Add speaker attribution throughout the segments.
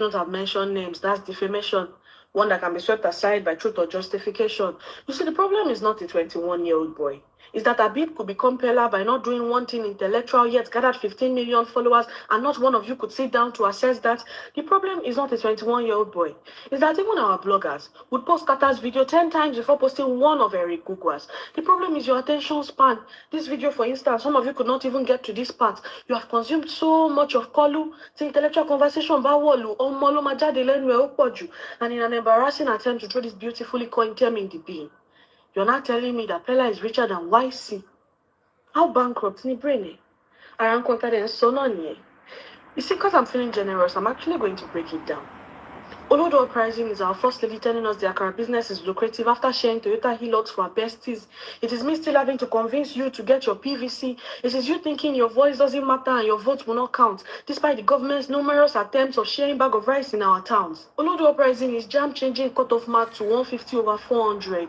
Speaker 1: not have mentioned names. That's defamation. One that can be swept aside by truth or justification. You see, the problem is not a 21-year-old boy. It's that Abib could become Pella by not doing one thing intellectual, yet gathered 15 million followers, and not one of you could sit down to assess that. The problem is not a 21-year-old boy. It's that even our bloggers would post Kata's video 10 times before posting one of Eric Gugwa's. The problem is your attention span. This video, for instance, some of you could not even get to this part. You have consumed so much of Kolu, the intellectual conversation about Wolu, Omolo Majade Lenwe Opoju, and in an embarrassing attempt to throw this beautifully coined term in the bin. You're not telling me that Pella is richer than YC. How bankrupt ni brain? I am confident so none. You see, because I'm feeling generous, I'm actually going to break it down. Olodo Uprising is our first lady telling us the Accra business is lucrative after sharing Toyota Hilux for our besties. It is me still having to convince you to get your PVC. It is you thinking your voice doesn't matter and your vote will not count, despite the government's numerous attempts of sharing bag of rice in our towns. Olodo Uprising is jam changing cutoff mark to 150 over 400.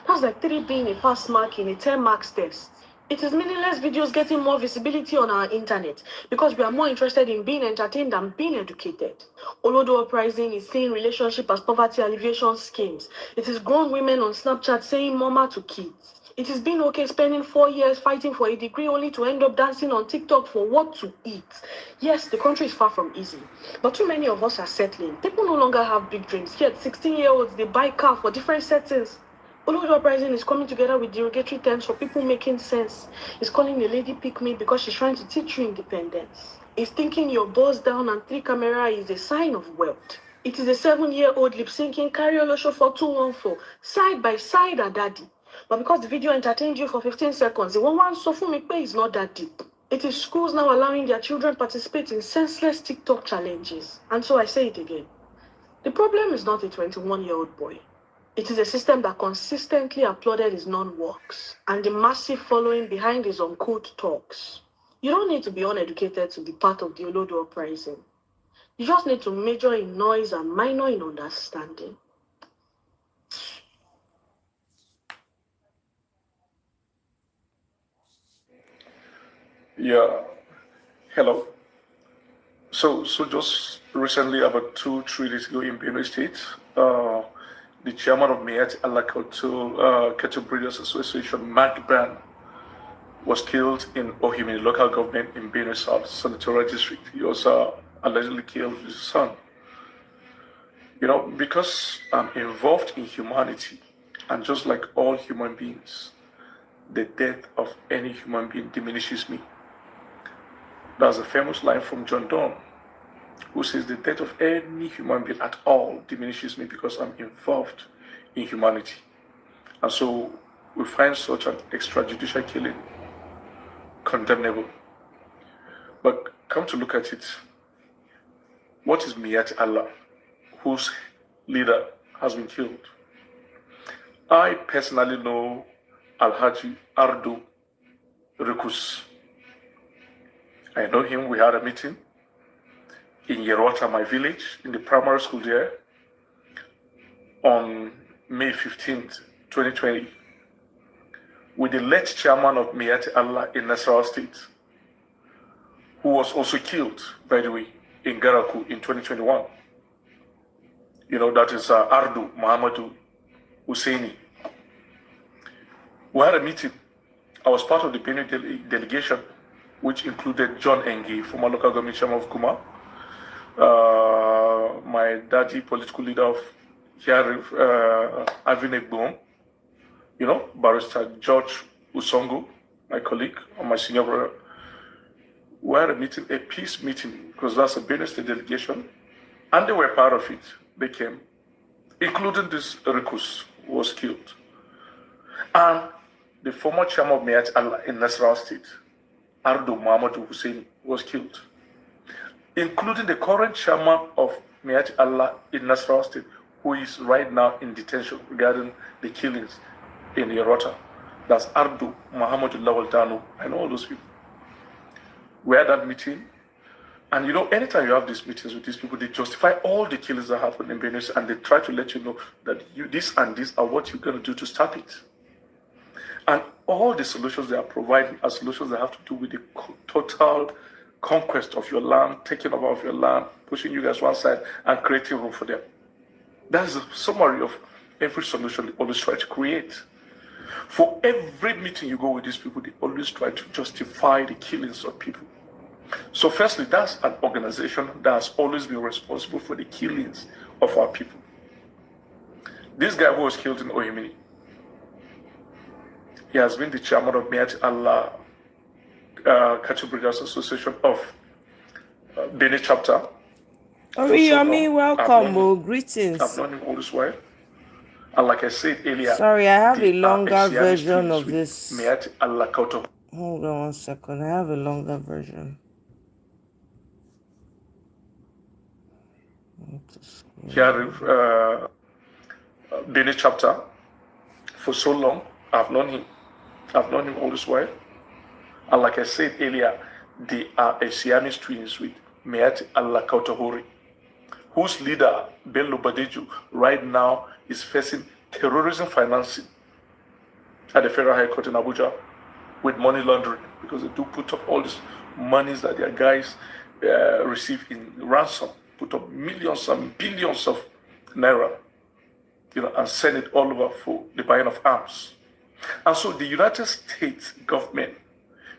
Speaker 1: That's like 3 being a pass mark in a 10 marks test. It is meaningless videos getting more visibility on our internet because we are more interested in being entertained than being educated. Olodo Uprising is seeing relationship as poverty alleviation schemes. It is grown women on Snapchat saying mama to kids. It is being okay spending 4 years fighting for a degree only to end up dancing on TikTok for what to eat. Yes, the country is far from easy, but too many of us are settling. People no longer have big dreams, yet 16-year-olds, they buy car for different settings. Olodo Uprising is coming together with derogatory terms for people making sense. It's calling a lady pick me because she's trying to teach you independence. It's thinking your boss down and 3 camera is a sign of wealth. It is a 7-year-old lip-syncing Carry Olosho for 214, side by side at daddy. But because the video entertained you for 15 seconds, the one so for me pay is not that deep. It is schools now allowing their children participate in senseless TikTok challenges. And so I say it again. The problem is not a 21-year-old boy. It is a system that consistently applauded his non-works and the massive following behind his uncouth talks. You don't need to be uneducated to be part of the Olodo Uprising. You just need to major in noise and minor in understanding.
Speaker 2: Yeah. Hello. So just recently, about 2-3 days ago in Benue State, the chairman of Mayat Alakoto Cattle Breeders Association, Mark Ban, was killed in Ohimi, local government in Benue South Senatorial District. He was allegedly killed with his son. You know, because I'm involved in humanity, and just like all human beings, the death of any human being diminishes me. That's a famous line from John Donne, who says the death of any human being at all diminishes me because I'm involved in humanity. And so we find such an extrajudicial killing condemnable. But come to look at it, what is Miyati Allah, whose leader has been killed? I personally know Alhaji Ardu Rikus. I know him. We had a meeting in Yerwata, my village, in the primary school there, on May 15th, 2020, with the late chairman of Miyati Allah in Nasarawa State, who was also killed, by the way, in Garaku in 2021. You know, that is Ardu Muhammadu Husseini. We had a meeting. I was part of the Benue delegation, which included John Engi, former local government chairman of Kuma, my daddy, political leader of here, Avine Boom, you know, Barrister George Usongo, my colleague, and my senior brother. We had a meeting, a peace meeting, because that's a Benue State delegation, and they were part of it. They came, including this Rikus, who was killed, and the former chairman of Mayat Allah in Nasarawa State, Ardu Muhammadu Hussein, was killed, including the current chairman of Mayat Allah in Nasarawa State, who is right now in detention regarding the killings in Yerota. That's Ardu Muhammadu Lawal Danu. I know all those people. We had that meeting, and you know, anytime you have these meetings with these people, they justify all the killings that happen in Benue, and they try to let you know that this and this are what you're going to do to stop it. And all the solutions they are providing are solutions that have to do with the total conquest of your land, taking over of your land, pushing you guys one side, and creating room for them. That's a summary of every solution they always try to create. For every meeting you go with these people, they always try to justify the killings of people. So firstly, that's an organization that has always been responsible for the killings of our people. This guy who was killed in Omoye, he has been the chairman of Miati Allah Cattle Breeders Association of Benin chapter.
Speaker 3: Oriyomi, welcome. Greetings.
Speaker 2: I've known him all this while. And like I said earlier,
Speaker 3: sorry, I have a longer version of this.
Speaker 2: Miati Allah Cattle.
Speaker 3: Hold on 1 second. I have a longer version.
Speaker 2: Here, Benin chapter for so long. I've known him all this while. And like I said earlier, they are a Siamese twins with Miati Allah Kautahori, whose leader, Bello Badejo, right now is facing terrorism financing at the Federal High Court in Abuja with money laundering, because they do put up all these monies that their guys receive in ransom, put up millions and billions of naira, and send it all over for the buying of arms. And so the United States government,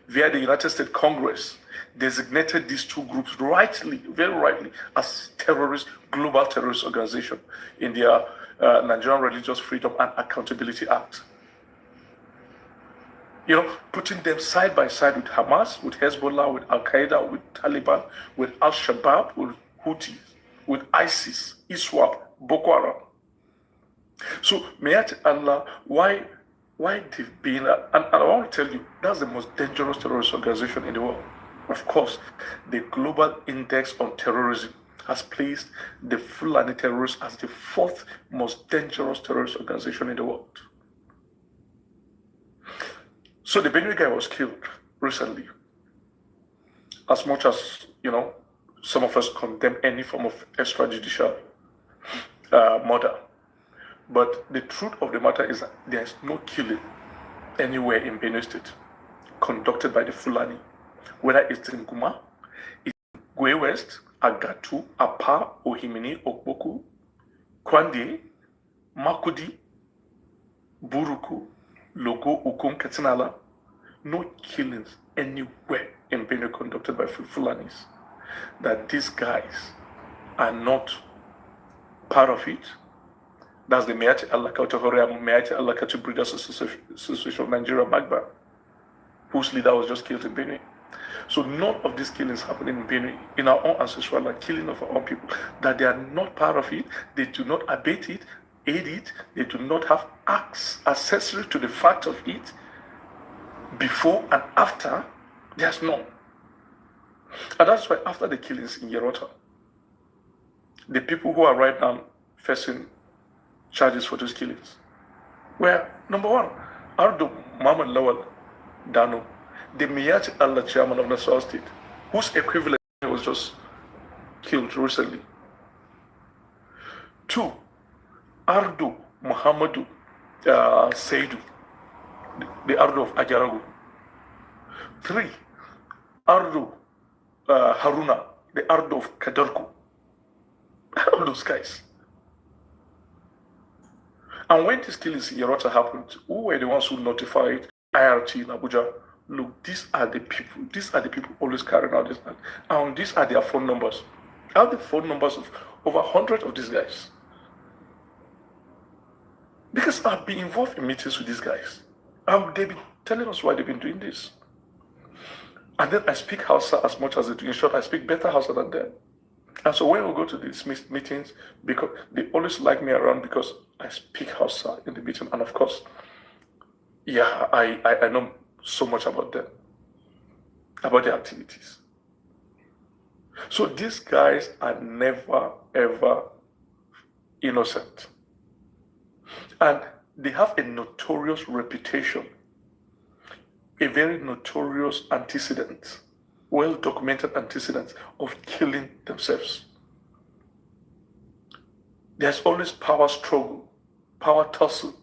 Speaker 2: via the United States Congress, designated these two groups rightly, very rightly, as terrorist, global terrorist organization in their Nigerian Religious Freedom and Accountability Act. Putting them side by side with Hamas, with Hezbollah, with Al-Qaeda, with Taliban, with Al-Shabaab, with Houthis, with ISIS, ISWAP, Boko Haram. So, Miati Allah, why they've been, and I want to tell you, that's the most dangerous terrorist organization in the world. Of course, the Global Index on Terrorism has placed the Fulani terrorists as the 4th most dangerous terrorist organization in the world. So the Benue guy was killed recently. As much as, some of us condemn any form of extrajudicial murder. But the truth of the matter is that there is no killing anywhere in Benue State conducted by the Fulani. Whether it's in Guma, it's in Gwe West, Agatu, Apa, Ohimini, Okboku, Kwande, Makudi, Buruku, Logo, Ukum, Katinala. No killings anywhere in Benue conducted by Fulanis. That these guys are not part of it. That's the Miati Allah Kautahori and Miati Allah Cattle Breeders Association of Nigeria, Magba, whose leader was just killed in Benue. So none of these killings happening in Benue, in our own ancestral land, killing of our own people, that they are not part of it, they do not abate it, aid it, they do not have acts accessory to the fact of it, before and after, there's none. And that's why after the killings in Yerota, the people who are right now facing charges for those killings were, number one, Ardo Muhammad Lawal Dano, the Miati Allah chairman of Nassau State, whose equivalent was just killed recently. 2, Ardo Muhammadu Seidu, the Ardo of Ajaragu. 3, Ardo Haruna, the Ardo of Kadarku. All those guys. And when this killings in Yerota happened, who were the ones who notified IRT in Abuja? Look, these are the people always carrying out this. And these are their phone numbers. I have the phone numbers of over 100 of these guys. Because I've been involved in meetings with these guys. And they've been telling us why they've been doing this. And then I speak Hausa as much as they do. In short, I speak better Hausa than them. And so when we go to these meetings, because they always like me around because I speak Hausa in the meeting. And of course, yeah, I know so much about them, about their activities. So these guys are never, ever innocent. And they have a notorious reputation, a very notorious antecedent, well-documented antecedents of killing themselves. There's always power struggle, power tussle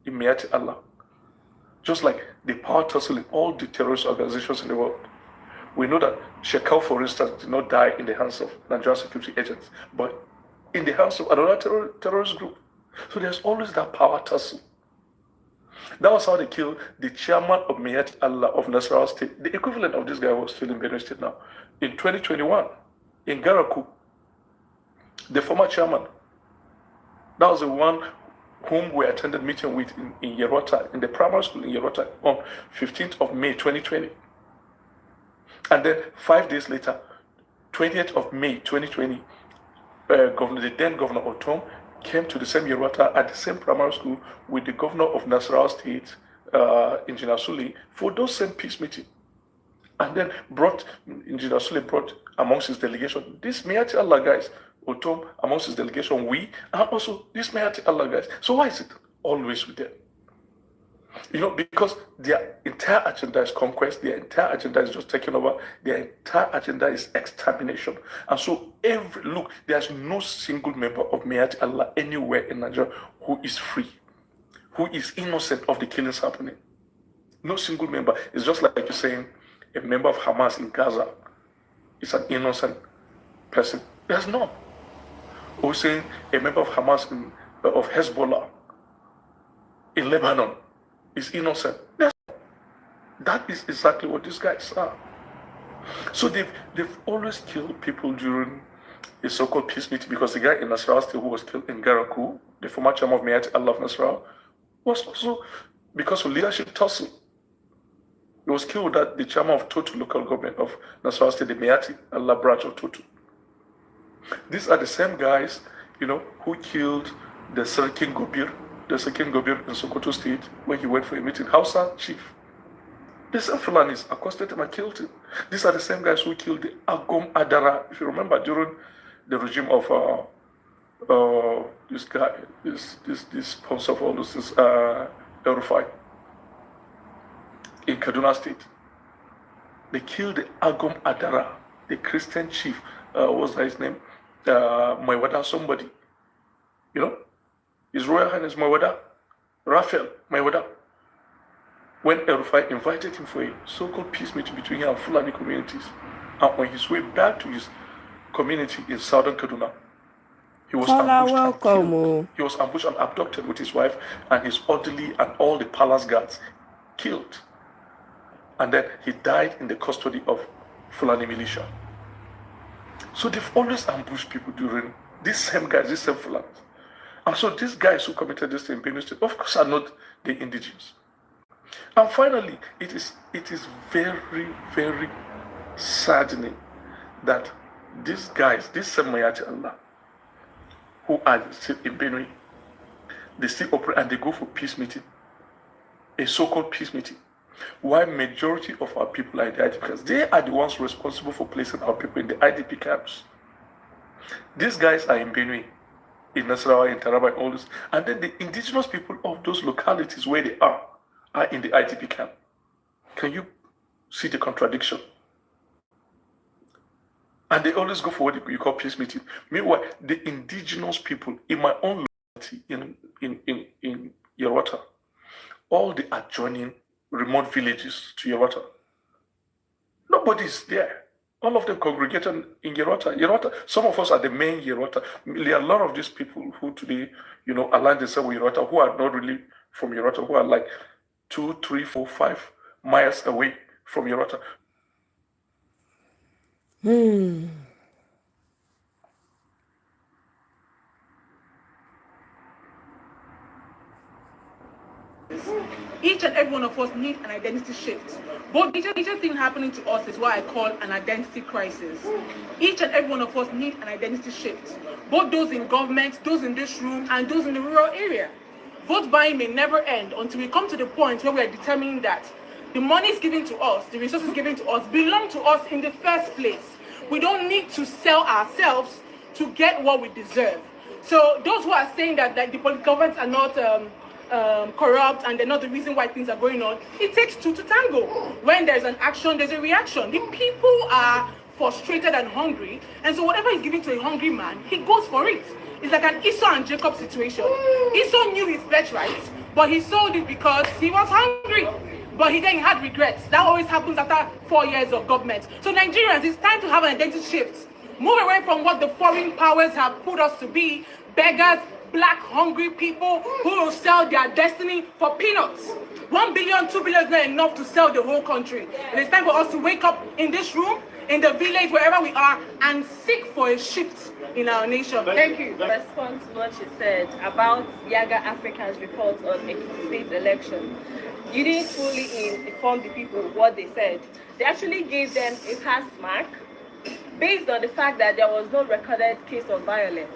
Speaker 2: in Miati Allah. Just like the power tussle in all the terrorist organizations in the world. We know that Shekau, for instance, did not die in the hands of Nigerian security agents, but in the hands of another terrorist group. So there's always that power tussle. That was how they killed the chairman of Miyati Allah of Nasarawa State. The equivalent of this guy was still in Benue State now. In 2021, in Garaku, the former chairman, that was the one whom we attended meeting with in Yerota, in the primary school in Yerota on 15th of May 2020. And then 5 days later, 20th of May 2020, the then Governor Otom came to the same Yerota at the same primary school with the governor of Nasarawa State, Engineer Sule, for those same peace meeting. And then Engineer Sule brought amongst his delegation, this Miyati Allah guys, Otom amongst his delegation, we, and also this Miyati Allah guys. So why is it always with them? Because their entire agenda is conquest, their entire agenda is just taking over, their entire agenda is extermination. And so there's no single member of Miyati Allah anywhere in Nigeria who is free, who is innocent of the killings happening. No single member. It's just like you're saying a member of Hamas in Gaza is an innocent person. There's none. Or saying a member of Hamas of Hezbollah in Lebanon is innocent. That is exactly what these guys are. So they've always killed people during a so-called peace meeting, because the guy in Nasarawa State who was killed in Garaku, the former chairman of Miyati Allah of Nasarawa, was also because of leadership tussle. He was killed at the chairman of Totu local government of Nasarawa State, the Miyati Allah branch of Totu. These are the same guys, who killed the Sarkin Gobir in Sokoto State when he went for a meeting. Hausa chief. The same Fulanis accosted him and killed him. These are the same guys who killed the Agom Adara, if you remember, during the regime of this guy, this sponsor of all this Erufai in Kaduna State. They killed the Agom Adara, the Christian chief. What's his name? Maiwada somebody. His Royal Highness Maiwada, Raphael Maiwada. When Erufai invited him for a so-called peace meeting between him and Fulani communities, and on his way back to his community in southern Kaduna, he was ambushed and killed. He was ambushed and abducted with his wife and his orderly and all the palace guards, killed. And then he died in the custody of Fulani militia. So they've always ambushed people during these same guys, these same Fulanis. And so these guys who committed this in Benue State, of course, are not the indigenous. And finally, it is very, very saddening that these guys, these same Miyati Allah, who are still in Benue, they still operate and they go for peace meeting, a so-called peace meeting. Why majority of our people are in the IDP camps? They are the ones responsible for placing our people in the IDP camps. These guys are in Benue, in Nasarawa, in Taraba, and all this. And then the indigenous people of those localities where they are in the IDP camp. Can you see the contradiction? And they always go for what you call peace meeting. Meanwhile, the indigenous people in my own locality, in Yerota, all the adjoining remote villages to Yerota, nobody's there. All of them congregated in Yerota. Some of us are the main Yerota. There are a lot of these people who today, align themselves with Yerota, who are not really from Yerota, who are like 2, 3, 4, 5 miles away from Yerota.
Speaker 1: Each and every one of us need an identity shift. But the major thing happening to us is what I call an identity crisis. Each and every one of us need an identity shift. Both those in government, those in this room, and those in the rural area. Vote buying may never end until we come to the point where we are determining that the money is given to us, the resources given to us, belong to us in the first place. We don't need to sell ourselves to get what we deserve. So those who are saying that the political governments are not corrupt and they're not the reason why things are going on, it takes two to tango. When there's an action, there's a reaction. The people are frustrated and hungry, and so whatever is given to a hungry man, he goes for it. It's like an Esau and Jacob situation. Esau knew his birthright, but he sold it because he was hungry. but he had regrets. That always happens after 4 years of government. So Nigerians, it's time to have an identity shift. Move away from what the foreign powers have put us to be, beggars, black hungry people who will sell their destiny for peanuts. 1 billion, 2 billion is not enough to sell the whole country. It is time for us to wake up in this room, in the village, wherever we are, and seek for a shift in our nation. Thank you.
Speaker 4: Response to what you said about Younger Africans' report on the state election. You didn't fully inform the people what they said. They actually gave them a pass mark based on the fact that there was no recorded case of violence.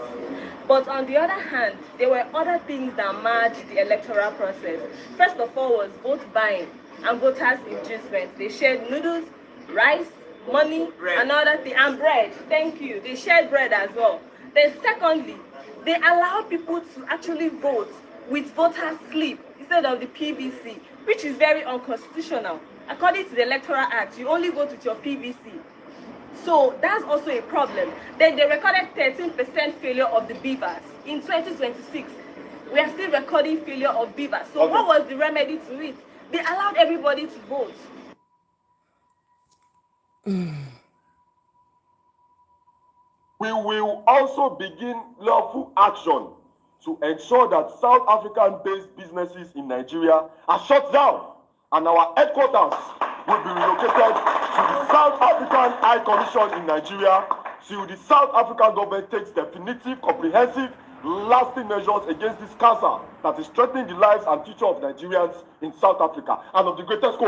Speaker 4: But on the other hand, there were other things that marred the electoral process. First of all was vote buying and voters' inducement. They shared noodles, rice, money, another thing, and bread. Thank you. They shared bread as well. Then secondly, they allowed people to actually vote with voter slip instead of the PVC, which is very unconstitutional. According to the Electoral Act, you only vote with your PVC. So that's also a problem. Then they recorded 13% failure of the beavers. In 2026, we are still recording failure of beavers. So what was the remedy to it? They allowed everybody to vote.
Speaker 5: We will also begin lawful action to ensure that South African-based businesses in Nigeria are shut down, and our headquarters will be relocated to the South African High Commission in Nigeria till the South African government takes definitive, comprehensive, lasting measures against this cancer that is threatening the lives and future of Nigerians in South Africa and of the greatest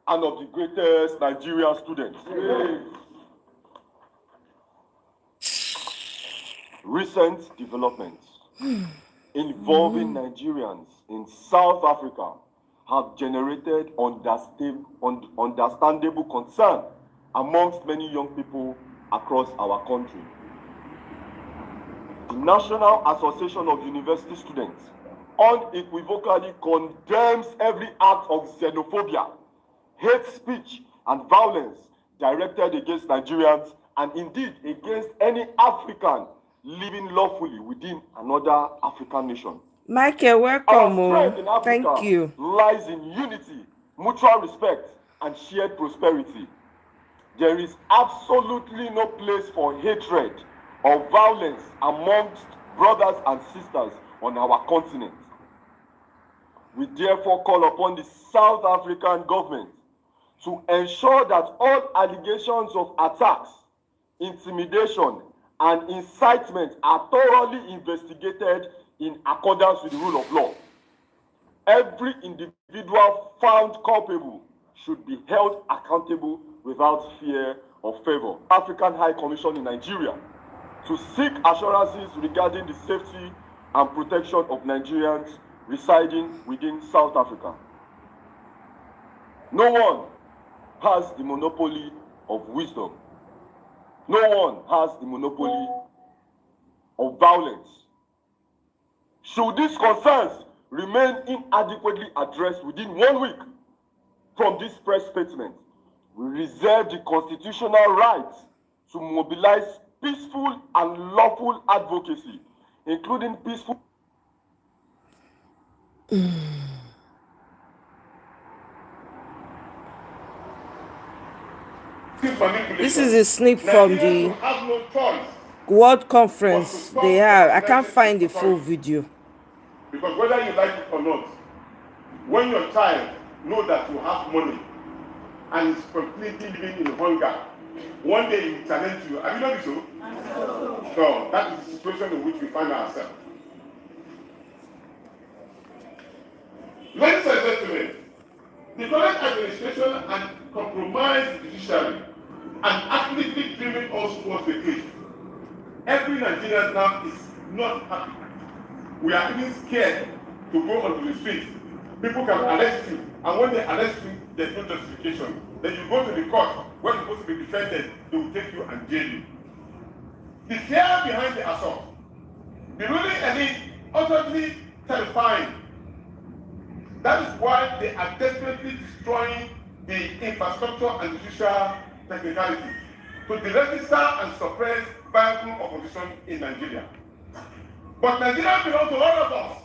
Speaker 5: and of the greatest Nigerian students. Recent developments involving Nigerians in South Africa have generated understandable concern amongst many young people across our country. The National Association of University Students unequivocally condemns every act of xenophobia, hate speech, and violence directed against Nigerians and indeed against any African living lawfully within another African nation.
Speaker 3: Michael, welcome. Thank you.
Speaker 5: Lies in unity, mutual respect, and shared prosperity. There is absolutely no place for hatred or violence amongst brothers and sisters on our continent. We therefore call upon the South African government to ensure that all allegations of attacks, intimidation, and incitement are thoroughly investigated in accordance with the rule of law. Every individual found culpable should be held accountable without fear or favor. African High Commission in Nigeria to seek assurances regarding the safety and protection of Nigerians residing within South Africa. No one has the monopoly of wisdom. No one has the monopoly of violence. Should these concerns remain inadequately addressed within 1 week from this press statement, we reserve the constitutional right to mobilize peaceful and lawful advocacy, including peaceful.
Speaker 3: This is a snip from the World Conference they have. I can't find the full video.
Speaker 6: Because whether you like it or not, when your child knows that you have money and is completely living in hunger, one day he will challenge you. Have you noticed so? No, that is the situation in which we find ourselves. Ladies and gentlemen, the current administration and compromised judiciary and actively dreaming us towards the cliff. Every Nigerian now is not happy. We are even scared to go onto the streets. People can arrest you, and when they arrest you, there's no justification. Then you go to the court, where you're supposed to be defended, they will take you and jail you. The fear behind the assault, the ruling elite, utterly terrifying. That is why they are desperately destroying the infrastructure and judicial technicality to de-register and suppress viable opposition in Nigeria. But Nigeria belongs to all of us.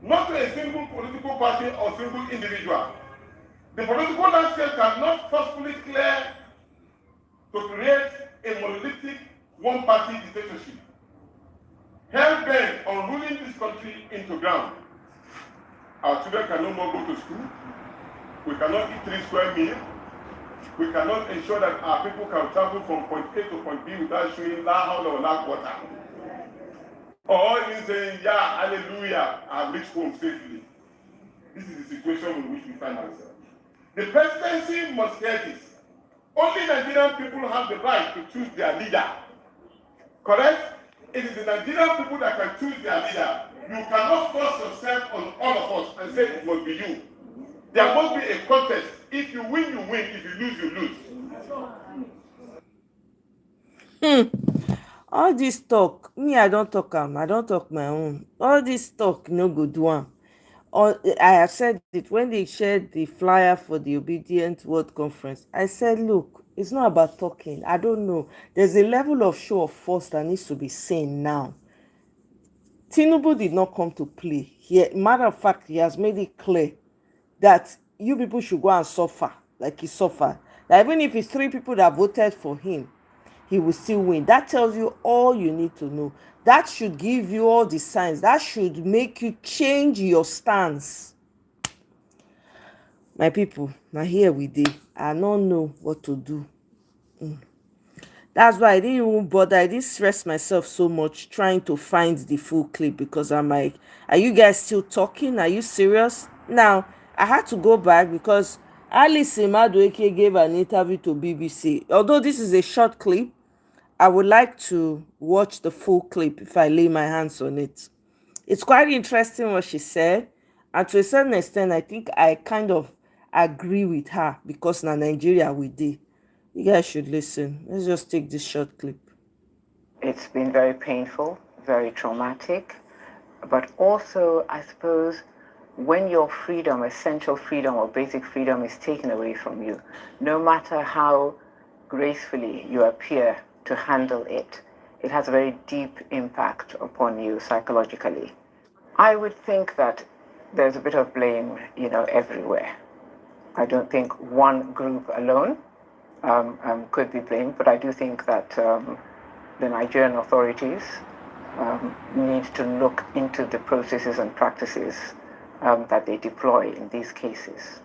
Speaker 6: not to a single political party or single individual. The political landscape cannot forcefully clear to create a monolithic one-party dictatorship, hell-bent on ruling this country into ground. Our children can no more go to school. We cannot eat 3 square meals. We cannot ensure that our people can travel from point A to point B without showing la hawla or la quwwata. Or even saying, yeah, hallelujah, I've reached home safely. This is the situation in which we find ourselves. The presidency must hear this. Only Nigerian people have the right to choose their leader. Correct? It is the Nigerian people that can choose their leader. You cannot force yourself on all of us and say it must be you. There must be a contest. If you win, you win. If you lose, you lose.
Speaker 3: All this talk, me I don't talk I don't talk my own. All this talk no go do am. I have said it when they shared the flyer for the Obedient World Conference. I said, look, it's not about talking. I don't know. There's a level of show of force that needs to be seen now. Tinubu did not come to play. Matter of fact, he has made it clear that you people should go and suffer like he suffered. That even if it's 3 people that voted for him, he will still win. That tells you all you need to know. That should give you all the signs. That should make you change your stance. My people, now here we dey. I don't know what to do. That's why I didn't even bother. I didn't stress myself so much trying to find the full clip, because I'm like, are you guys still talking? Are you serious? Now, I had to go back because Alice Madueke gave an interview to BBC. Although this is a short clip, I would like to watch the full clip if I lay my hands on it. It's quite interesting what she said, and to a certain extent, I think I kind of agree with her, because na Nigeria we dey. You guys should listen. Let's just take this short clip.
Speaker 7: It's been very painful, very traumatic, but also, I suppose, when your freedom, essential freedom or basic freedom, is taken away from you, no matter how gracefully you appear to handle it, it has a very deep impact upon you psychologically. I would think that there's a bit of blame, everywhere. I don't think one group alone could be blamed, but I do think that the Nigerian authorities need to look into the processes and practices that they deploy in these cases.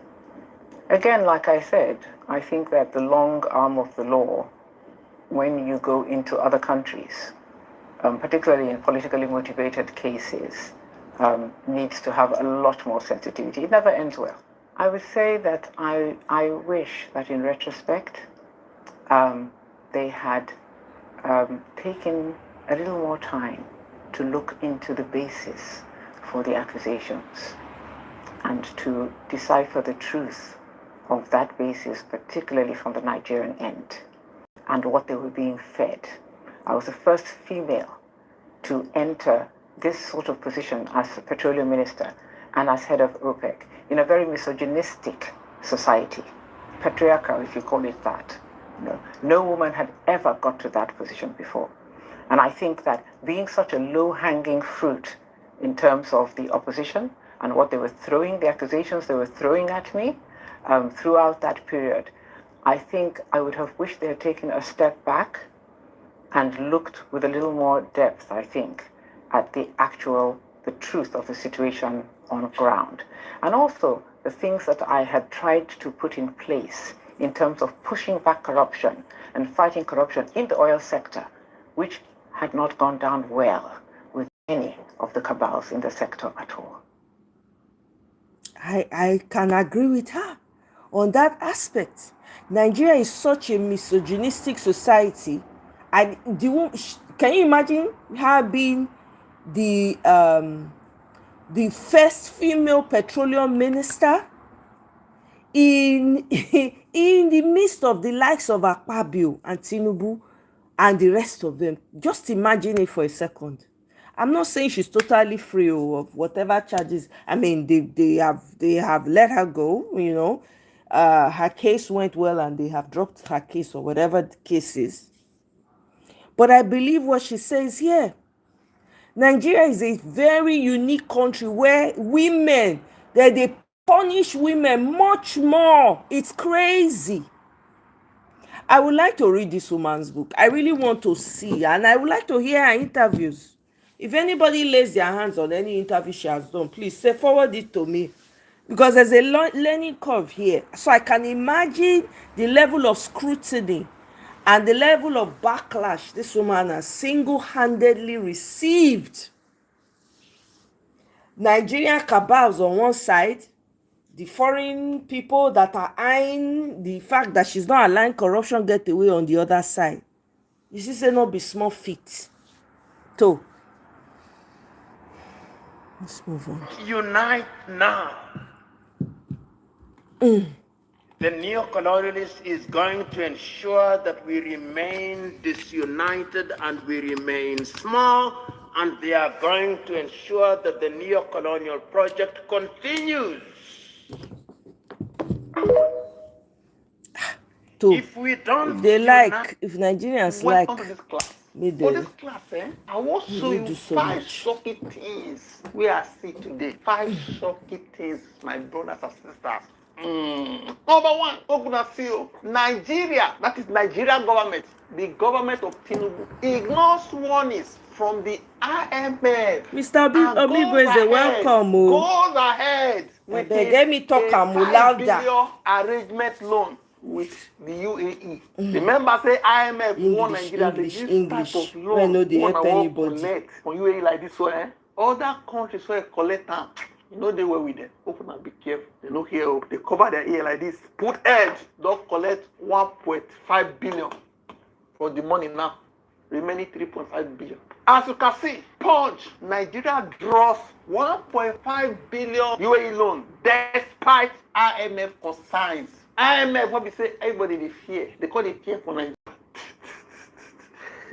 Speaker 7: Again, like I said, I think that the long arm of the law, when you go into other countries, particularly in politically motivated cases, needs to have a lot more sensitivity. It never ends well. I would say that I wish that in retrospect, they had taken a little more time to look into the basis for the accusations and to decipher the truth of that basis, particularly from the Nigerian end, and what they were being fed. I was the first female to enter this sort of position as a petroleum minister and as head of OPEC in a very misogynistic society, patriarchal, if you call it that. No woman had ever got to that position before. And I think that being such a low-hanging fruit in terms of the opposition and what they were throwing, the accusations they were throwing at me throughout that period, I think I would have wished they had taken a step back and looked with a little more depth, I think, at the truth of the situation on ground. And also the things that I had tried to put in place in terms of pushing back corruption and fighting corruption in the oil sector, which had not gone down well with any of the cabals in the sector at all.
Speaker 3: I can agree with her on that aspect. Nigeria is such a misogynistic society. Can you imagine her being the first female petroleum minister in in the midst of the likes of Akpabio and Tinubu and the rest of them? Just imagine it for a second. I'm not saying she's totally free of whatever charges. I mean, they have let her go. Her case went well and they have dropped her case or whatever the case is. But I believe what she says here, Nigeria is a very unique country where women, that they punish women much more. It's crazy. I would like to read this woman's book. I really want to see, and I would like to hear her interviews. If anybody lays their hands on any interview she has done, please say forward it to me, because there's a learning curve here. So I can imagine the level of scrutiny and the level of backlash this woman has single-handedly received. Nigerian cabals on one side, the foreign people that are eyeing the fact that she's not allowing corruption get away on the other side. You see, say no be small feat. So, let's move on.
Speaker 8: Unite now. The neo-colonialist is going to ensure that we remain disunited and we remain small, and they are going to ensure that the neo-colonial project continues.
Speaker 3: So,
Speaker 8: If we don't,
Speaker 3: if they like, if Nigerians like,
Speaker 8: welcome to this class.
Speaker 3: may
Speaker 8: For
Speaker 3: they
Speaker 8: this class, I will show
Speaker 3: we
Speaker 8: you
Speaker 3: do so
Speaker 8: 5
Speaker 3: much.
Speaker 8: shocking things we are seeing today. 5 shocking things, my brothers and sisters. Number 1, Ogunafio, Nigeria, that is Nigerian government, the government of Tinubu, ignores warnings from the IMF.
Speaker 3: Mr. Obi
Speaker 8: Goes
Speaker 3: Breze, welcome. Oh.
Speaker 8: Goes ahead with
Speaker 3: Let me talk
Speaker 8: a
Speaker 3: am
Speaker 8: 5
Speaker 3: louder.
Speaker 8: billion arrangement loan with the UAE. Remember, say IMF won Nigeria.
Speaker 3: English.
Speaker 8: Type of
Speaker 3: When
Speaker 8: loan
Speaker 3: no dey help
Speaker 8: wanna wan
Speaker 3: anybody.
Speaker 8: collect from UAE like this one. Other countries where collect am, you know they were with them. Open and be careful. They no hear. They cover their ear like this. Put edge. Don't collect 1.5 billion for the money now. Remaining 3.5 billion. As you can see, Punch, Nigeria draws 1.5 billion UAE loan despite IMF consigns. IMF, what we say, everybody they fear. They call it fear for Nigeria.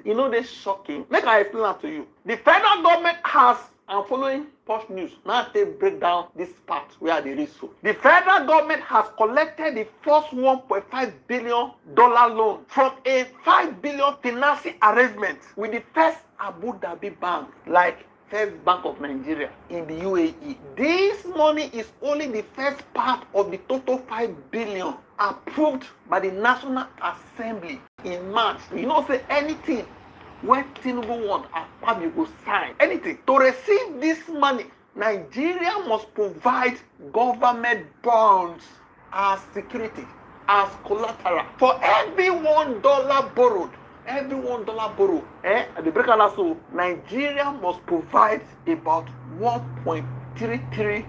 Speaker 8: You know, they're shocking. Make I explain that to you. The federal government has, I'm following Punch News. Now they break down this part where they reach so. The federal government has collected the first $1.5 billion loan from a $5 billion financing arrangement with the first Abu Dhabi bank, like First Bank of Nigeria in the UAE. This money is only the first part of the total $5 billion approved by the National Assembly in March. You know, say anything when Tinubu want, you go sign anything. To receive this money, Nigeria must provide government bonds as security, as collateral. For every $1 borrowed, every $1 borrow, the break so Nigeria must provide about $1.33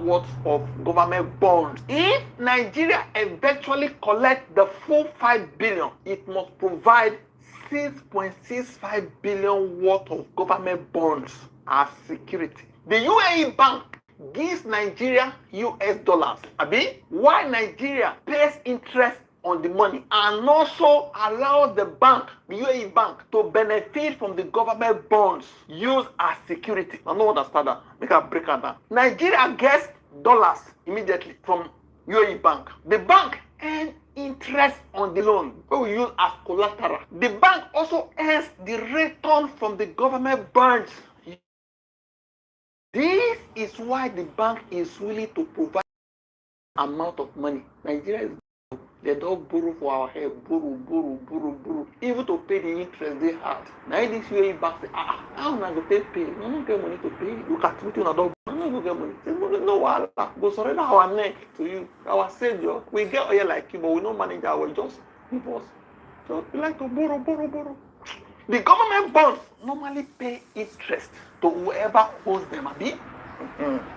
Speaker 8: worth of government bonds. If Nigeria eventually collect the full $5 billion, it must provide $6.65 billion worth of government bonds as security. The UAE bank gives Nigeria US dollars, while Nigeria pays interest on the money and also allows the bank, the UAE bank, to benefit from the government bonds used as security. I don't understand that. Make a break it down. Nigeria gets dollars immediately from UAE bank. The bank earns interest on the loan we use as collateral. The bank also earns the return from the government bonds. This is why the bank is willing to provide amount of money. Nigeria is they don't borrow for our head, borrow. Even to pay the interest they had. Now this UAE bank say, how am I going to pay? I don't get money to pay. Look at me, I don't get money. Say, no, go surrender our neck to you, our savior. We get oil like you, but we don't manage our just give us. So we like to borrow. The government bonds normally pay interest to whoever owes them,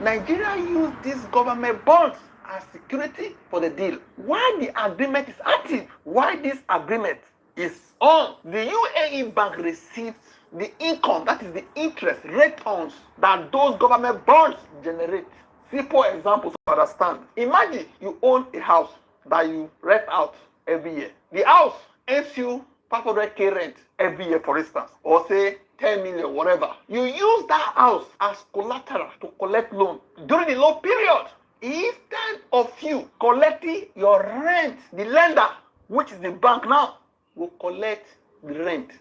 Speaker 8: Nigeria use these government bonds as security for the deal. Why the agreement is active? Why this agreement is on? The UAE bank receives the income, that is the interest returns that those government bonds generate. Simple examples to understand. Imagine you own a house that you rent out every year. The house earns you 500k rent every year, for instance, or say 10 million, whatever. You use that house as collateral to collect loan during the loan period. Instead of you collecting your rent, the lender, which is the bank now, will collect the rent.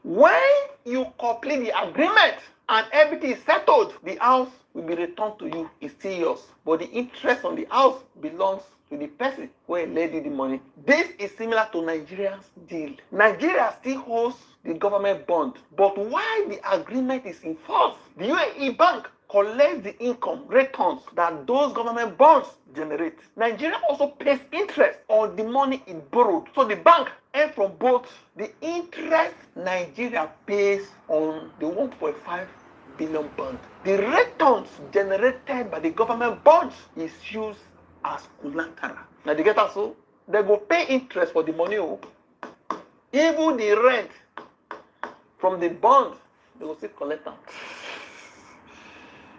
Speaker 8: When you complete the agreement and everything is settled, the house will be returned to you. It's still yours. But the interest on the house belongs to the person who lent you the money. This is similar to Nigeria's deal. Nigeria still holds the government bond, but while the agreement is in force, the UAE bank collects the income returns that those government bonds generate. Nigeria also pays interest on the money it borrowed. So the bank earns from both the interest Nigeria pays on the 1.5 billion bond. The returns generated by the government bonds is used as collateral. Now they get us, so they go pay interest for the money. Even the rent from the bond, they will still collect them.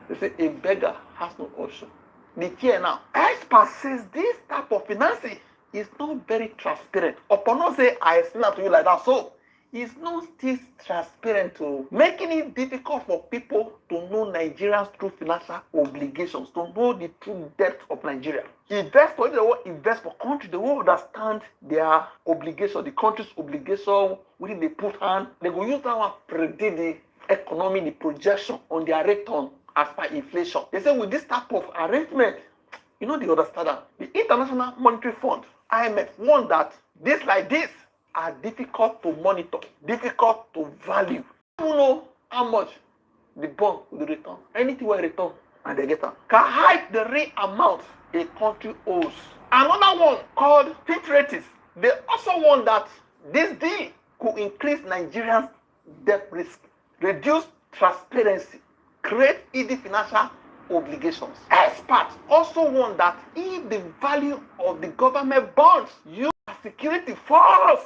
Speaker 8: They say a beggar has no option. The fear now, expert says this type of financing is not very transparent. Upon not say I explain to you like that, so it's not still transparent to making it difficult for people to know Nigeria's true financial obligations, to know the true depth of Nigeria. Investors, they will invest for country, they will understand their obligation, the country's obligation, when they put hand, they will use that one to predict the economy, the projection on their return as per inflation. They say with this type of arrangement, you know, they understand that the International Monetary Fund, IMF, warned that this like this are difficult to monitor, difficult to value. You know how much the bond will return. Anything will return and they get them. Can hide the real amount a country owes. Another one called fixed rates. They also warn that this deal could increase Nigeria's debt risk, reduce transparency, create easy financial obligations. Experts also warn that if the value of the government bonds used as security falls,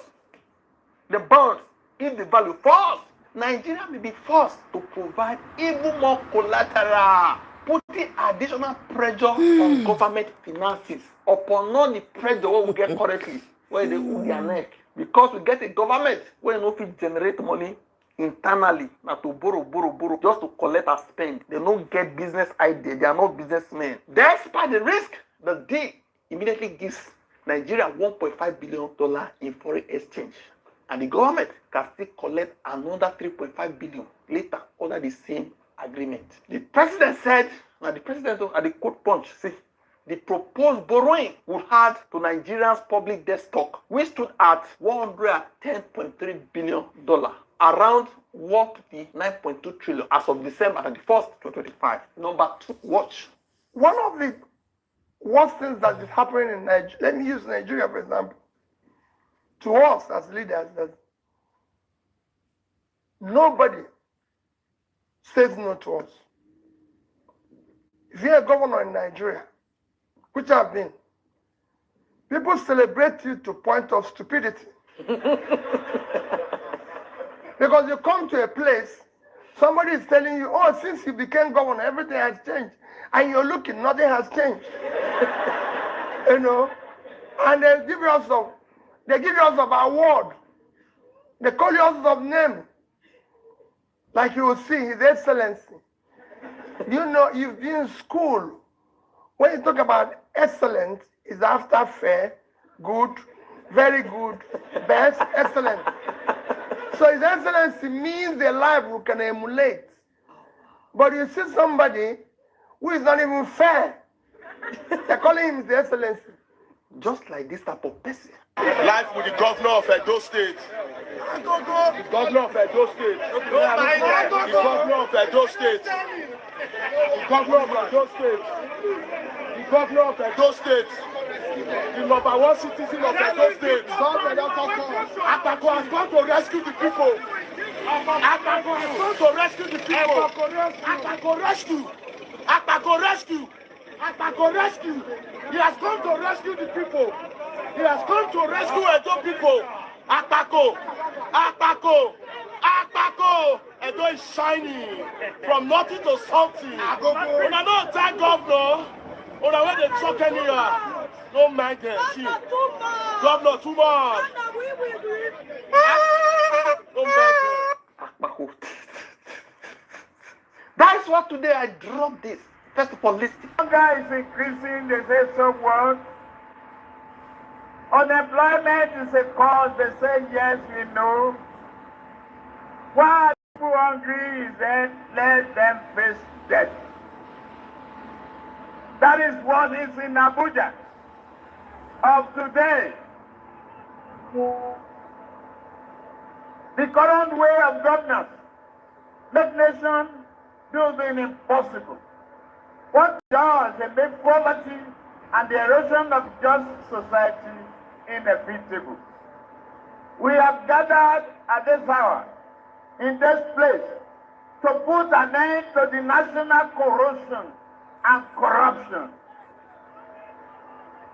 Speaker 8: the bonds, if the value falls, Nigeria may be forced to provide even more collateral, putting additional pressure on government finances upon not the pressure what we get currently, where they hold their neck. Because we get a government where no fit generate money internally, not to borrow, just to collect and spend. They don't get business idea. They are not businessmen. Despite the risk, the deal immediately gives Nigeria $1.5 billion in foreign exchange. And the government can still collect another 3.5 billion later under the same agreement. The president said, now the president at the quote punch, see, the proposed borrowing would add to Nigeria's public debt stock, which stood at $110.3 billion, around 159.2 trillion as of December 31st, 2025. Number two, watch.
Speaker 9: One of the worst things that is happening in Nigeria, let me use Nigeria for example, to us as leaders, that nobody says no to us. If you're a governor in Nigeria, which I've been, people celebrate you to point of stupidity. Because you come to a place, somebody is telling you, oh, since you became governor, everything has changed. And you're looking, nothing has changed. You know? And they give you some award. They call you some name. Like you will see, His Excellency. You know, you've been in school. When you talk about excellent, is after fair, good, very good, best, excellent. So His Excellency means a life we can emulate. But you see somebody who is not even fair. They're calling him His Excellency.
Speaker 8: Just like this type of person.
Speaker 6: Life with the governor of Edo State. The governor of Edo State. The governor of Edo State. The governor of Edo State. The governor of Edo State. The number one citizen of Edo State. Akpako has gone to rescue the people. Akpako has gone to rescue the people. Akpako rescue. Akpako rescue. Akpako rescue. He has come to rescue the people. He has come to rescue Edo people. Akpako. Akpako. Akpako. Edo is shining from nothing to something. Una no thank governor. Una when they talk anywhere. No mind them. See. Governor too much. No mind them.
Speaker 8: Akpako. That is what today I dropped this. First of all, listen.
Speaker 10: Hunger is increasing, they say so what? Unemployment is a cause, they say yes, we know. Why people hungry is then let them face death. That is what is in Abuja of today. The current way of governance make nation do the impossible. What it does it make poverty and the erosion of just society inevitable. We have gathered at this hour in this place to put an end to the national corruption and corruption.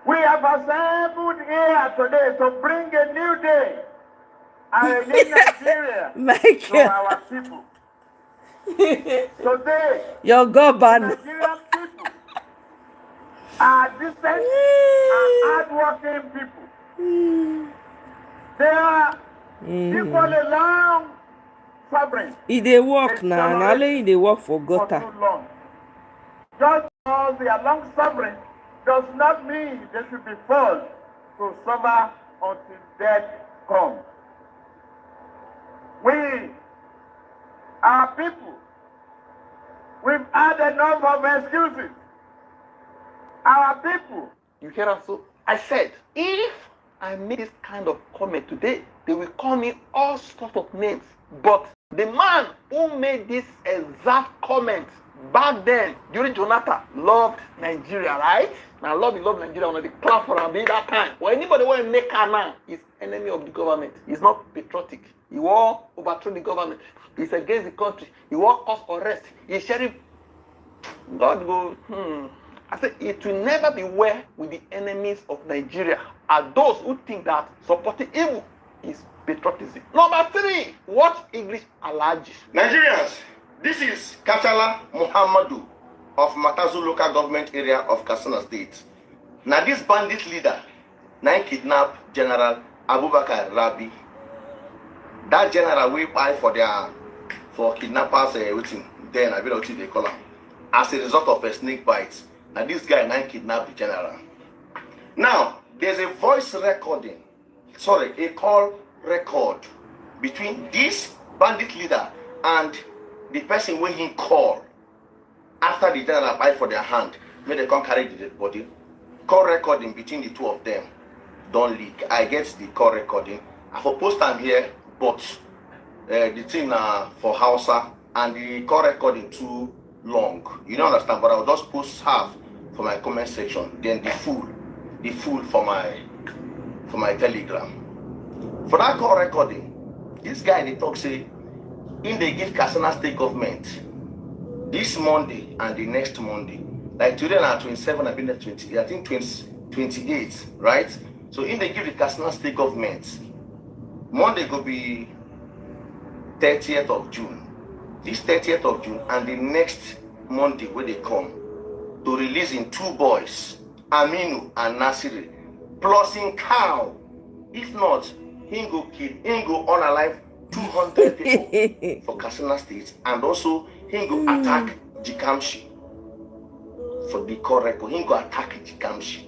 Speaker 10: We have assembled here today to bring a new day and a new Nigeria to
Speaker 3: Michael,
Speaker 10: our people. Today,
Speaker 3: your
Speaker 10: the
Speaker 3: governor.
Speaker 10: Nigerian people are decent and hardworking people. They are equally long suffering.
Speaker 3: E dey work na only e dey work for
Speaker 10: For
Speaker 3: gutter.
Speaker 10: too long. Just because they are long suffering does not mean they should be forced to suffer until death comes. We, our people, we've had enough of excuses. Our people.
Speaker 8: You hear us? So I said, if I make this kind of comment today, they will call me all sorts of names. But the man who made this exact comment back then during Jonathan loved Nigeria, right? Now love Nigeria on the clap for him that time. Or anybody want to make her now is enemy of the government. He's not patriotic. He will overthrow the government. He's against the country. He will cause arrest. He's sheriff. God go, I said it will never be well with the enemies of Nigeria are those who think that supporting evil is patriotism. Number 3, watch English Alaji.
Speaker 11: Nigerians, this is Kachala Muhammadu of Matazu local government area of Katsina State. Now this bandit leader, now kidnap General Abubakar Rabi. That general will buy for kidnappers waiting. Then I will they call him. As a result of a snake bite. Now this guy now kidnapped the general. Now there's a voice recording, a call record between this bandit leader and the person when he called after the general buy for their hand, may they come carry the dead body. Call recording between the two of them don't leak. I get the call recording. I for post time here, but the thing for Hausa and the call recording too long. You don't understand, but I'll just post half for my comment section, then the full for my Telegram. For that call recording, this guy they talk say in they give Katsina State government this Monday and the next Monday. Like today now 27, I've been there 20, I think 28, right? So in they give the Katsina State government Monday go be 30th of June. This 30th of June and the next Monday when they come to release in 2 boys, Aminu and Nasiri, plus in cow. If not, he go unalive 200 people for Katsina State, and also he go attack Jikamshi for the correct. He go attack Jikamshi.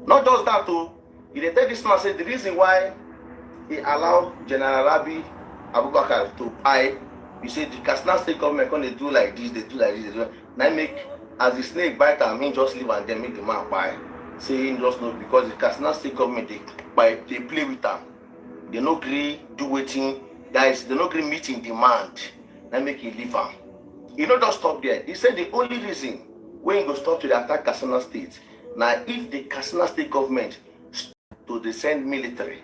Speaker 11: Not just that too. He tell this man say the reason why he allowed General Rabi Abubakar to buy. You say the Katsina State government when they do like this, they do like this, they do like. Now make as the snake bite and he just leave and then make the man buy. Say he just know because the Katsina State government they play with them. They no agree do waiting, guys. They no agree meeting demand. Now make he leave them. He not just stop there. He said the only reason when he go stop to the attack Katsina State. Now if the Katsina State government to the send military,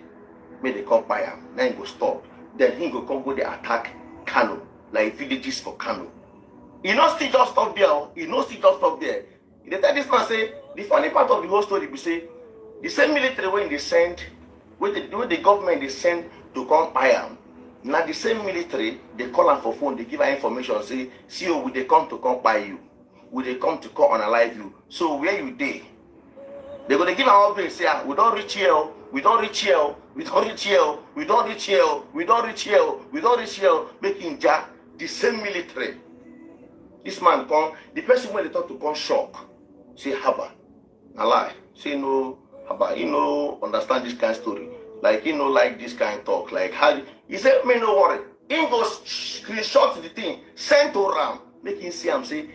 Speaker 11: may they come buy him. Then he go stop. Then he go come go the attack Kano, like villages for Kano. He not still just stop there. He not still just stop there. He tell this man say the funny part of the whole story be say the same military when they send, when the government they send to come buy him. Now the same military they call him for phone, they give her information, say, see will they come to come buy you? Will they come to come unalive you? So where you dey? They're gonna give an update, say we don't reach here, we don't reach here, we don't reach here, we don't reach here, we don't reach here, we don't reach here, making ja the same military. This man come, the person when they talk to come shock, say haba, a lie, say no haba, you know understand this kind of story, like you know like this kind of talk, like how he said me no worry, He goes screenshot the thing, send to Ram, make him see him say,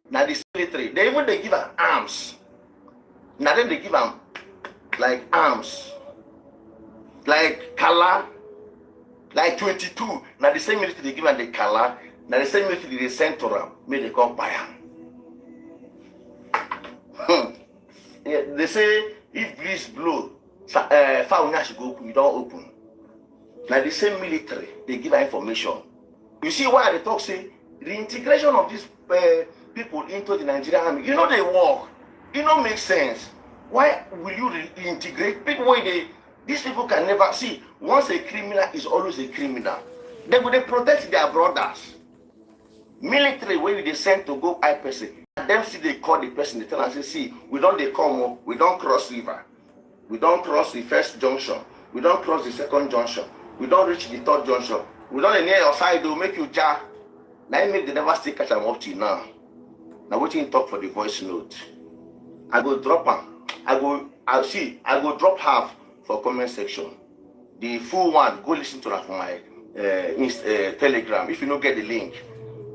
Speaker 11: now the military, they even they give am arms. Now then they give him like arms, like Kala, like 22. Now the same military they give him the Kala, now the same military they send to Ram, make they come buy him. Yeah, they say if breeze blow, foul should go open, you don't open. Now the same military, they give her information. You see why they talk say reintegration of these people into the Nigerian army, you know they work. It don't make sense. Why will you reintegrate people where these people can never see? Once a criminal is always a criminal. They will protect their brothers. Military where they send to go eye person. Them see they call the person, they tell us, see, we don't they come, we don't cross river. We don't cross the first junction. We don't cross the second junction. We don't reach the third junction. We don't near your side, they'll make you jar. Now you make the never still catch them up to you now. Now what you talk for the voice note? I go drop them. I go drop half for comment section. The full one, go listen to that from my Telegram. If you don't get the link,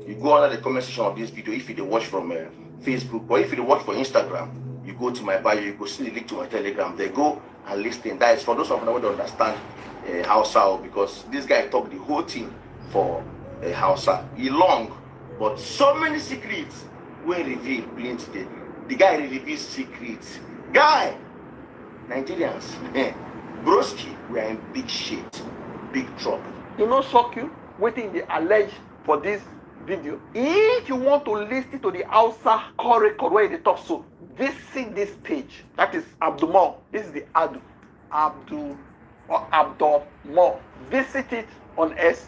Speaker 11: you go under the comment section of this video. If you watch from Facebook, or if you watch from Instagram, you go to my bio, you go see the link to my Telegram. They go and listen. That is for those of you who don't understand Hausa, because this guy talked the whole thing for Hausa. He long, but so many secrets were revealed plenty. The guy reveals secrets. Guy, Nigerians, broski, we are in big shit, big trouble.
Speaker 8: You know, shock you, waiting the allege for this video. If you want to listen to the Hausa call record where they talk so, visit this page. That is Abdul. This is the Abdul Mo. Visit it on S.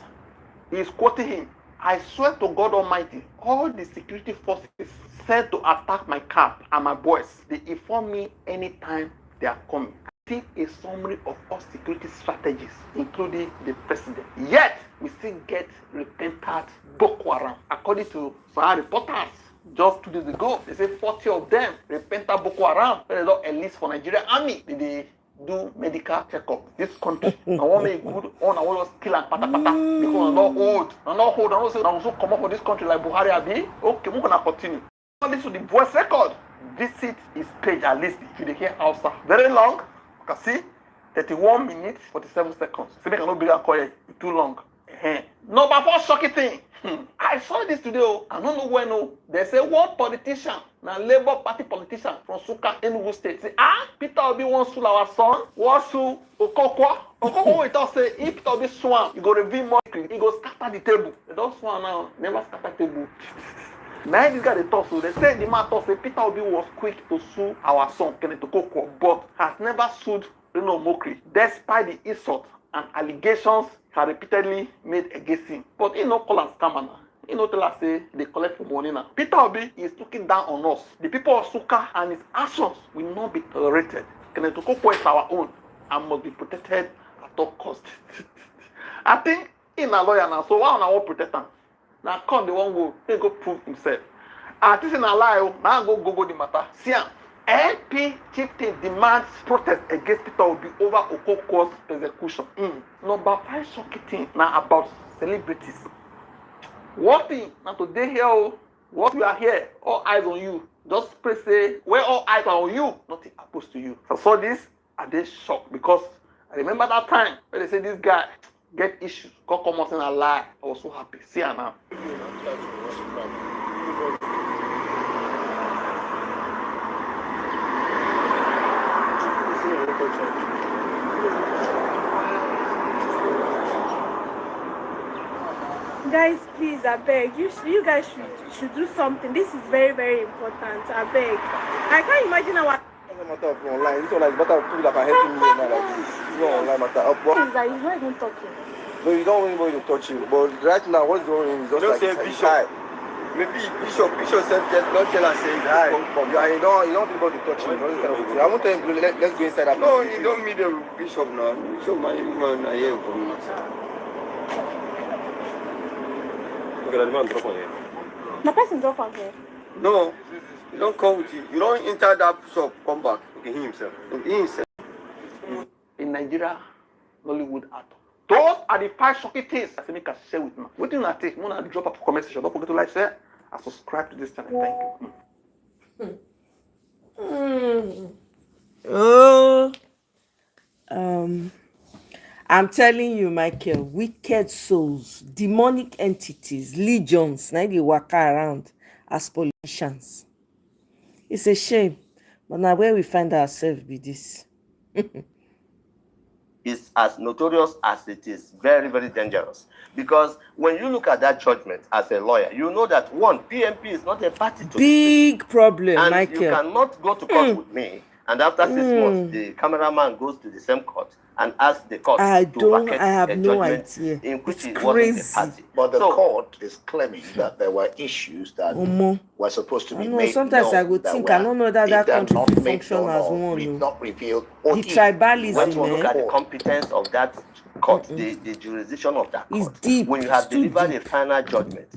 Speaker 8: He's quoting him. I swear to God Almighty, all the security forces said to attack my camp and my boys, they inform me anytime they are coming. See a summary of all security strategies, including the president. Yet, we still get repentant Boko Haram. According to some reporters, just 2 days ago, they say 40 of them repentant Boko Haram. They don't enlist for Nigerian army. They do medical checkup. This country, I want me good on, I want to kill and pata pata because I'm not old. I'm not old. I'm not saying I'm so come up for this country like Buhari Abi. Okay, we're gonna continue. This to the voice record. Visit his page at least if you hear Hausa. Very long. You can see 31 minutes 47 seconds. See, make a no bigger call it too long. Number 4 shocking thing. I saw this today. I don't know when. They say one politician, now Labour Party politician from Suka, Enugu State, say, Peter Obi wants to our son, wants to Okokwa. Okokwa will talk say, if Peter Obi swam, he go reveal more, he go scatter the table. They don't swam now, never scatter table. Now this guy they talk so, they say the man talk say Peter Obi was quick to sue our son, Kenneth Okokwa, but has never sued Reno Mokri, despite the insult and allegations are repeatedly made against him. But he no call us scammer now. He no tell us say they collect for money now. Peter Obi is looking down on us. The people of Suka and his actions will not be tolerated. Kenneth Okokwa is our own and must be protected at all costs. I think he's a lawyer now, so why not protect him? Now come the one go, he go prove himself. And this is a lie, now go the matter. See him. LP chieftain demands protest against Peter Obi over Okokwa's persecution. Number 5 shocking thing now about celebrities. One thing now today here, what we are here, all eyes on you. Just pray say, where all eyes are on you, nothing happens to you. So I saw this, and they shocked because I remember that time when they say this guy get issues, God come out and a lie. I was so happy. See her now.
Speaker 4: Guys, please, I beg you guys should do something. This is very, very important. I beg. I can't imagine how.
Speaker 12: It's not a matter of online. It's not like matter of people that are helping me now like this. It's not online matter.
Speaker 4: He's like, he's not even talking.
Speaker 12: No, you don't want anybody to touch you. But right now, what's going on is just like
Speaker 13: say Bishop.
Speaker 12: Maybe Bishop said just don't tell us say hi. You don't want people to touch you. I want to tell him let's go inside that.
Speaker 13: No, you don't meet the Bishop now. Bishop my man here for me. Okay, the man drop on here.
Speaker 4: The person drop on here.
Speaker 13: No, you don't come with you. You don't enter that shop, come back. Okay, he himself.
Speaker 8: In Nigeria, Nollywood actor, Those are the 5 shocking things I make a share with me. What do you not take? Mona drop up a comment section. Don't forget to like, share, and subscribe to this channel. Thank you.
Speaker 3: Oh, I'm telling you, Michael, wicked souls, demonic entities, legions, now they walk around as politicians. It's a shame, but now where we find ourselves with this.
Speaker 11: Is as notorious as it is very, very dangerous. Because when you look at that judgment as a lawyer, you know that one, PMP is not a party to
Speaker 3: big problem,
Speaker 11: and
Speaker 3: Michael.
Speaker 11: you cannot go to court with me, and after 6 months, the cameraman goes to the same court and asks the court
Speaker 3: I
Speaker 11: to vacate
Speaker 3: have
Speaker 11: a
Speaker 3: no
Speaker 11: judgment
Speaker 3: idea.
Speaker 11: in which
Speaker 3: It's
Speaker 11: it wasn't a
Speaker 3: crazy.
Speaker 11: party.
Speaker 14: But the court is claiming that there were issues that were supposed to be made
Speaker 3: sometimes
Speaker 14: known.
Speaker 3: I would think I don't know that country
Speaker 14: not made
Speaker 3: function
Speaker 14: known
Speaker 3: as
Speaker 14: or
Speaker 3: one.
Speaker 14: not revealed.
Speaker 3: The tribalism,
Speaker 11: When you look at the competence of that court, the jurisdiction of that court,
Speaker 3: deep.
Speaker 11: when you have delivered a final judgment,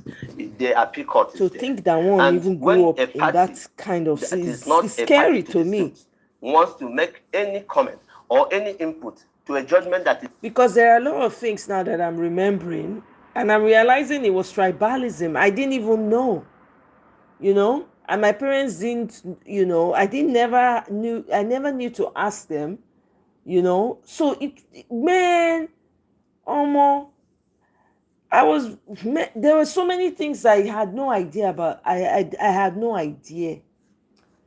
Speaker 11: the appeal court is there.
Speaker 3: To think that one
Speaker 11: And
Speaker 3: even
Speaker 11: when
Speaker 3: grew up
Speaker 11: a
Speaker 3: in
Speaker 11: party
Speaker 3: that kind of
Speaker 11: that
Speaker 3: is
Speaker 11: is not a
Speaker 3: scary
Speaker 11: party to
Speaker 3: to
Speaker 11: the
Speaker 3: me.
Speaker 11: suit wants to make any comment or any input to a judgment that is
Speaker 3: Because there are a lot of things now that I'm remembering, and I'm realizing it was tribalism. I didn't even know, and my parents didn't, I never knew to ask them, So man, there were so many things I had no idea about. I had no idea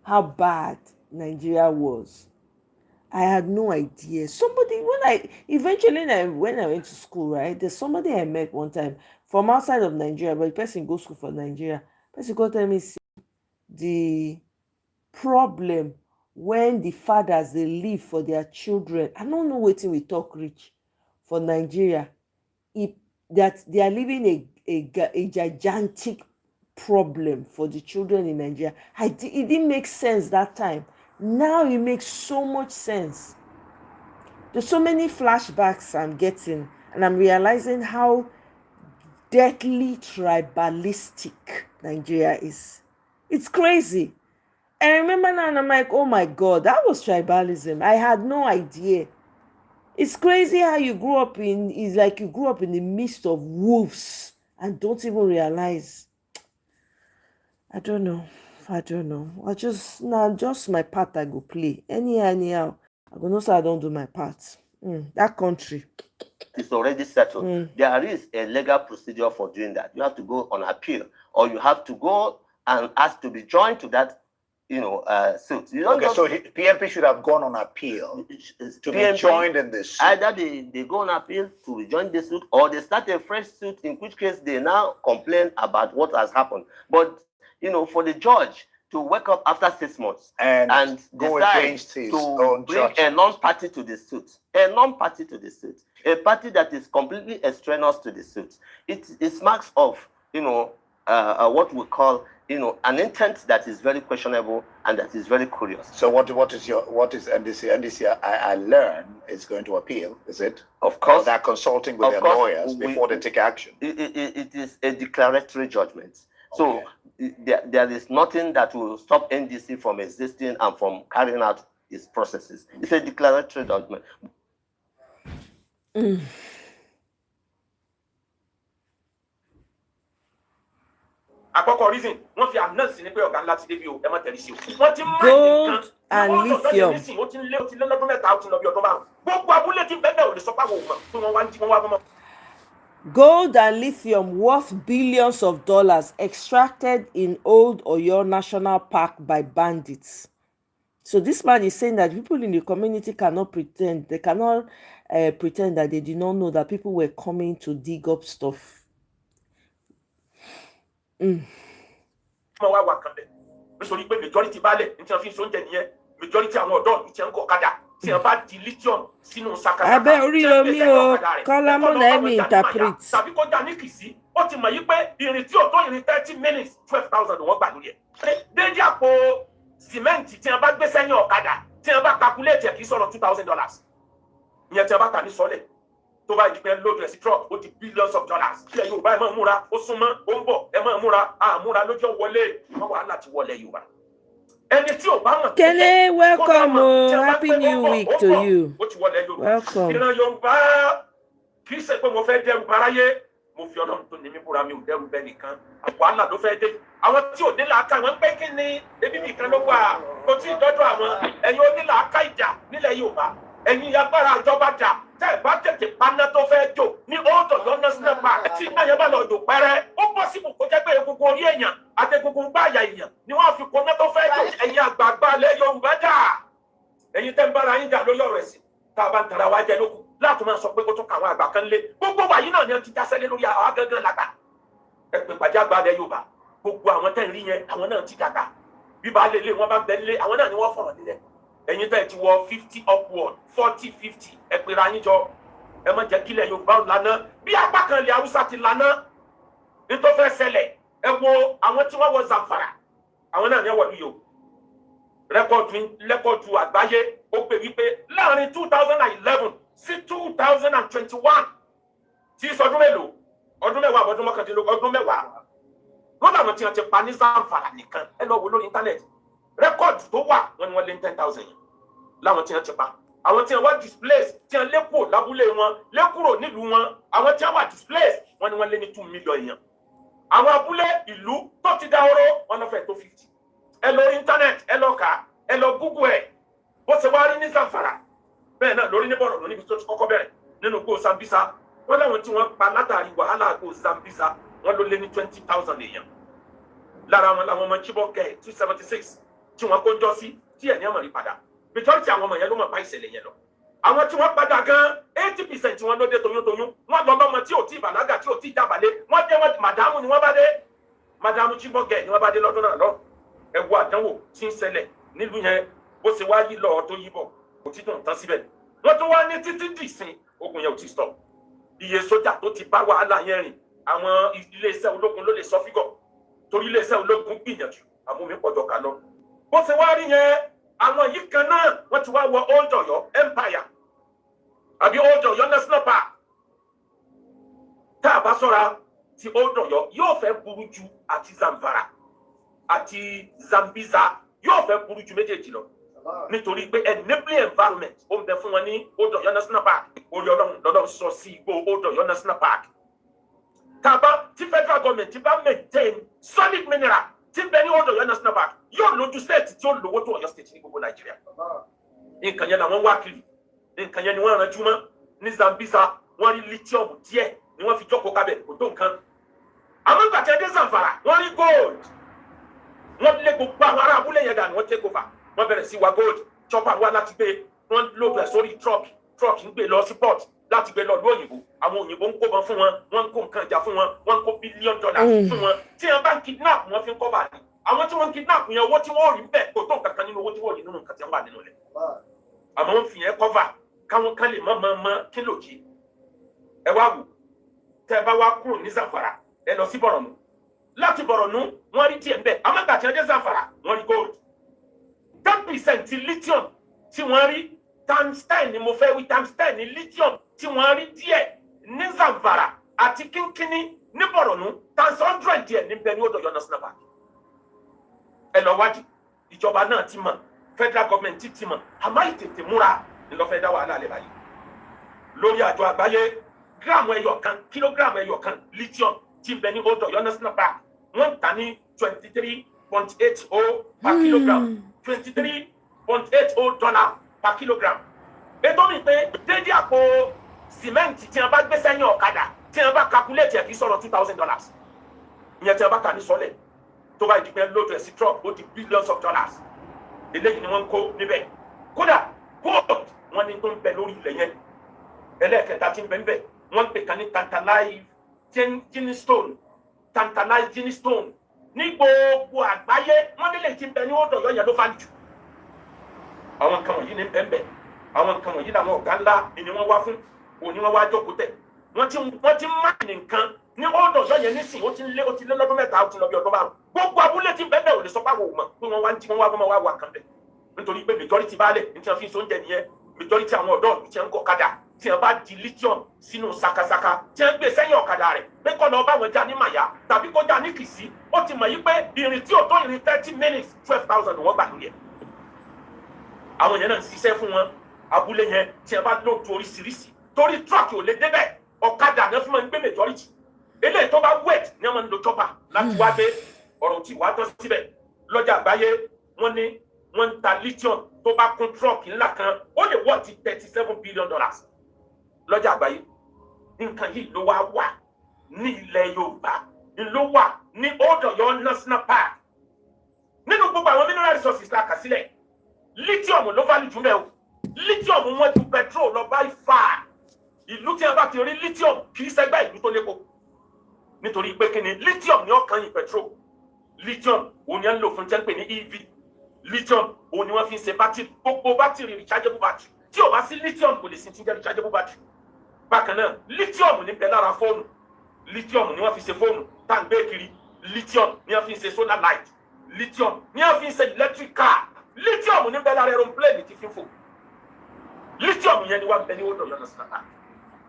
Speaker 3: how bad Nigeria was. I had no idea. Somebody, when I went to school, right, there's somebody I met one time from outside of Nigeria, but the person goes to school for Nigeria. The person go tell me the problem when the fathers they leave for their children. I don't know wetin we talk reach for Nigeria. That they are living a gigantic problem for the children in Nigeria. It didn't make sense that time. Now it makes so much sense. There's so many flashbacks I'm getting, and I'm realizing how deadly tribalistic Nigeria is. It's crazy. And I remember now, and I'm like, oh my God, that was tribalism. I had no idea. It's crazy how it's like you grew up in the midst of wolves and don't even realize. I don't know. Just my part I go play. Anyhow, I go know so I don't do my part. That country.
Speaker 11: It's already settled. There is a legal procedure for doing that. You have to go on appeal, or you have to go and ask to be joined to that suit.
Speaker 14: So PMP should have gone on appeal to be joined in this suit.
Speaker 11: Either they go on appeal to rejoin the suit, or they start a fresh suit, in which case they now complain about what has happened. But for the judge to wake up after 6 months and
Speaker 14: go
Speaker 11: decide
Speaker 14: against his
Speaker 11: to
Speaker 14: own
Speaker 11: bring
Speaker 14: judge.
Speaker 11: a non-party to the suit, a party that is completely extraneous to the suit, it marks of what we call an intent that is very questionable and that is very curious.
Speaker 14: So what is NDC? NDC, I learn is going to appeal, is it?
Speaker 11: Of course.
Speaker 14: Or they're consulting with their lawyers before they take action.
Speaker 11: It is a declaratory judgment. So there is nothing that will stop NDC from existing and from carrying out its processes. It's a declaratory judgment.
Speaker 10: Àkọ́kọ́ reason wọ́n fi announce ní pé ọ̀gá ńlá ti débi o ẹ má tẹ̀lé sí o. Wọ́n ti
Speaker 3: Gold and lithium.
Speaker 10: Ó ti lé lọ́dún mẹ́ta ó ti lọ bí ọdún márùn-ún. Gbogbo abúlé tí bẹ́ẹ̀ ò lè sọ pé àwọn òmò tí wọ́n wá ń jí wọ́n wá mọ́.
Speaker 3: Gold and lithium worth billions of dollars extracted in Old Oyo National Park by bandits. So this man is saying that people in the community cannot pretend. They cannot pretend that they did not know that people were coming to dig up stuff.
Speaker 10: Nítorí pé majority balẹ̀ ní tí wọ́n fi ń so oúnjẹ nìyẹn, majority àwọn ọ̀dọ́ ní tí wọ́n ń kọ̀ ọ̀kadà tí wọ́n bá di lithium sínú sakasaka.
Speaker 3: Abẹ́ orí omi o, Kọ́lámọ́ náà mi interpret.
Speaker 10: Tàbí kọjá ní Kìsí, ó ti mọ̀ yí pé ìrìn tí ò tó ìrìn 30 minutes 12,000 wọ́n gbà lórí ẹ̀. Dédé àpò sìmẹ́ǹtì tí wọ́n bá gbé sẹ́yìn ọ̀kadà tí wọ́n bá calculate ẹ̀ kì í sọ̀rọ̀ $2,000. Ìyẹn tí wọ́n bá ta ní sọ́lẹ̀. Tó bá dìpẹ́ lójú ẹ̀ sí truck ó di billions of dollars. Ilẹ̀ Yorùbá ẹ̀ máa múra, ó súnmọ́, ó ń bọ̀, ẹ̀ máa múra, àmúra lójó wọlé, wọ́n wà láti wọlé Yorùbá. Ẹni tí ò bá mọ̀.
Speaker 3: Kele, welcome o, happy new week to you.
Speaker 10: Ó ti wọlé Yorùbá.
Speaker 3: Welcome.
Speaker 10: Ìran Yorùbá
Speaker 15: kì í ṣe pé mo fẹ́ dẹ́rù báráyé mo fi Ọlọ́run tó ní mi búra mi ò dẹ́rù bẹ́ẹ̀ nìkan wàhálà ló fẹ́ dé àwọn tí ò ní làákà wọn pé kí ni ebi nìkan ló wà kò tí ì dọ́dọ̀ àwọn ẹ̀yin onílàákà ìjà nílẹ̀ Yorùbá ẹ̀yin agbára ìjọba jà tẹ́ ẹ̀ bá tètè paná tó fẹ́ jò ní Old Ọ̀yọ́ national park tí náà yẹn bá lọ jò pẹ́rẹ́ ó bọ́ síbù kó jẹ́ pé egungun orí èèyàn àti egungun gbáàyà èèyàn ni wọ́n fi koná tó fẹ́ jò ẹ̀yin àgbààgbà ilẹ̀ Yorùbá jà ẹ̀yin tẹ́ ń bára yín jà lórí ọ̀rọ̀ ẹ̀sìn tá a bá ń tara wa jẹ lókun láti máa sọ pé kó tún kà àwọn àgbà kan lé gbogbo wa yìí náà ni wọ́n ti jásẹ́lé lórí àwọn gangan làgbà ẹ pè pàjẹ́ àgbà ilẹ̀ Yorùbá gbogbo àwọn tẹ́ ń rí yẹn àwọn náà ti dàgbà bí bá lè lé wọn bá ń bẹ lé àwọn náà ni wọ́n fọ̀rọ̀ nílẹ̀ ẹ̀yin tẹ́ ti wọ 50 upward 40 50 ẹ pera yín jọ ẹ má jẹ́ kílẹ̀ Yorùbá lànà bí apá kan ilẹ̀ Haúsá ti lànà nítorí fẹ́ ṣẹlẹ̀ ẹ wo àwọn tí wọ́n wọ Zamfara àwọn náà ni wọ́n wọ̀ yìí rẹ́kọ̀dù àgbáyé ó pè wípé láàrin 2011 sí 2021 tí sọdún mélòó ọdún mẹ́wàá ọdún mọ́kàndínlógún ọdún mẹ́wàá wọ́n làwọn tí wọ́n ti pa ní Zamfara nìkan ẹ lọ wo lórí íńtánẹ́ẹ̀tì rẹ́kọ̀dù tó wà wọ́n ní wọ́n lé 10,000 yẹn láwọn tí wọ́n ti pa àwọn tí wọ́n wá displace tí wọ́n lé kúrò lábúlé wọn lé kúrò nílùú wọn àwọn tí wọ́n wá displace wọ́n ní wọ́n lé ní 2 million yẹn àwọn abúlé ìlú tó ti dahoro wọ́n lọ fẹ́ tó 50 ẹ lọ íńtánẹ́ẹ̀tì ẹ lọ kà ẹ lọ Google ẹ bó ṣe wá rí ní Zamfara bẹ́ẹ̀ náà lórí ní bọ̀rọ̀ níbi tó ti kọ́kọ́ bẹ̀rẹ̀ nínú gbó Sambisa wọ́n láwọn tí wọ́n pa látàrí wàhálà gbó Sambisa wọ́n ló lé ní 20,000 èèyàn lára wọn làwọn ọmọ Chibok 276 tí wọ́n kó ń jọ sí tí ẹ̀ ní ọmọ rí padà majority àwọn ọmọ yẹn ló mọ̀ pa ìṣẹ̀lẹ̀ yẹn lọ àwọn tí wọ́n padà gan 80% wọn ló dé toyúntoyún wọ́n lọ lọ́mọ tí ò tí bàlágà tí ò tí jábàlé wọ́n dé wọn màdámù ni wọ́n bá dé màdámù Chibok ni wọ́n bá dé lọ́dún náà lọ ẹ wo àdánwò tí ń ṣẹlẹ̀ nílùú yẹn bó ṣe wá yí lọ tó yí bọ̀ kò tí tó ń tán síbẹ̀ wọ́n tún wá ní títí dìsín ogun yẹn ò tí stop iye sójà tó ti bá wàhálà yẹn rìn àwọn iléeṣẹ́ ológun ló lè sọ fígọ̀ torí iléeṣẹ́ ológun gbìyànjú àmúmi pọ̀jọ̀ ká lọ bó ṣe wá rí yẹn àwọn yìí kan náà wọ́n ti wá wọ Old Ọ̀yọ́ empire àbí Old Ọ̀yọ́ national park tá a bá sọ́ra ti Old Ọ̀yọ́ yóò fẹ́ burú ju àti Zamfara àti Zambiza yóò fẹ́ burú ju méjèèjì lọ nítorí pé enabling environment ó ń bẹ fún wọn ní Old Ọ̀yọ́ national park orí Ọlọ́run lọ́dọ̀ sọ sí igbó Old Ọ̀yọ́ national park tàbá tí federal government ti bá maintain solid mineral tí bẹ ní Old Ọ̀yọ́ national park yóò lójú state tí ó lówó tó Ọ̀yọ́ state ní gbogbo Nàìjíríà nǹkan yẹn làwọn wá kiri nǹkan yẹn ni wọ́n ránjú mọ́ ní Zambiza wọ́n rí lithium díẹ̀ ni wọ́n fi jókòó kábẹ̀ kò tó nǹkan àwọn ìgbà tí ẹ dé Zamfara wọ́n rí gold wọ́n lé gbogbo àwọn ará abúlé yẹn dànù wọ́n take over wọ́n bẹ̀rẹ̀ sí wa gold chopper wá láti gbé wọ́n lóògùn ẹ̀ sórí truck ń gbé lọ sí port láti gbé lọ lú òyìnbó àwọn òyìnbó ń kó wọn fún wọn wọ́n ń kó nǹkan ìjà fún wọn wọ́n ń kó $billion fún wọn tí wọ́n bá ń kidnap wọn fi ń cover ní àwọn tí wọ́n ń kidnap yẹn owó tí wọ́n rí bẹ́ẹ̀ kò tó nǹkan kan nínú owó tí wọ́n rí nínú nǹkan tí wọ́n wà nínú rẹ̀ àmọ́ wọ́n fi yẹn cover káwọn kan lè mọ́ kílò jí ẹ wá wò tẹ́ ẹ bá wá kúrò ní Zamfara ẹ lọ sí Borno láti Borno wọ́n rí díẹ̀ bẹ́ẹ̀ àmọ́ gbà tí wọ́n dé Zamfara wọ́n rí gold 10% lithium tí wọ́n rí times 10 ni mo fẹ́ wí times 10 ni lithium tí wọ́n rí díẹ̀ ní Zamfara àti kínkínní ní Borno times 100 díẹ̀ ní bẹ́ẹ̀ ní Old Ọ̀yọ́ national park ẹ lọ wájú ìjọba náà ti mọ̀ federal government ti mọ̀ àmọ́ ìtètè múra ni lọ́ fẹ́ dá wàhálà lẹ́ báyìí lórí àjọ àgbáyé gíráàmù ẹyọ kan kílógíráàmù ẹyọ kan lithium tí bẹ́ẹ̀ ní Old Ọ̀yọ́ national park wọ́n ń tà ní 23.80 per kilogram 23.80 dollar per kilogram. Ètò mi pé dédé àpò sìmẹ́ǹtì tí wọ́n bá gbé sẹ́yìn ọ̀kadà tí wọ́n bá calculate ẹ̀ kì í sọ̀rọ̀ $2,000. Ìyẹn tí wọ́n bá kà ní sọ́lẹ̀ tó bá ìdí pé lóòtú ẹ̀ sí truck ó di billions of dollars. Eléyìí ni wọ́n ń kó níbẹ̀. Kódà gold wọ́n ní tó ń bẹ lórí ilẹ̀ yẹn. Ẹlẹ́ẹ̀kẹta tí ń bẹ níbẹ̀ wọ́n ń pè kan ní tantalized genie stone. Ní gbogbo àgbáyé wọ́n nílé tí ń bẹ ní Old Ọ̀yọ́ yẹn ló fà jù. Àwọn nǹkan wọ̀nyí ní bẹ́ẹ̀ àwọn nǹkan wọ̀nyí làwọn ọ̀gá ńlá ni wọ́n wá fún òní wọ́n wá jókòó tẹ̀ wọ́n ti máa ní nǹkan ní Old Ọ̀yọ́ yẹn nísìnyí ó ti lé lọ́dún mẹ́ta ó ti lọ bí ọdún márùn gbogbo abúlé tí bẹ́ẹ̀ ò lè sọ pé àwọn òmò pé wọ́n wá ń tí wọ́n wá kan bẹ̀ nítorí pé majority baálẹ̀ ní tí wọ́n fi ń sóúnjẹ nìyẹn majority àwọn ọ̀dọ́ ìlú tí wọ́n ń kọ́ ọ̀kadà tí wọ́n bá di lithium sínú sakasaka tí wọ́n gbé sẹ́yìn ọ̀kadà rẹ̀ pé kọ́ lọ bá wọn já ní màyà tàbí kó já ní kìsí ó ti mọ̀ yí pé ìrìn tí ò tó ìrìn 30 minutes 12,000 wọ́n gbà lóye àwọn yẹn náà ń ṣiṣẹ́ fún wọn abúlé yẹn tí wọ́n bá lóòótọ́ oríṣiríṣi torí truck ò lè débẹ̀ ọ̀kadà náà fi máa ń gbé majority eléyìí tó bá wet ní ọmọ nílò chopper láti wá gbé ọ̀rọ̀ tí wàá tán síbẹ̀ lọ́jà àgbáyé wọ́n ní wọ́n ń ta lithium tó bá kún truck ńlá kan ó lè wọ́ ti $37 billion lọ́jà àgbáyé nǹkan yìí ló wá wà ní ilẹ̀ Yorùbá ló wà ní Old Ọ̀yọ́ National Park nínú gbogbo àwọn mineral resources la kà sílẹ̀ lithium ló value jù mẹ́ o lithium wọ́n ju petrol lọ by far ìlú tí a bá ti rí lithium kì í ṣẹgbẹ́ ìlú tó lépo nítorí pé kí ni lithium ni ó kàn yín petrol lithium òun ni à ń lò fún jẹ́ pé ní EV lithium òun ni wọ́n fi ń ṣe bátìrì gbogbo bátìrì rechargeable battery tí ò bá sí lithium kò lè sí ti jẹ́ rechargeable battery bákan náà lithium ní bẹ lára fóònù lithium ni wọ́n fi ṣe fóònù tá à ń gbé kiri lithium ni wọ́n fi ń ṣe solar light lithium ni wọ́n fi ń ṣe electric car lithium ní bẹ lára aeroplane ti fi ń fò lithium yẹn ni wọ́n bẹ ní Old Ọ̀yọ́ National Park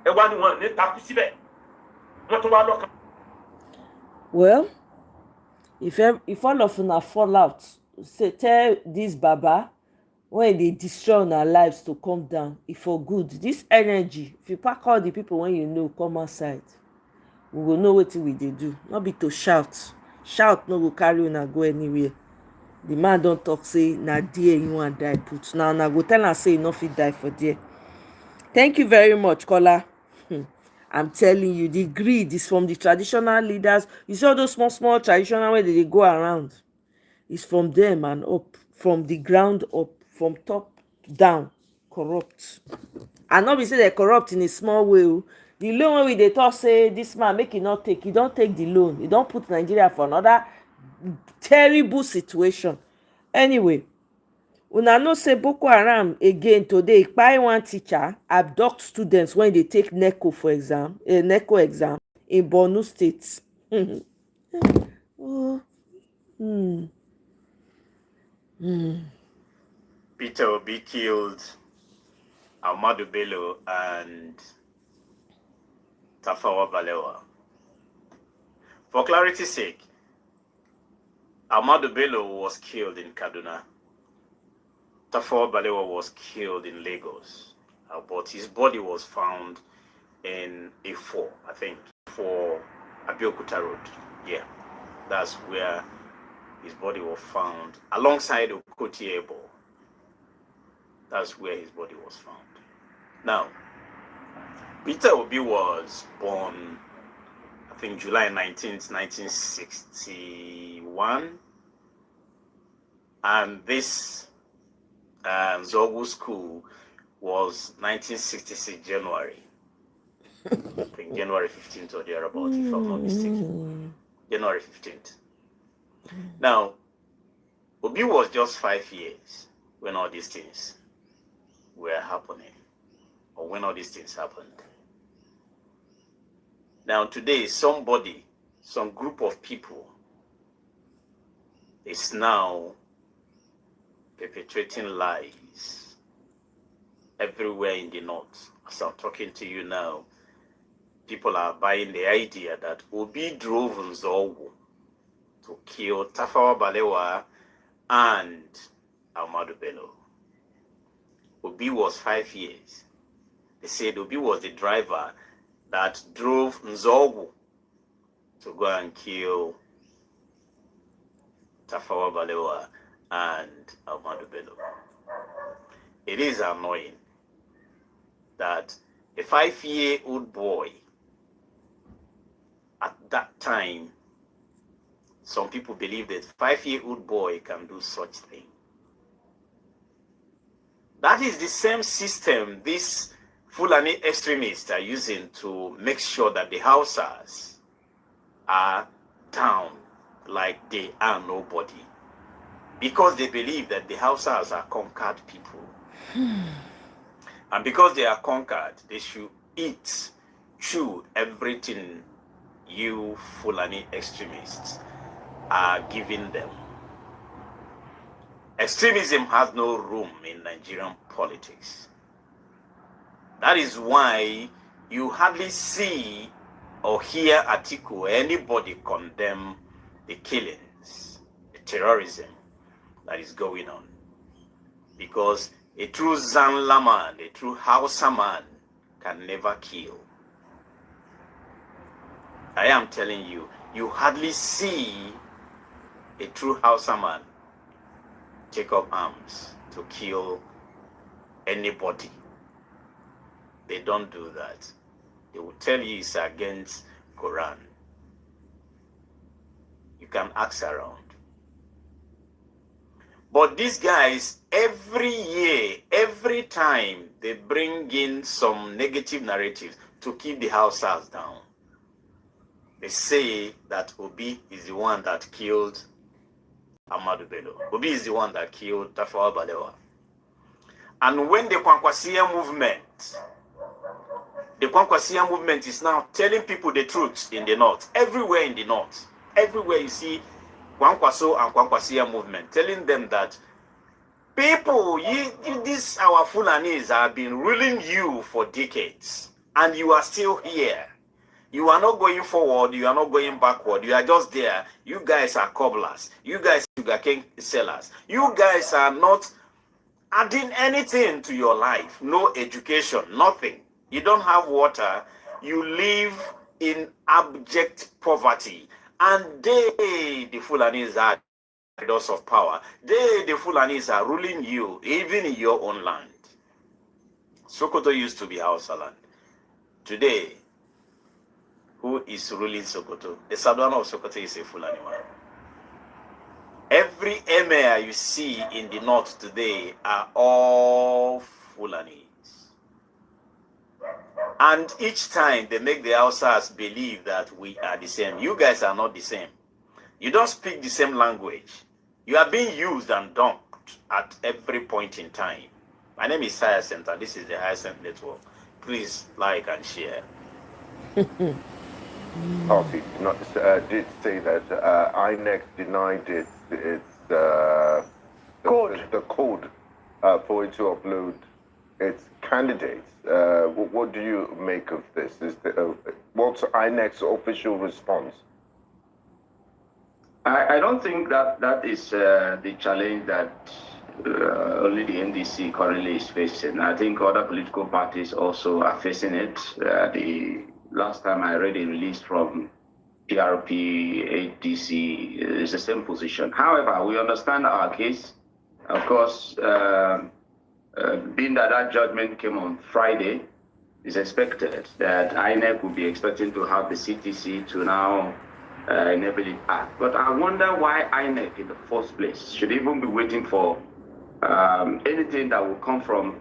Speaker 15: ẹ wá ní wọn ní takú síbẹ̀ wọ́n tún wá lọ́kàn.
Speaker 3: Well, if all of una fall out, say tell this Baba when they destroy our lives to come down, if for good. This energy, if you pack all the people when you know come outside, we will know what we dey do. Not be to shout. Shout no go carry una go anywhere. The man don't talk say na there you want die put. Now na go tell am say e no fit die for there. Thank you very much, Kola. I'm telling you, the greed is from the traditional leaders. You see all those small traditional where they go around. It's from them and up, from the ground up, from top down, corrupt. And not be say they corrupt in a small way. The loan wey they talk say this man make it not take. He don't take the loan. He don't put Nigeria for another terrible situation. Anyway, una know say Boko Haram again today kpai one teacher abduct students when they take NECO for exam, NECO exam in Borno State.
Speaker 16: Peter Obi killed Ahmadu Bello and Tafawa Balewa. For clarity's sake, Ahmadu Bello was killed in Kaduna. Tafawa Balewa was killed in Lagos, but his body was found in A4, I think, for Abeokuta Road. Yeah, that's where his body was found, alongside Okoti Ebo. That's where his body was found. Now, Peter Obi was born, I think, July 19th, 1961. And this Zogu school was 1966 January. I think January 15th or thereabouts, if I'm not mistaken. January 15th. Now, Obi was just 5 years when all these things were happening, or when all these things happened. Now, today, some group of people is now perpetrating lies everywhere in the north. As I'm talking to you now, people are buying the idea that Obi drove Nzogu to kill Tafawa Balewa and Ahmadu Bello. Obi was 5 years. They said Obi was the driver that drove Nzogu to go and kill Tafawa Balewa and Ahmadu Bello. It is annoying that a 5-year-old boy at that time, some people believe that 5-year-old boy can do such thing. That is the same system these Fulani extremists are using to make sure that the Hausas are down like they are nobody. Because they believe that the Hausas are conquered people. And because they are conquered, they should eat, chew everything you Fulani extremists are giving them. Extremism has no room in Nigerian politics. That is why you hardly see or hear Atiku or anybody condemn the killings, the terrorism that is going on. Because a true Zanla man, a true Hausa man can never kill. I am telling you, you hardly see a true Hausa man take up arms to kill anybody. They don't do that. They will tell you it's against Quran. You can ask around. But these guys, every year, every time, they bring in some negative narratives to keep the Hausas down. They say that Obi is the one that killed Ahmadu Bello. Obi is the one that killed Tafawa Balewa. And when the Kwankwasia movement is now telling people the truth in the north, everywhere in the north, everywhere you see Kwankwaso and Kwankwasia movement, telling them that people, these our Fulanis have been ruling you for decades, and you are still here. You are not going forward, you are not going backward, you are just there. You guys are cobblers, you guys are sugarcane sellers, you guys are not adding anything to your life. No education, nothing. You don't have water, you live in abject poverty. And they, the Fulanis, are leaders of power. They, the Fulanis, are ruling you, even in your own land. Sokoto used to be Hausa land. Today, who is ruling Sokoto? The Sadwana of Sokoto is a Fulani man. Every emir you see in the north today are all Fulanis. And each time they make the Hausas believe that we are the same. You guys are not the same. You don't speak the same language. You are being used and dumped at every point in time. My name is Hyacinth, and this is the Hyacinth Network. Please like and share.
Speaker 17: Party did say that INEC denied its the code for it to upload its candidates. What do you make of this? What's INEC's official response?
Speaker 18: I don't think that is the challenge that only the NDC currently is facing. I think other political parties also are facing it. The last time I read a release from PRP, ADC, is the same position. However, we understand our case. Of course, being that judgment came on Friday, it's expected that INEC will be expecting to have the CTC to now enable it act. But I wonder why INEC in the first place should even be waiting for anything that will come from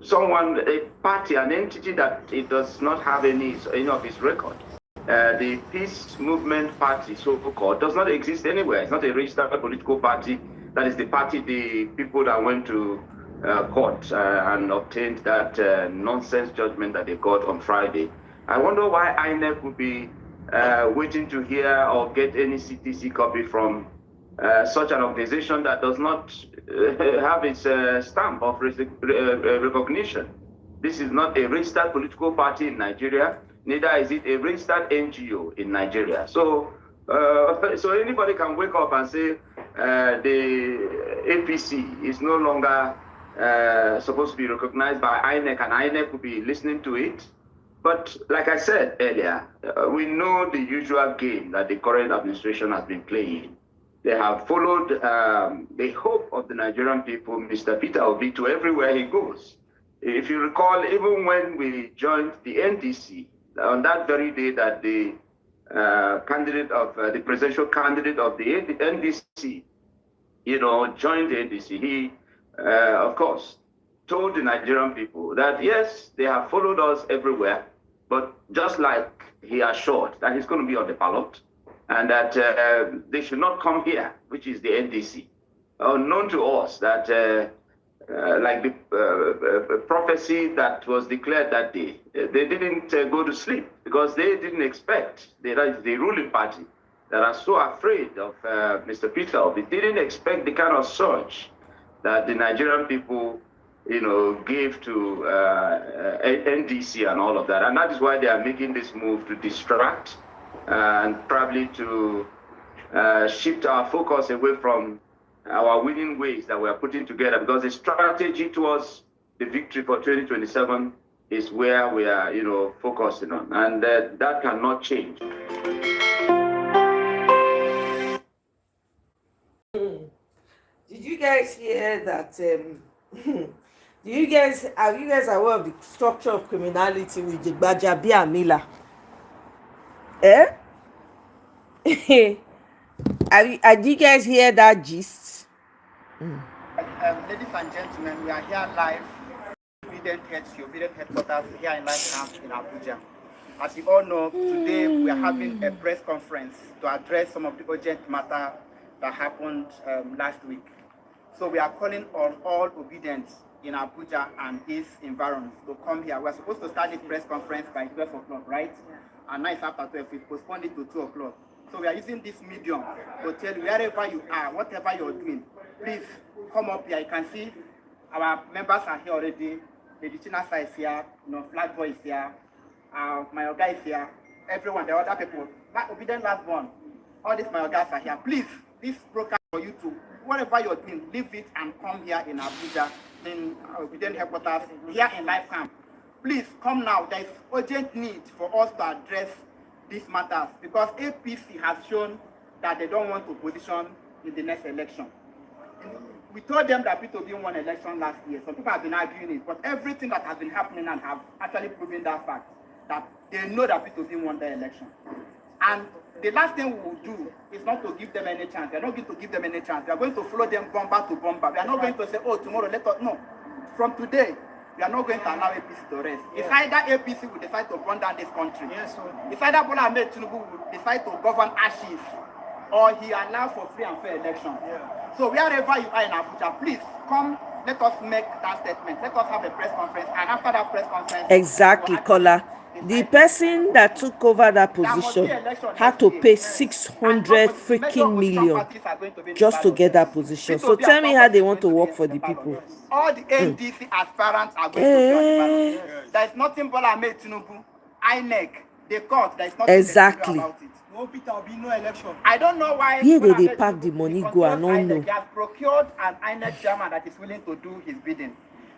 Speaker 18: someone, a party, an entity that it does not have any of its record. The Peace Movement Party, so-called, does not exist anywhere. It's not a registered political party. That is the party, the people that went to court and obtained that nonsense judgment that they got on Friday. I wonder why INEC would be waiting to hear or get any CTC copy from such an organization that does not have its stamp of recognition. This is not a registered political party in Nigeria, neither is it a registered NGO in Nigeria. So, so anybody can wake up and say the APC is no longer supposed to be recognized by INEC, and INEC will be listening to it. But like I said earlier, we know the usual game that the current administration has been playing. They have followed the hope of the Nigerian people, Mr. Peter Obi, to everywhere he goes. If you recall, even when we joined the NDC, on that very day that the candidate of the presidential candidate of the NDC, joined the NDC, he, of course, told the Nigerian people that yes, they have followed us everywhere, but just like he assured that he's going to be on the ballot, and that they should not come here, which is the NDC. Known to us that, like the prophecy that was declared that day, they didn't go to sleep because they didn't expect, the ruling party that are so afraid of Mr. Peter Obi, didn't expect the kind of surge that the Nigerian people, gave to NDC and all of that. And that is why they are making this move to distract and probably to shift our focus away from our winning ways that we are putting together, because the strategy towards the victory for 2027 is where we are, focusing on, and that cannot change.
Speaker 3: Did you guys hear that? Do you guys are you guys aware of the structure of criminality with Jigbaja Biamila? Eh? Did you guys hear that gist?
Speaker 19: Ladies and gentlemen, we are here live, obedient headquarters here in Life Camp in Abuja. As you all know, today we are having a press conference to address some of the urgent matter that happened last week. So we are calling on all obedience in Abuja and its environs to come here. We're supposed to start this press conference by 12 o'clock, right? And now it's after 12, we postponed it to 2 o'clock. So we are using this medium to tell you wherever you are, whatever you're doing, please come up here. You can see our members are here already. Lady Chinasa is here, Flag Boy is here, my Oga is here, everyone, the other people, obedient last one. All these my Ogas are here. Please, this broadcast for you to, whatever you're doing, leave it and come here in Abuja, in obedient headquarters, here in Life Camp. Please come now. There is urgent need for us to address these matters because APC has shown that they don't want to position in the next election. We told them that P2B won election last year. Some people have been arguing it, but everything that has been happening and have actually proven that fact, that they know that P2B won the election. And the last thing we will do is not to give them any chance. We are not going to give them any chance. We are going to follow them bomber to bomber. We are not going to say, oh, tomorrow, let us. No. From today, we are not going to allow APC to rest. It's either APC will decide to burn down this country. Yes, it's either Bola Ahmed Tinubu will decide to govern ashes, or he allows for free and fair election. Yeah. So wherever you are in Abuja, please come. Let us make that statement. Let us have a press conference, and after that press conference,
Speaker 3: Exactly, Kola. The person that took over that position had to pay 600 freaking million just to get that position. So tell me how they want to work for the people.
Speaker 19: All the NDC aspirants are going to be on the ballot. There is nothing Bola Ahmed Tinubu, INEC, the court. There is nothing
Speaker 3: exactly
Speaker 19: about it. No Peter will be no election. I don't know why.
Speaker 3: Here they pack the money go. I don't know.
Speaker 19: He has procured an INEC chairman that is willing to do his bidding.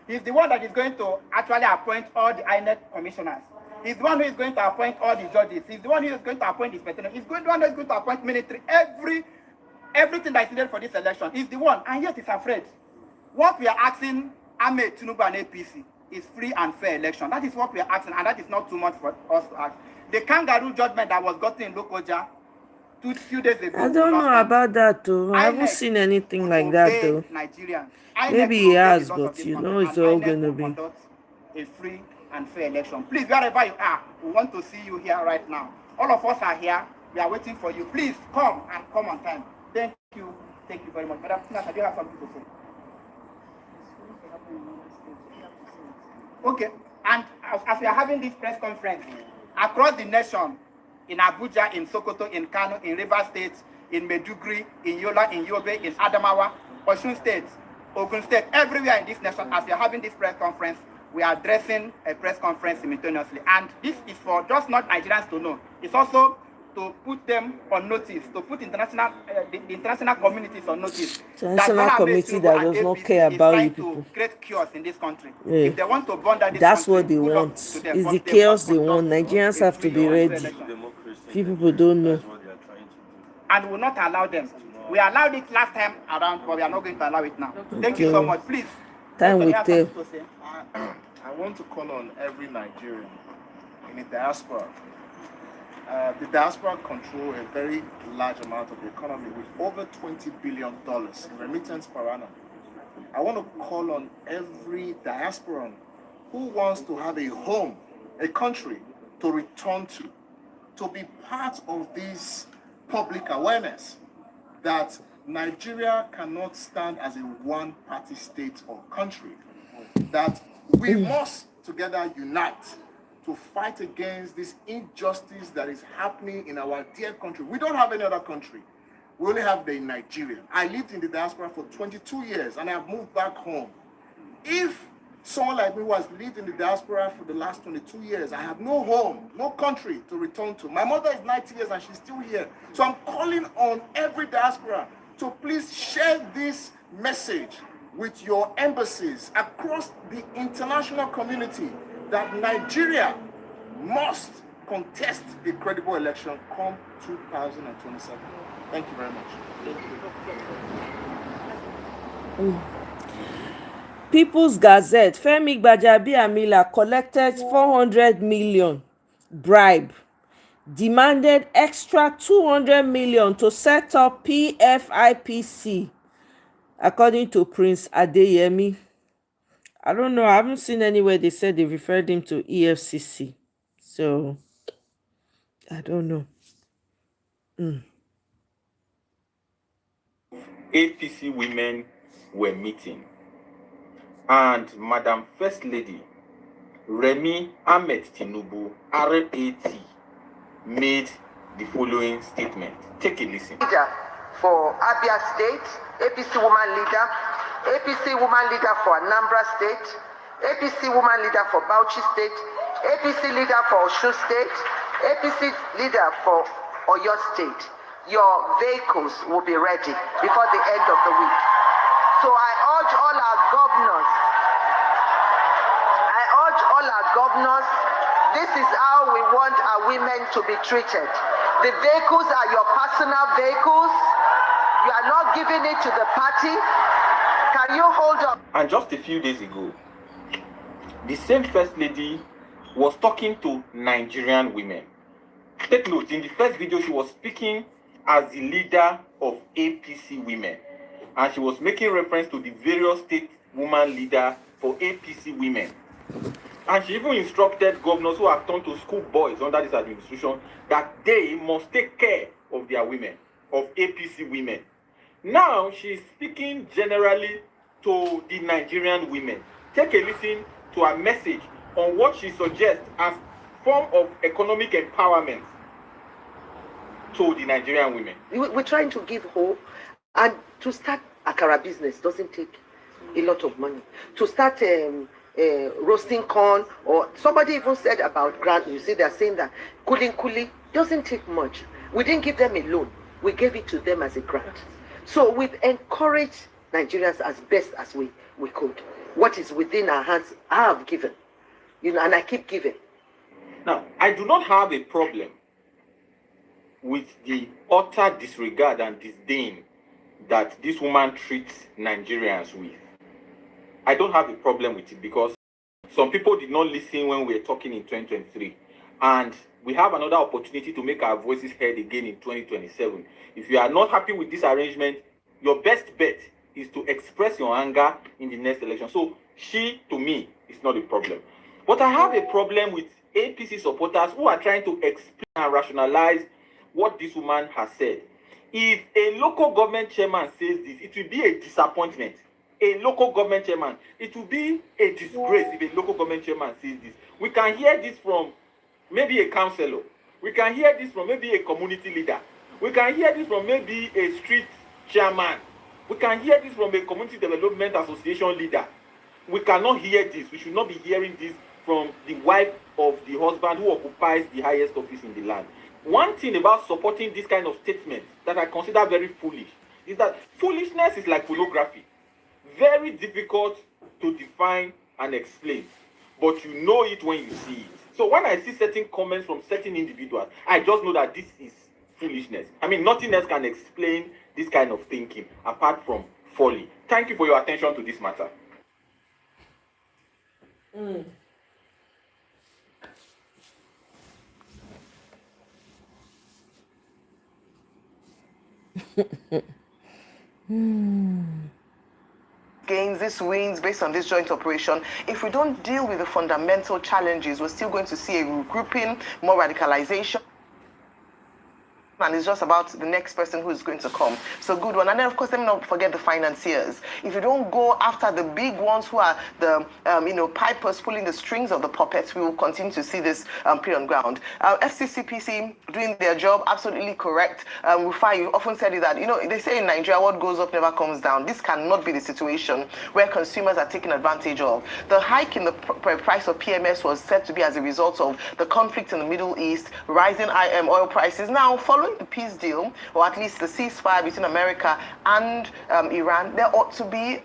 Speaker 19: He's the one that is going to actually appoint all the INEC commissioners. He's the one who is going to appoint all the judges. He's the one who is going to appoint the inspector. He's the one who is going to appoint military. Everything that is needed for this election. He's the one, and yet he's afraid. What we are asking Ahmed Tinubu and APC is free and fair election. That is what we are asking, and that is not too much for us to ask. The kangaroo judgment that was gotten in Lokoja 2 days ago.
Speaker 3: I don't know about that though. I haven't seen anything like that though.
Speaker 19: Nigerian.
Speaker 3: Maybe he has, but it's all going to be
Speaker 19: a free and fair election. Please, wherever you are, we want to see you here right now. All of us are here. We are waiting for you. Please come and come on time. Thank you. Thank you very much. Madam Tinasa, do you have something to say? Okay. And as we are having this press conference across the nation, in Abuja, in Sokoto, in Kano, in Rivers State, in Meduguri, in Yola, in Yobe, in Adamawa, Osun State, Ogun State, everywhere in this nation, as we are having this press conference, we are addressing a press conference simultaneously. And this is for just not Nigerians to know. It's also to put them on notice, to put the international communities on notice.
Speaker 3: International committee that does not care about you people.
Speaker 19: To create chaos in this country.
Speaker 3: Yeah.
Speaker 19: If they want to burn down this
Speaker 3: that's
Speaker 19: country,
Speaker 3: what they want. It's the chaos they want. Nigerians have to be ready. Few people don't know.
Speaker 19: And we will not allow them. We allowed it last time around, but we are not going to allow it now. Thank you so much. Please.
Speaker 3: Time will tell.
Speaker 20: I want to call on every Nigerian in the diaspora. The diaspora control a very large amount of the economy with over $20 billion in remittance per annum. I want to call on every diasporan who wants to have a home, a country to return to be part of this public awareness that Nigeria cannot stand as a one-party state or country, that we must together unite to fight against this injustice that is happening in our dear country. We don't have any other country. We only have the Nigerian. I lived in the diaspora for 22 years and I have moved back home. If someone like me who has lived in the diaspora for the last 22 years, I have no home, no country to return to. My mother is 90 years and she's still here. So I'm calling on every diaspora to please share this message with your embassies across the international community that Nigeria must contest a credible election come 2027. Thank you very much.
Speaker 3: People's Gazette, Femi Gbajabiamila collected 400 million bribe, demanded extra 200 million to set up PFIPC, according to Prince Adeyemi. I don't know, I haven't seen anywhere they said they referred him to EFCC. So, I don't know.
Speaker 15: APC women were meeting, and Madam First Lady Remi Ahmed Tinubu, RAT, made the following statement. Take a listen.
Speaker 21: Leader for Abia State, APC woman leader, APC woman leader for Anambra State, APC woman leader for Bauchi State, APC leader for Osun State, APC leader for Oyo State. Your vehicles will be ready before the end of the week. So I urge all our governors, this is how we want our women to be treated. The vehicles are your personal vehicles. You are not giving it to the party. Can you hold up?
Speaker 15: And just a few days ago, the same First Lady was talking to Nigerian women. Take note, in the first video, she was speaking as the leader of APC women. And she was making reference to the various state woman leader for APC women. And she even instructed governors who have turned to school boys under this administration that they must take care of their women, of APC women. Now she's speaking generally to the Nigerian women. Take a listen to her message on what she suggests as form of economic empowerment to the Nigerian women.
Speaker 21: We're trying to give hope, and to start akara business doesn't take a lot of money. To start roasting corn, or somebody even said about grant, you see they're saying that kuli doesn't take much. We didn't give them a loan, we gave it to them as a grant. So we've encouraged Nigerians as best as we could. What is within our hands, I have given, and I keep giving.
Speaker 15: Now, I do not have a problem with the utter disregard and disdain that this woman treats Nigerians with. I don't have a problem with it because some people did not listen when we were talking in 2023. And we have another opportunity to make our voices heard again in 2027. If you are not happy with this arrangement, your best bet is to express your anger in the next election. So she, to me, is not a problem. But I have a problem with APC supporters who are trying to explain and rationalize what this woman has said. If a local government chairman says this, it will be a disappointment. A local government chairman, it will be a disgrace if a local government chairman says this. We can hear this from maybe a councillor. We can hear this from maybe a community leader. We can hear this from maybe a street chairman. We can hear this from a community development association leader. We cannot hear this. We should not be hearing this from the wife of the husband who occupies the highest office in the land. One thing about supporting this kind of statement that I consider very foolish is that foolishness is like pornography. Very difficult to define and explain, but you know it when you see it. So when I see certain comments from certain individuals, I just know that this is foolishness. I mean, nothing else can explain this kind of thinking apart from folly. Thank you for your attention to this matter.
Speaker 21: Gains, these wins based on this joint operation, if we don't deal with the fundamental challenges, we're still going to see a regrouping, more radicalization. And it's just about the next person who is going to come. So good one. And then, of course, let me not forget the financiers. If you don't go after the big ones who are the, pipers pulling the strings of the puppets, we will continue to see this play on ground. FCCPC doing their job, absolutely correct. Rufai, you often said that, they say in Nigeria, what goes up never comes down. This cannot be the situation where consumers are taken advantage of. The hike in the price of PMS was said to be as a result of the conflict in the Middle East, rising oil prices. Now, following want the peace deal, or at least the ceasefire between America and Iran, there ought to be,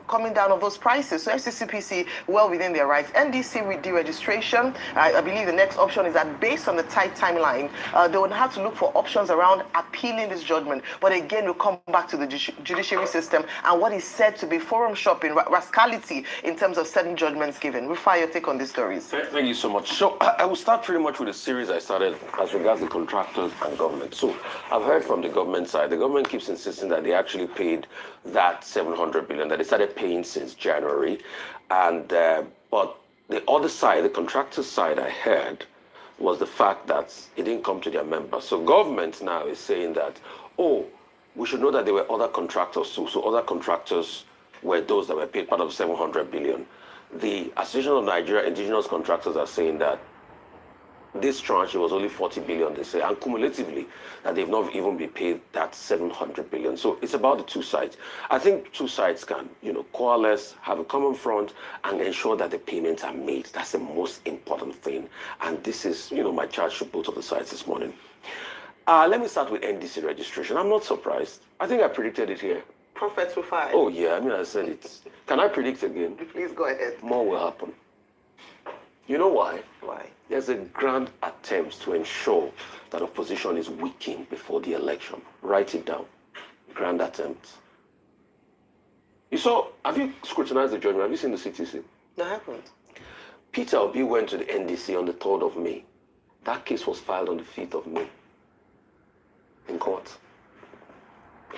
Speaker 21: coming down of those prices. So FCCPC, well within their rights. NDC with deregistration, I believe the next option is that based on the tight timeline, they would have to look for options around appealing this judgment. But again, we'll come back to the judiciary system and what is said to be forum shopping, rascality in terms of certain judgments given. Rufai, your take on these stories.
Speaker 2: Thank you so much. So I will start pretty much with a series I started as regards the contractors and government. So I've heard from the government side. The government keeps insisting that they actually paid that 700 billion that they started paying since January. And but the other side, the contractor side, I heard was the fact that it didn't come to their members. So government now is saying that, oh, we should know that there were other contractors too. So other contractors were those that were paid part of 700 billion. The Association of Nigeria Indigenous Contractors are saying that this tranche was only 40 billion, they say, and cumulatively that they've not even been paid that 700 billion. So it's about the two sides. I think two sides can, coalesce, have a common front, and ensure that the payments are made. That's the most important thing. And this is, my charge to both of the sides this morning. Let me start with NDC registration. I'm not surprised. I think I predicted it here.
Speaker 21: Prophet Rufai.
Speaker 2: Oh, yeah, I said it. Can I predict again?
Speaker 21: Please go ahead.
Speaker 2: More will happen. You know why?
Speaker 21: Why?
Speaker 2: There's a grand attempt to ensure that opposition is weakened before the election. Write it down. Grand attempt. Have you scrutinized the judgment? Have you seen the CTC?
Speaker 21: No, I haven't.
Speaker 2: Peter Obi went to the NDC on the 3rd of May. That case was filed on the 5th of May in court.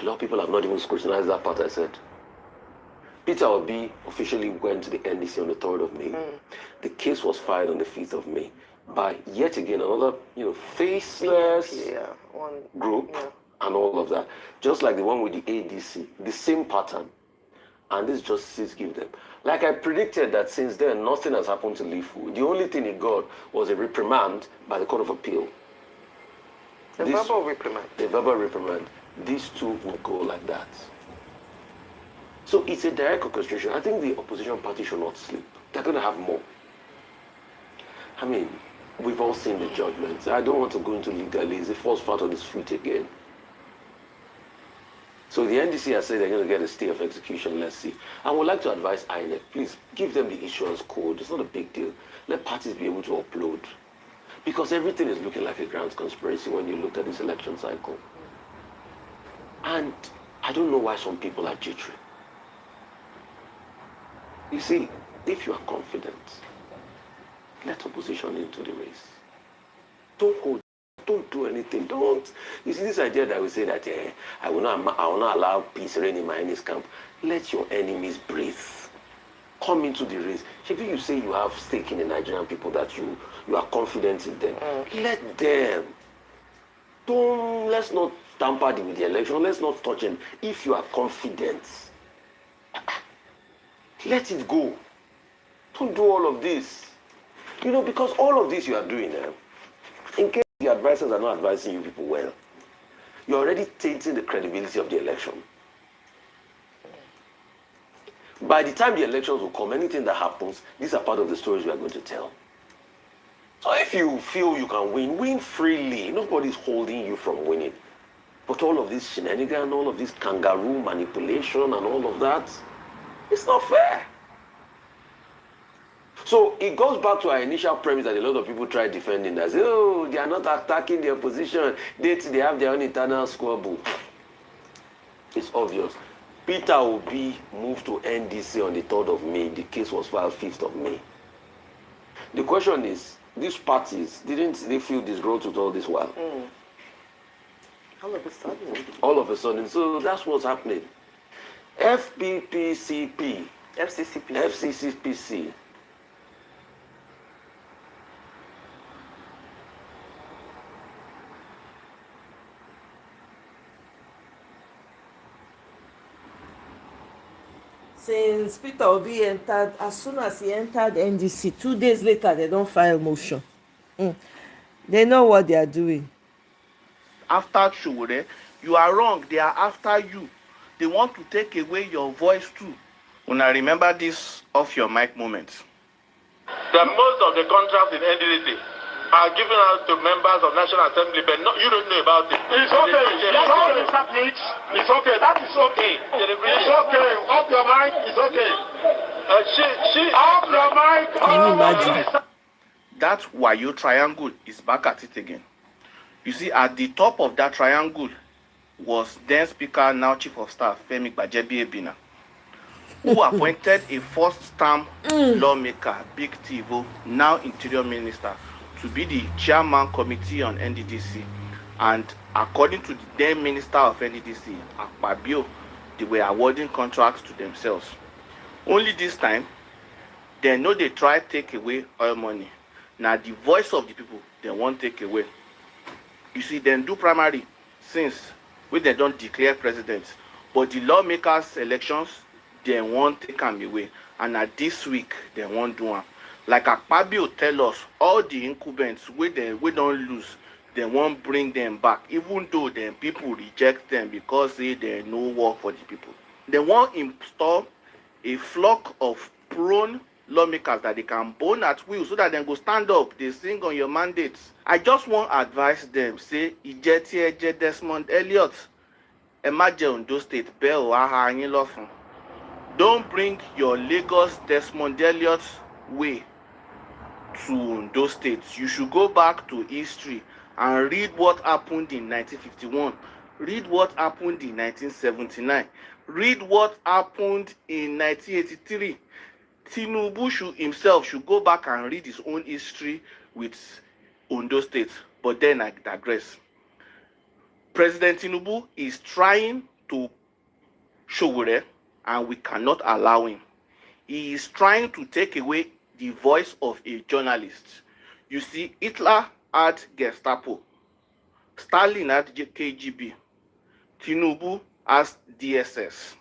Speaker 2: A lot of people have not even scrutinized that part I said. Peter Obi officially went to the NDC on the 3rd of May. The case was filed on the 5th of May by yet again another, faceless group and all of that. Just like the one with the ADC, the same pattern. And this justice give them. Like I predicted that since then, nothing has happened to Lifu. The only thing he got was a reprimand by the Court of Appeal.
Speaker 21: The verbal reprimand.
Speaker 2: The verbal reprimand. These two will go like that. So it's a direct orchestration. I think the opposition party should not sleep. They're going to have more. We've all seen the judgments. I don't want to go into legalese. It falls flat on its feet again. So the NDC has said they're going to get a stay of execution. Let's see. I would like to advise INEC, please give them the issuance code. It's not a big deal. Let parties be able to upload. Because everything is looking like a grand conspiracy when you look at this election cycle. And I don't know why some people are jittery. You see, if you are confident, let opposition into the race. Don't hold, don't do anything. Don't. You see this idea that we say that I will not allow peace reign in my enemy's camp. Let your enemies breathe. Come into the race. If you say you have stake in the Nigerian people, that you are confident in them, let them. Let's not tamper with the election. Let's not touch them. If you are confident, let it go. Don't do all of this. Because all of this you are doing, in case the advisors are not advising you people well, you're already tainting the credibility of the election. By the time the elections will come, anything that happens, these are part of the stories we are going to tell. So if you feel you can win freely. Nobody's holding you from winning. But all of this shenanigan, all of this kangaroo manipulation and all of that, it's not fair. So it goes back to our initial premise that a lot of people try defending that. Say, oh, they are not attacking the opposition. They have their own internal scoreboard. It's obvious. Peter Obi moved to NDC on the 3rd of May. The case was filed 5th of May. The question is, these parties, didn't they feel disgruntled with all this while?
Speaker 21: All of a sudden.
Speaker 2: All of a sudden. So that's what's happening. FCCPC.
Speaker 3: Since Peter Obi entered, as soon as he entered NDC, 2 days later, they don't file motion. They know what they are doing.
Speaker 10: After Shure, you are wrong. They are after you. They want to take away your voice too. When I remember this off your mic moment.
Speaker 22: That most of the contracts in NDC
Speaker 10: are given out to members of National Assembly, but you don't know about it. It's okay. It's okay. That is okay. It's okay. Off your mic. It's okay. Off your mic.
Speaker 3: Can you imagine?
Speaker 1: That Wayo triangle is back at it again. You see, at the top of that triangle was then Speaker, now Chief of Staff, Femi Gbajebiebina, who appointed a first-term lawmaker, Big Tivo, now Interior Minister, to be the chairman committee on NDDC. And according to the then Minister of NDDC, Akpabio, they were awarding contracts to themselves. Only this time, they know they try to take away oil money. Now the voice of the people, they won't take away. You see, they do primary since when they don't declare president. But the lawmakers' elections, they won't take them away. And at this week, they won't do them. Like Akpabio tell us, all the incumbents, we don't lose, they won't bring them back, even though the people reject them because they no work for the people. They won't install a flock of prone lawmakers that they can bone at will so that they go stand up, they sing on your mandates. I just want to advise them, say, Ijeti Desmond Elliot, Emaje Ondo State, Bell, Aha, Anyilofen. Don't bring your Lagos Desmond Elliot way to those states. You should go back to history and read what happened in 1951. Read what happened in 1979. Read what happened in 1983. Tinubu himself should go back and read his own history with Ondo State. But then I digress. President Tinubu is trying to Showore, and we cannot allow him. He is trying to take away the voice of a journalist. You see, Hitler had Gestapo, Stalin had KGB, Tinubu has DSS.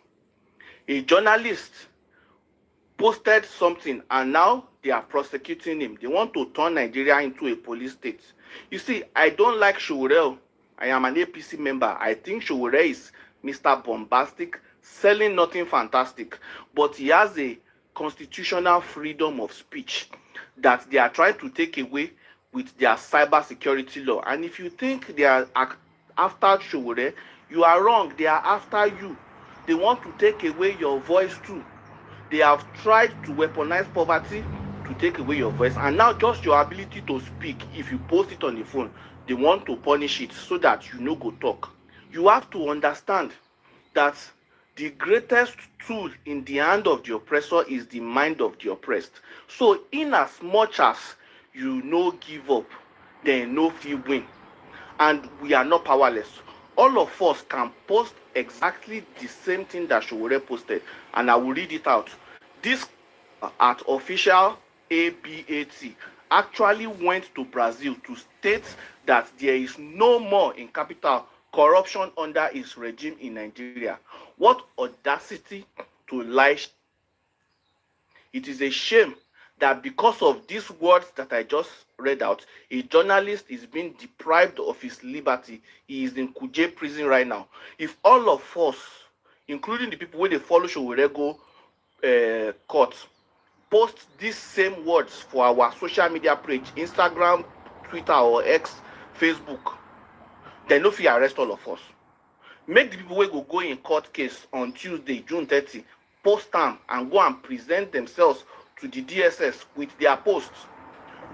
Speaker 1: A journalist posted something and now they are prosecuting him. They want to turn Nigeria into a police state. You see, I don't like Showore. I am an APC member. I think Showore is Mr. Bombastic, selling nothing fantastic, but he has a constitutional freedom of speech that they are trying to take away with their cyber security law. And if you think they are after Showore, you are wrong. They are after you. They want to take away your voice too. They have tried to weaponize poverty to take away your voice, and now just your ability to speak, if you post it on the phone, they want to punish it so that you no go talk. You have to understand that the greatest tool in the hand of the oppressor is the mind of the oppressed. So in as much as you no give up, then no feel win. And we are not powerless. All of us can post exactly the same thing that Showore posted, and I will read it out. This at official ABAT actually went to Brazil to state that there is no more in capital corruption under his regime in Nigeria. What audacity to lie. It is a shame that because of these words that I just read out, a journalist is being deprived of his liberty. He is in Kuje prison right now. If all of us, including the people where they follow Showore go court, post these same words for our social media page, Instagram, Twitter, or X, Facebook, then no fear arrest all of us. Make the people who go in court case on Tuesday, June 30, post them and go and present themselves to the DSS with their posts.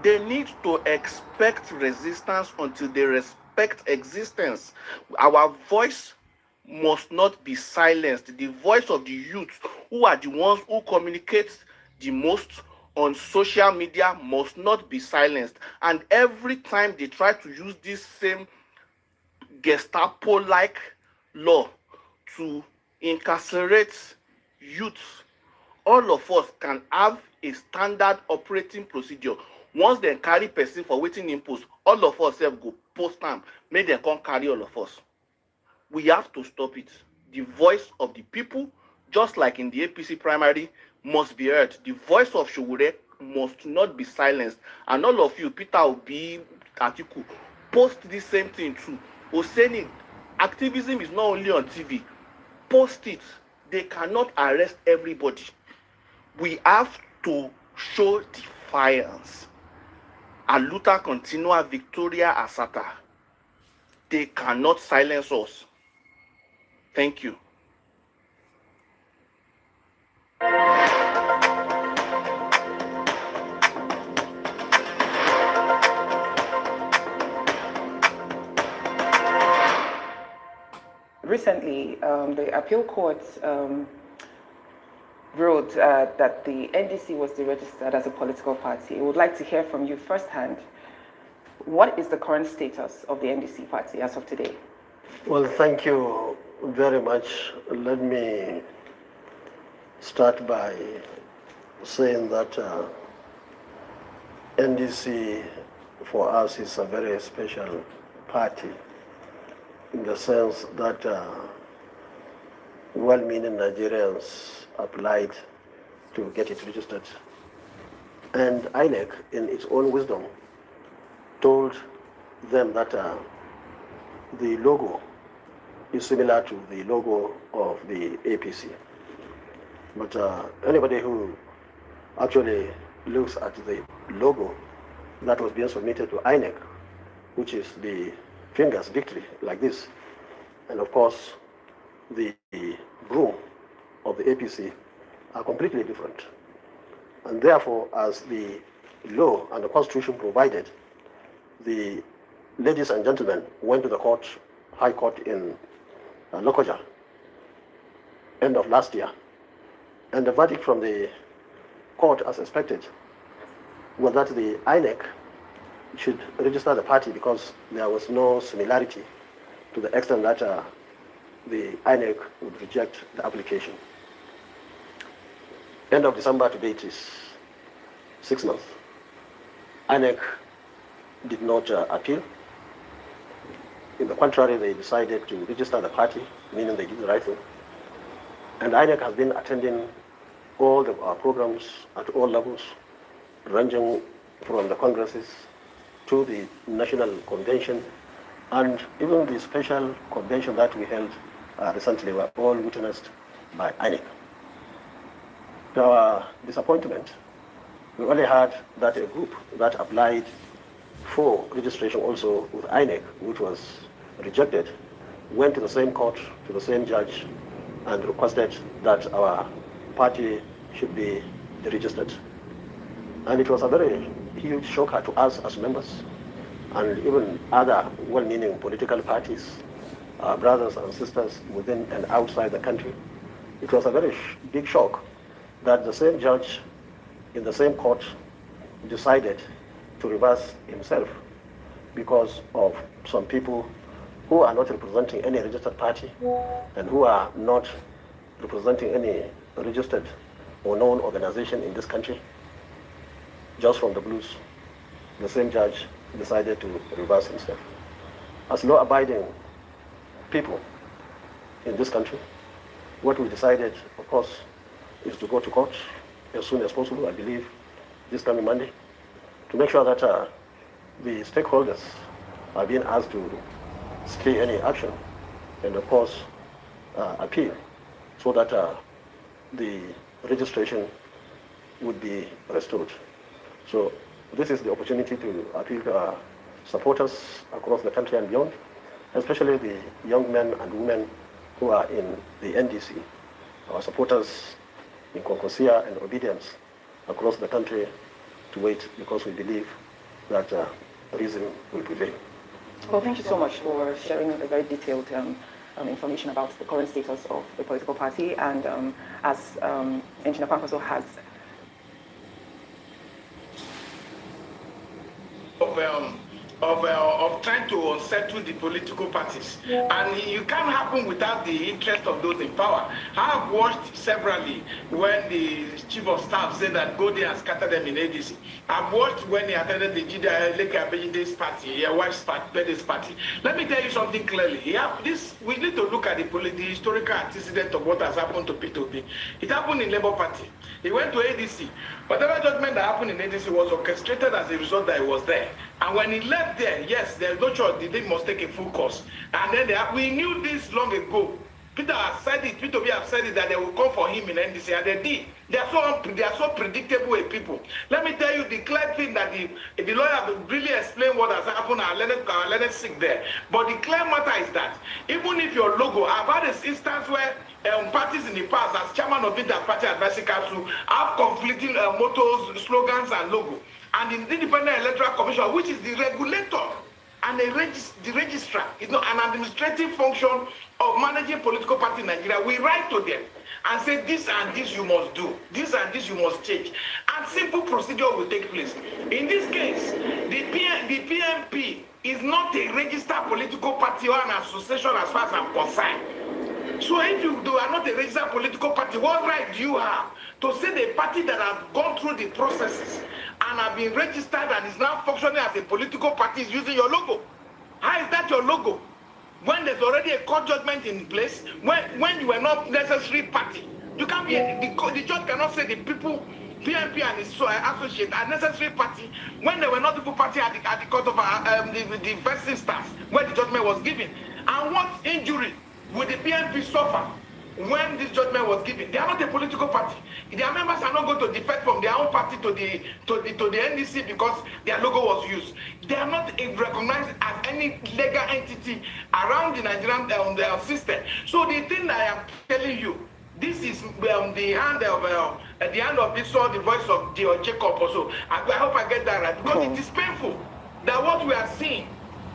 Speaker 1: They need to expect resistance until they respect existence. Our voice must not be silenced. The voice of the youth, who are the ones who communicate the most on social media, must not be silenced. And every time they try to use this same Gestapo-like law to incarcerate youth, all of us can have a standard operating procedure. Once they carry person for waiting in post, all of us have go post time, make them come carry all of us. We have to stop it. The voice of the people, just like in the APC primary, must be heard. The voice of Showore must not be silenced. And all of you, Peter Obi, Atiku, post this same thing too. Oseni, activism is not only on TV. Post it. They cannot arrest everybody. We have to show defiance a luta continua victoria asata. They cannot silence us. Thank you.
Speaker 5: Recently, the appeal court wrote that the NDC was deregistered as a political party. I would like to hear from you firsthand. What is the current status of the NDC party as of today?
Speaker 22: Well, thank you very much. Let me start by saying that NDC for us is a very special party in the sense that well-meaning Nigerians applied to get it registered. And INEC, in its own wisdom, told them that the logo is similar to the logo of the APC. But anybody who actually looks at the logo that was being submitted to INEC, which is the fingers victory like this, and of course the broom of the APC are completely different. And therefore, as the law and the constitution provided, the ladies and gentlemen went to the court, High Court in Lokoja, end of last year. And the verdict from the court, as expected, was that the INEC should register the party because there was no similarity to the extent that the INEC would reject the application. End of December to date is 6 months. INEC did not appeal. In the contrary, they decided to register the party, meaning they did the right thing. And INEC has been attending all our programs at all levels, ranging from the congresses to the national convention, and even the special convention that we held recently were all witnessed by INEC. To our disappointment, we only heard that a group that applied for registration also with INEC, which was rejected, went to the same court, to the same judge, and requested that our party should be deregistered. And it was a very huge shocker to us as members, and even other well-meaning political parties, our brothers and sisters within and outside the country. It was a very big shock that the same judge in the same court decided to reverse himself because of some people who are not representing any registered party and who are not representing any registered or known organization in this country. Just from the blues, the same judge decided to reverse himself. As law-abiding people in this country, what we decided, of course, is to go to court as soon as possible, I believe, this coming Monday, to make sure that the stakeholders are being asked to stay any action and, of course, appeal so that the registration would be restored. So this is the opportunity to appeal to our supporters across the country and beyond, especially the young men and women who are in the NDC, our supporters in Concorsia and obedience across the country, to wait, because we believe that reason will prevail.
Speaker 5: Well, thank you so much for sharing a very detailed information about the current status of the political party. And as Engineer Kwankwaso has
Speaker 23: of trying to unsettle the political parties. And it can't happen without the interest of those in power. I have watched severally when the chief of staff said that go there and scatter them in ADC. I've watched when he attended the Jida Leke Abejide's party, your wife's birthday's party. Let me tell you something clearly. We need to look at the historical antecedent of what has happened to P2B. It happened in Labour Party. He went to ADC. Whatever judgment that happened in ADC was orchestrated as a result that he was there. And when he left there, yes, there's no choice. They must take a full course. And then we knew this long ago Peter has said it, Peter have said it, that they will come for him in NDC, and they did. They are so predictable with people. Let me tell you the clear thing that the lawyer really explained what has happened, and let it sit there. But the clear matter is that even if your logo, I've had this instance where parties in the past, as chairman of Inter Party Advisory Council, have conflicting mottos, slogans, and logo. And the Independent Electoral Commission, which is the regulator and the registrar, is not an administrative function of managing political party in Nigeria. We write to them and say this and this you must do, this and this you must change, and simple procedure will take place. In this case, the PNP is not a registered political party or an association as far as I'm concerned. So if you are not a registered political party, what right do you have to say the party that has gone through the processes and have been registered and is now functioning as a political party is using your logo? How is that your logo? When there's already a court judgment in place, when you were not necessary party, you can't be the judge cannot say the people, PNP and its associate are necessary party when they were not the party at the court of the first instance where the judgment was given. And what injury would the PNP suffer when this judgment was given? They are not a political party. Their members are not going to defect from their own party to the NDC because their logo was used. They are not recognized as any legal entity around the Nigerian system. So the thing I am telling you, this is the hand of this the voice of Jacob also. I hope I get that right, because it is painful that what we are seeing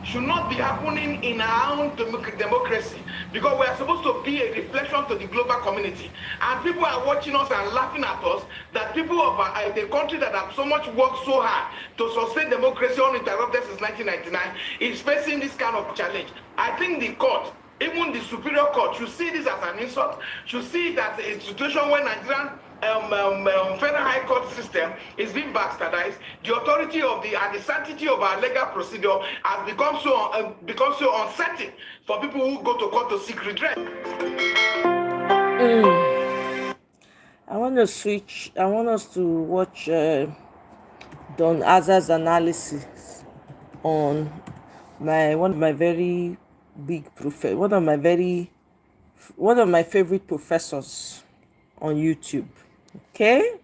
Speaker 23: should not be happening in our own democracy, because we are supposed to be a reflection to the global community, and people are watching us and laughing at us that people of the country that have so much worked so hard to sustain democracy uninterrupted since 1999 is facing this kind of challenge. I think the court, even the Superior Court, should see this as an insult, should see it as a situation where Nigerian Federal High Court system is being bastardized. The authority of and the sanctity of our legal procedure has become so uncertain for people who go to court to seek redress.
Speaker 3: I want to switch. I want us to watch Don Azar's analysis on one of my very big one of my favorite professors on YouTube. Okay.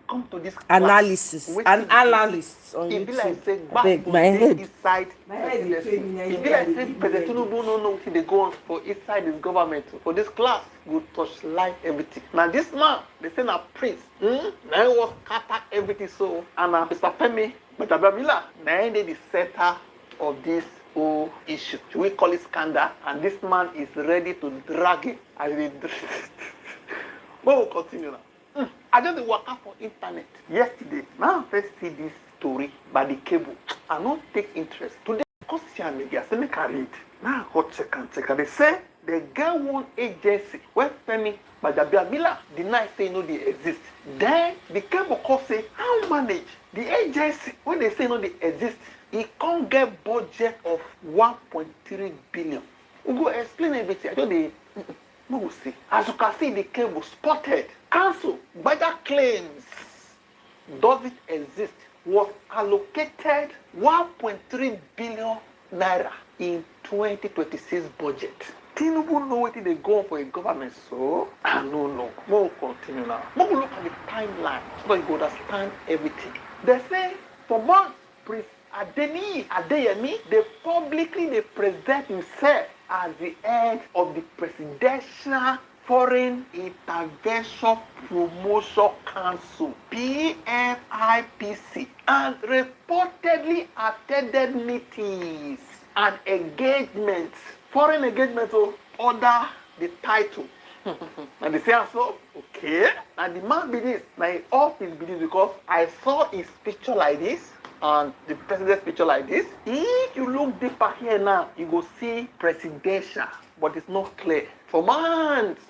Speaker 8: Come to this
Speaker 3: analysis an analyst on
Speaker 8: YouTube.
Speaker 3: Like my head.
Speaker 8: My head is paining me. It be like say President Tinubu no know what they go on for inside his government. For this class, go touch life everything. Now this man, they say na prince. Now he was scatter everything so. And Mr. Femi Bajabiamila, now he the center of this whole issue. Should we call it scandal? And this man is ready to drag it. But we'll continue now. I just walk up on internet yesterday. Now I first see this story by the cable. I don't take interest. Today, social media, say make I read. Now I go check and they say they get one agency where Femi Bajabiamila deny say no they exist. Then the cable call say how manage the agency when they say no they exist. It can't get budget of 1.3 billion. We go explain everything. I don't we will see. As you can see, the cable spotted. Council, Baja claims does it exist, was allocated 1.3 billion naira in 2026 budget. Tinubu know what they go for a government, so I don't know. We'll continue now. We'll look at the timeline so you understand everything. They say for months, Prince Adeyemi, they publicly present himself as the head of the Presidential Foreign Intervention Promotion Council, PFIPC, and reportedly attended meetings and engagements, foreign engagements under the title. And they say so, okay. And the man be this, my office be this because I saw his picture like this. And the president's picture like this. If you look deeper here now, you will see presidential, but it's not clear. For months,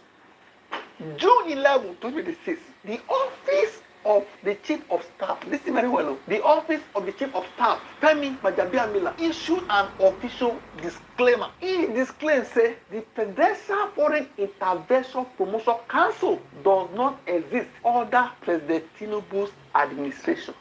Speaker 8: June 11, 2026, the office of the chief of staff, listen very well, the office of the chief of staff, Femi Bajabiamila, issued an official disclaimer. He disclaimed, say, the Presidential Foreign Intervention Promotion Council does not exist under President Tinubu's administration.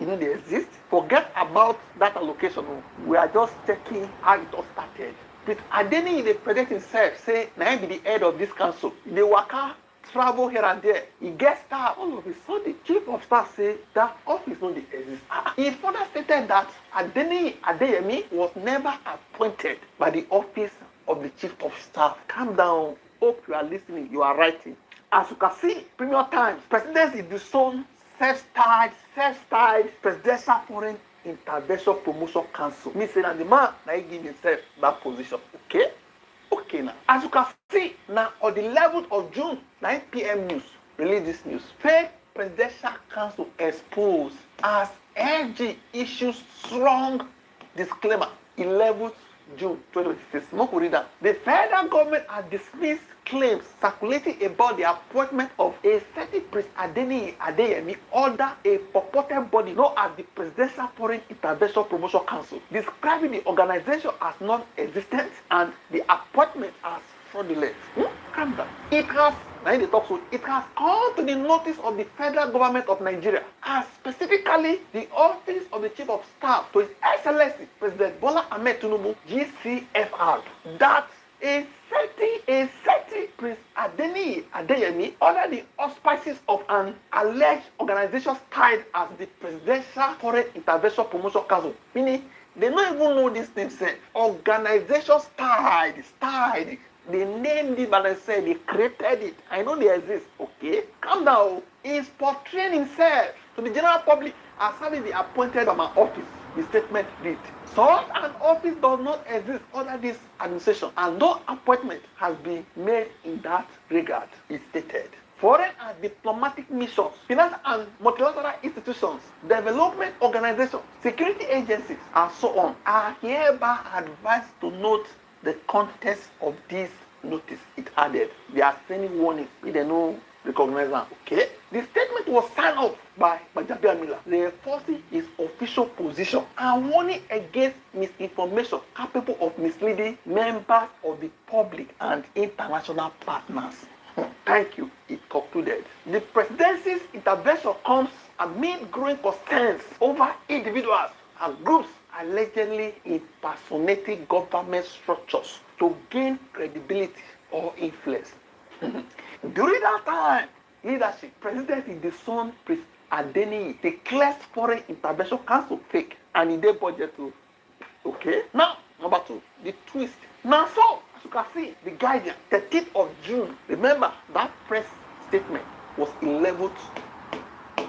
Speaker 8: You know they exist. Forget about that allocation. We are just checking how it all started. Prince Adeniyi dey project himself say na him be the head of this council. He dey waka travel here and there. He get staff. All of a sudden, chief of staff say that office no dey exist. He further stated that Adeniyi Adeyemi was never appointed by the office of the chief of staff. Calm down. Hope you are listening. You are writing. As you can see, Premium Times, presidency disown self-styled presidential foreign intervention promotion council. Me say that the man na he give himself that position. Okay now. As you can see, now on the 11th of June, 9 p.m. news, release this news. Fake presidential council exposed as LG issues strong disclaimer. 11th June 2026. More read that. The federal government has dismissed claims circulating about the appointment of a certain Prince Adeniyi Adeyemi under a purported body known as the Presidential Foreign Intervention Promotion Council, describing the organization as non-existent and the appointment as fraudulent. Calm down. It has come to the notice of the federal government of Nigeria, as specifically the office of the chief of staff to His Excellency President Bola Ahmed Tinubu, GCFR, that a certain Prince Adeniyi Adeyemi under the auspices of an alleged organization styled as the Presidential Foreign Intervention Promotion Council, meaning they don't even know this thing said. Organization styled. They named it and they said they created it. I know they exist. Okay, calm down. He's portraying himself to the general public as having been appointed by my office. The statement read, such an office does not exist under this administration, and no appointment has been made in that regard, it stated. Foreign and diplomatic missions, finance and multilateral institutions, development organizations, security agencies, and so on are hereby advised to note the context of this notice. It added, they are sending warnings if they don't recognize them. Okay? The statement was signed off by Gbajabiamila, reinforcing his official position and warning against misinformation capable of misleading members of the public and international partners. Thank you, it concluded. The presidency's intervention comes amid growing concerns over individuals and groups allegedly impersonating government structures to gain credibility or influence. During that time, leadership, presidency disowned Prince Adeniyi, declares Foreign Intervention Council fake, and in their budget too. Okay? Now, number two, the twist. Now, so, as you can see, the Guardian, 13th of June, remember that press statement was 11th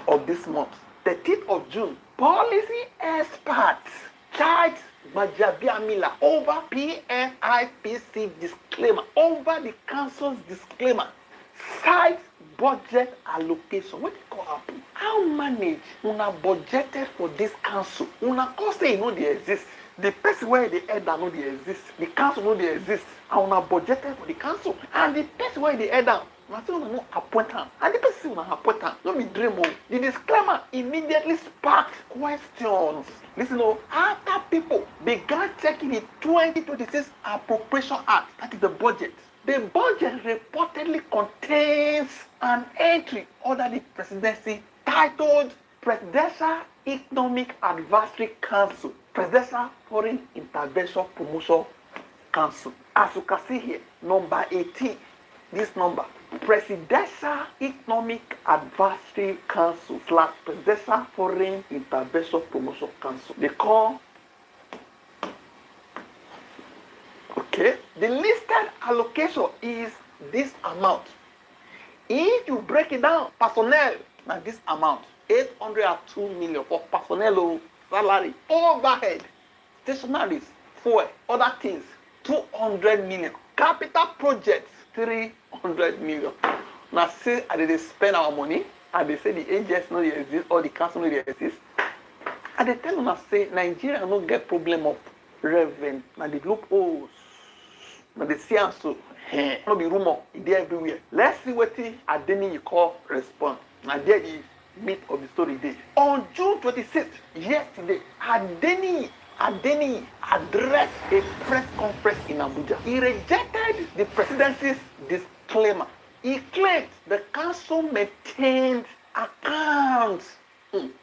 Speaker 8: of this month. 13th of June, policy experts charged Gbajabiamila over PFIPC disclaimer, over the council's disclaimer, side budget allocation. What it call happen? How manage una budgeted for this council? Una cause say no dey exist. The person where the head no dey exist. The council no dey exist. And una budgeted for the council. And the person where the head una say una no appoint am. And the person una appoint am no be dream o. The disclaimer immediately sparked questions. Listen o, after people began checking the 2026 Appropriation Act, that is the budget. The budget reportedly contains an entry under the presidency titled Presidential Economic Advisory Council, Presidential Foreign Intervention Promotion Council. As you can see here, number 18, this number, Presidential Economic Advisory Council / Presidential Foreign Intervention Promotion Council. They call. Okay, the listed allocation is this amount. If you break it down, personnel, now this amount, 802 million for personnel, salary, overhead, stationaries, fuel, other things, 200 million. Capital projects, 300 million. Now say I did spend our money, and they say the agents no exist or the council no exist. And they tell us say Nigeria no get problem of revenue. Now the loopholes. Now they see so no be rumor, it dey everywhere. Let's see what Adeniyi call respond. Now there the meat of the story day. On June 26th, yesterday, Adeniyi addressed a press conference in Abuja. He rejected the presidency's disclaimer. He claimed the council maintained accounts.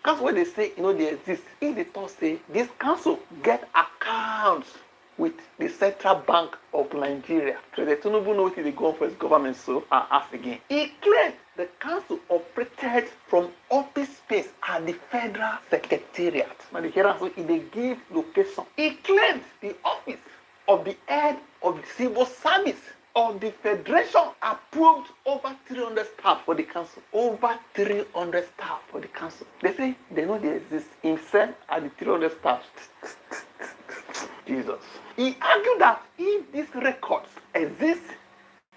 Speaker 8: Council where they say they exist. If they talk say this council get accounts with the Central Bank of Nigeria. President Tinubu knows they go for his government, so I ask again. He claimed the council operated from office space at the Federal Secretariat. Now the hearing, so they give location. He claimed the office of the head of the civil service of the federation approved over 300 staff for the council. Over 300 staff for the council. They say they know they exist. Himself and the 300 staff. Jesus. He argued that if these records exist,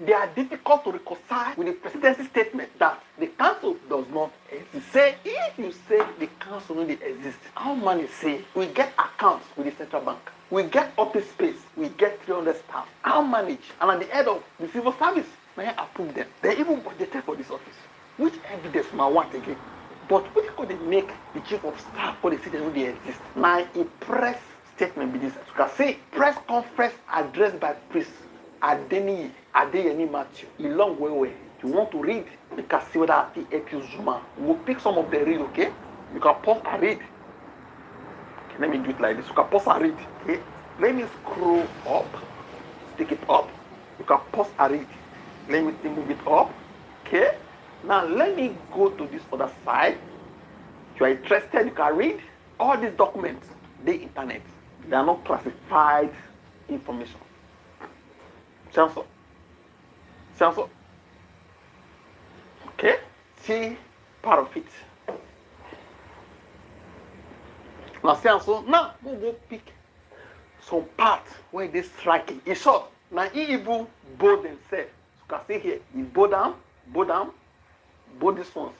Speaker 8: they are difficult to reconcile with the presidency statement that the council does not exist. Say, if you say the council only exists, how many say we get accounts with the central bank? We get office space, we get 300 staff. How manage? And at the head of the civil service, may I approve them? They even budgeted for this office. Which evidence may I want again? But what could they make the chief of staff for the city when they exist? Now, a press statement be this. You can say press conference addressed by Priest Adeyemi Matthew. A long way. You want to read? You can see whether it Zuma. We'll pick some of the read, okay? You can pause and read. Okay, let me do it like this. You can pause and read. Okay? Let me scroll up. Take it up. You can pause and read. Let me move it up. Okay? Now let me go to this other side. If you are interested, you can read all these documents. The internet. They are not classified information. Censor. Okay? See part of it. Now censor. Now we will pick some part where they striking. In short, now he even bold themselves. You can see here, he bold these ones.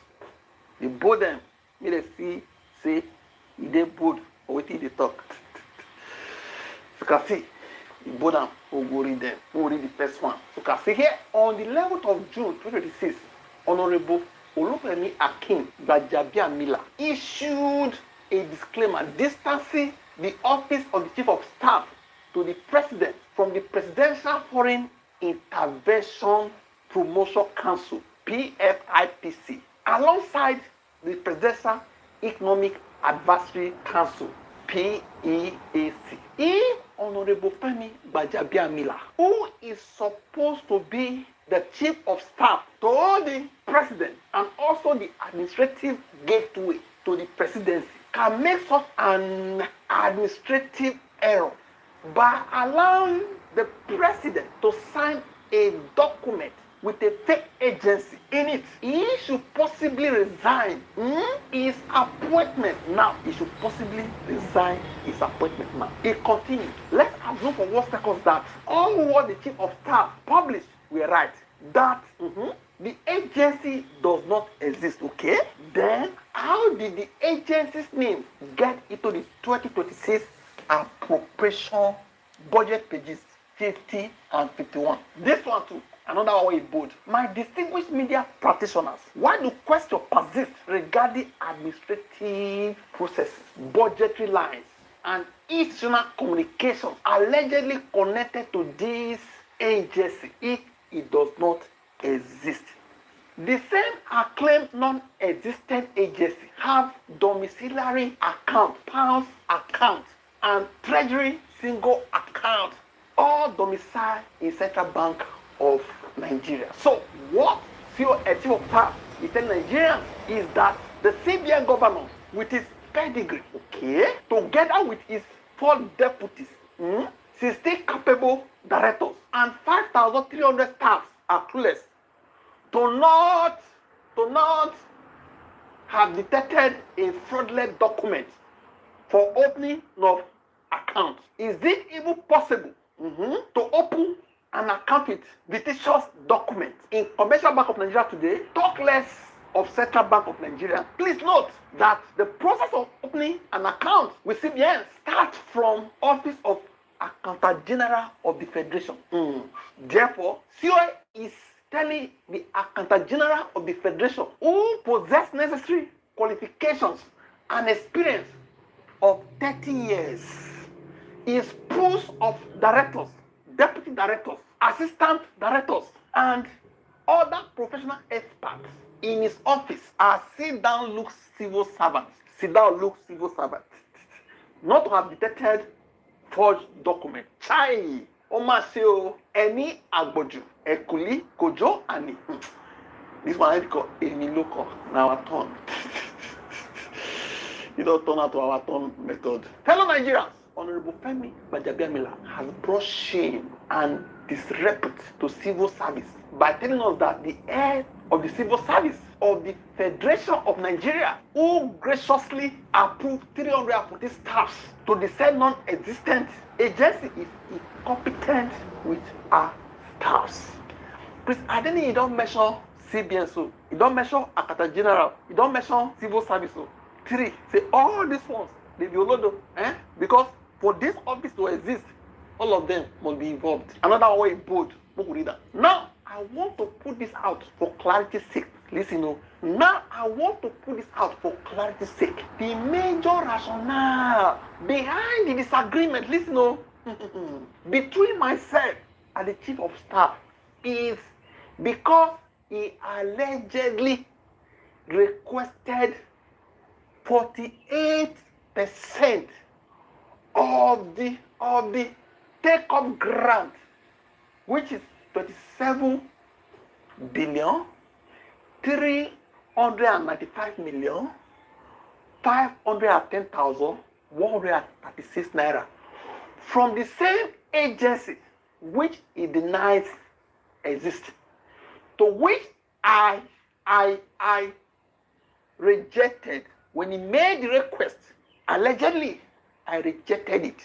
Speaker 8: He bold them. May they see, say, he they bold or wait till they talk. You can see, he bold them. We'll go read them. We'll read the first one. You can see here, on the 11th of June 2026, Honorable Olufemi Akin Gbajabiamila issued a disclaimer distancing the office of the Chief of Staff to the President from the Presidential Foreign Intervention Promotion Council, PFIPC, alongside the Presidential Economic Advisory Council, PEAC. Honorable Femi Gbajabiamila, who is supposed to be the Chief of Staff to the President and also the administrative gateway to the presidency, can make such an administrative error by allowing the President to sign a document with a fake agency in it. He should possibly resign his appointment now. He should possibly resign his appointment now. He continued. Let's assume for 1 second that all what the Chief of Staff published were right. That the agency does not exist, okay? Then how did the agency's name get into the 2026 appropriation budget pages 50 and 51? This one too. Another one is bold. My distinguished media practitioners, why do questions persist regarding administrative processes, budgetary lines, and institutional communications allegedly connected to this agency if it does not exist? The same acclaimed non-existent agency have domiciliary account, pounds account, and treasury single account, all domiciled in Central Bank of Nigeria. So what Chief of Staff is telling Nigerians is that the CBN governor with his pedigree, okay, together with his 4 deputies, 16 capable directors, and 5,300 staffs are clueless to not have detected a fraudulent document for opening of accounts. Is it even possible to open an account with fictitious documents in Commercial Bank of Nigeria today? Talk less of Central Bank of Nigeria. Please note that the process of opening an account with CBN starts from Office of Accountant General of the Federation. Therefore, COA is telling the Accountant General of the Federation, who possess necessary qualifications and experience of 30 years, is post of directors, deputy directors, assistant directors, and other professional experts in his office are sit-down civil servants, not to have detected forged document. Chai, Omaseo, any agboju, ekuli, kojo, ani. This one I call Emi local. Now our turn. You don't turn out to our turn method. Fellow Nigerians, Honorable Femi Gbajabiamila has brought shame and disrepute to civil service by telling us that the head of the civil service of the Federation of Nigeria, who graciously approved 340 staffs to the said non-existent agency, is incompetent with our staffs. Please, I think you don't measure CBN, so you don't measure Akata General, you don't measure civil service. So 3, say all these ones, they be olodo, because for this office to exist, all of them must be involved. Another way bold, now I want to put this out for clarity's sake. Listen, now I want to put this out for clarity's sake. The major rationale behind the disagreement, listen, between myself and the chief of staff is because he allegedly requested 48% of the take-up grant, which is 27 billion 395 million 510,136 naira from the same agency which he denies exists, to which I rejected. When he made the request, allegedly, I rejected it.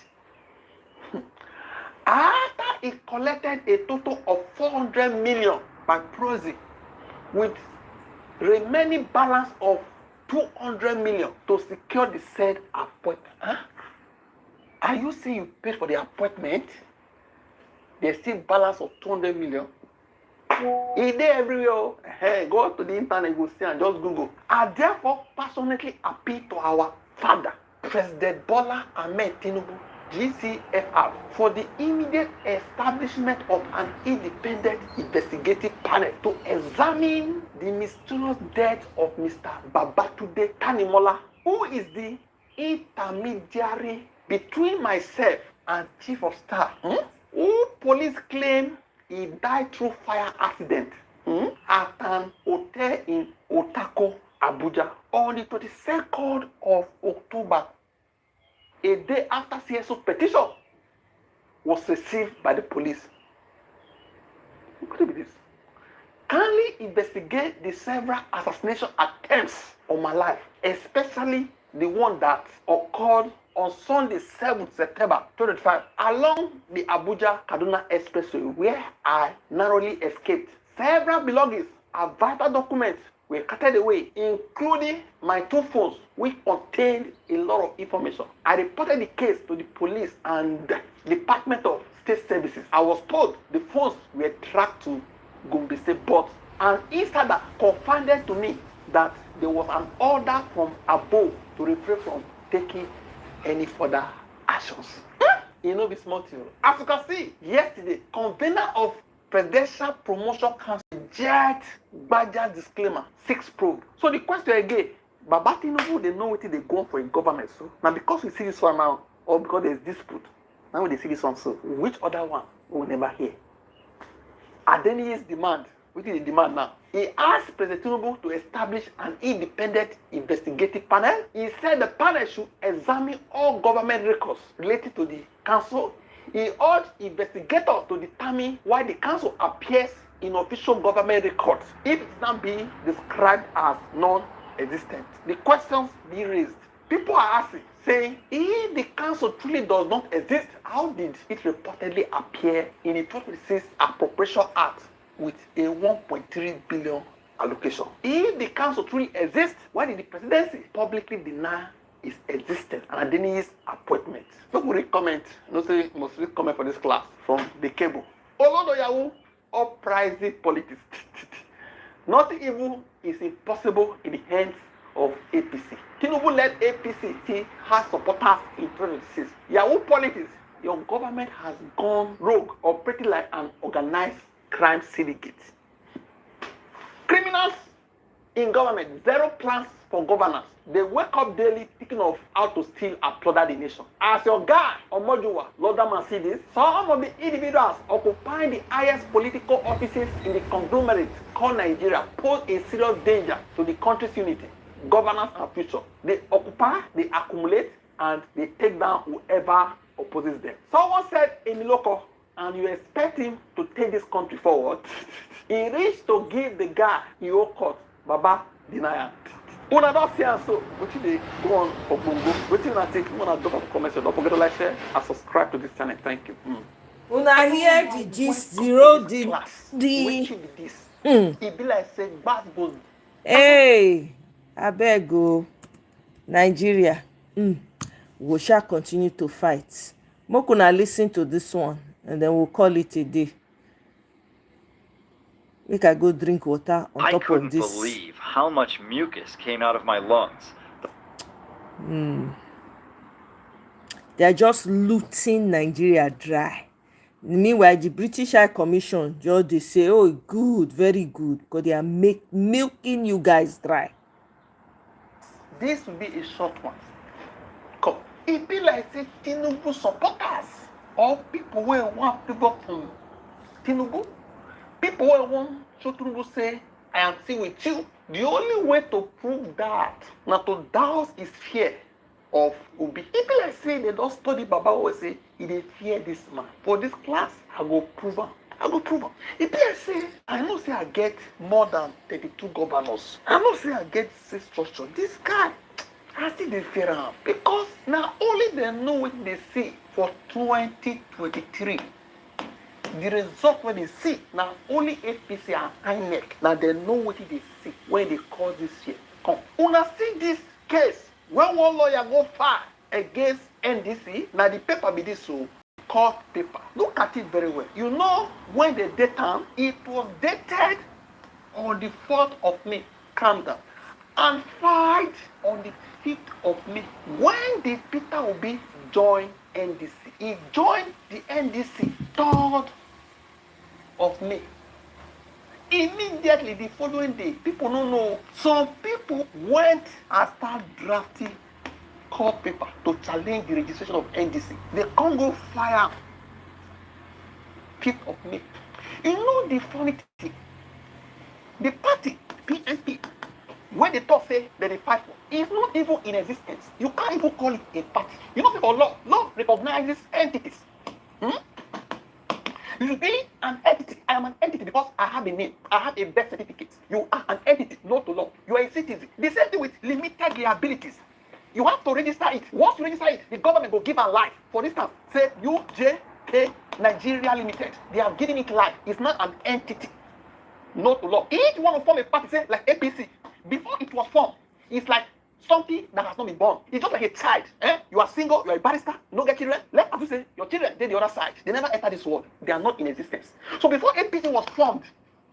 Speaker 8: After he collected a total of 400 million by proxy, with remaining balance of 200 million to secure the said appointment. Are you saying you paid for the appointment? There's still balance of 200 million. Is there everywhere? Hey, go to the internet, you will see, and just Google. I therefore passionately appeal to our father, President Bola Ahmed Tinubu, GCFR, for the immediate establishment of an independent investigative panel to examine the mysterious death of Mr. Babatunde Tanimola, who is the intermediary between myself and Chief of Staff, who police claim he died through fire accident at an hotel in Otako, Abuja, on the 22nd of October, a day after CSO petition was received by the police. What could it be this? Kindly investigate the several assassination attempts on my life, especially the one that occurred on Sunday, 7th September 2025, along the Abuja-Kaduna Expressway, where I narrowly escaped. Several belongings and vital documents were carted away, including my 2 phones, which contained a lot of information. I reported the case to the police and the Department of State Services. I was told the phones were tracked to Gombe State, but an insider confided to me that there was an order from above to refrain from taking any further actions. You know, be smart. As you can see, yesterday, convener of Presidential Promotion Council jet Baja's disclaimer 6 probe. So the question again, Baba Tinubu, they know what they go for in government. So now because we see this one now, or because there's dispute, now they see this one. So which other one we will never hear? Adeniyi's demand, which is the demand now. He asked President Tinubu to establish an independent investigative panel. He said the panel should examine all government records related to the council. He urged investigators to determine why the council appears in official government records if it's not being described as non-existent. The questions being raised, people are asking, saying, if the council truly does not exist, how did it reportedly appear in the 2026 Appropriation Act with a 1.3 billion allocation? If the council truly exists, why did the presidency publicly deny its existence and Adeniyi's appointment? People read comment, no say must read comment for this class from the cable. Olodo Yahoo uprising politics. Nothing evil is impossible in the hands of APC. Tinubu-led APC still has supporters in 2026. Yahoo politics, your government has gone rogue, operating like an organized crime syndicate. Criminals in government, zero plans for governance. They wake up daily thinking of how to steal and plunder the nation. As your guy, Omojuwa, Lordam see this, some of the individuals occupying the highest political offices in the conglomerate called Nigeria pose a serious danger to the country's unity, governance, and future. They occupy, they accumulate, and they take down whoever opposes them. Someone said in local, and you expect him to take this country forward, he reached to give the guy your court, Baba denial. Una don't see us so, what they go on for Bongo, what you want to take, one of the comments, don't forget to like, share, and subscribe to this channel. Thank you.
Speaker 3: Una hear the gist, zero the
Speaker 8: It be like say, bad goes.
Speaker 3: Hey, abeg o, Nigeria, we shall continue to fight. Make una listen to this one, and then we'll call it a day. Make I go drink water on
Speaker 6: I
Speaker 3: top of
Speaker 6: couldn't
Speaker 3: this.
Speaker 6: believe how much mucus came out of my lungs.
Speaker 3: They are just looting Nigeria dry. Meanwhile, the British High Commission just they say, oh, good, very good, because they are milking you guys dry.
Speaker 8: This will be a short one. Come, it be like say Tinubu supporters or people who want to go from Tinubu. People who want Tinubu say, I am still with you. The only way to prove that, not to douse his fear of Obi. People like say they don't study Baba or say, he dey fear this man. For this class, I go prove him. I go prove him. If I say, I know say I get more than 32 governors. I know say I get 6 structure. This guy, I still dey fear him. Because now only they know what they see for 2023. The result when they see, now only APC and INEC, now they know what they see when they call this year. Come. Una see this case, when one lawyer go far against NDC, now the paper be this so court paper. Look at it very well. You know when they date time, it was dated on the 4th of May. Calm down. And filed on the 5th of May. When did Peter Obi join NDC? He joined the NDC 3rd of May. Immediately the following day, people don't know. Some people went and started drafting court paper to challenge the registration of NDC. They can't go fire 5th of May. You know the funny thing? The party, PNP, when they talk say that they fight for, it's not even in existence. You can't even call it a party. You know, for law recognizes entities. You be an entity. I am an entity because I have a name. I have a birth certificate. You are an entity, not to law. You are a citizen. The same thing with limited liabilities. You have to register it. Once you register it, the government will give a life. For instance, say UJK Nigeria Limited. They are giving it life. It's not an entity, not to law. Each one will form a party, say like APC. Before it was formed, it's like something that has not been born. It's just like a child. You are single, you are a barrister, you don't get children. Let's have to say your children, they're the other side. They never enter this world. They are not in existence. So before APC was formed,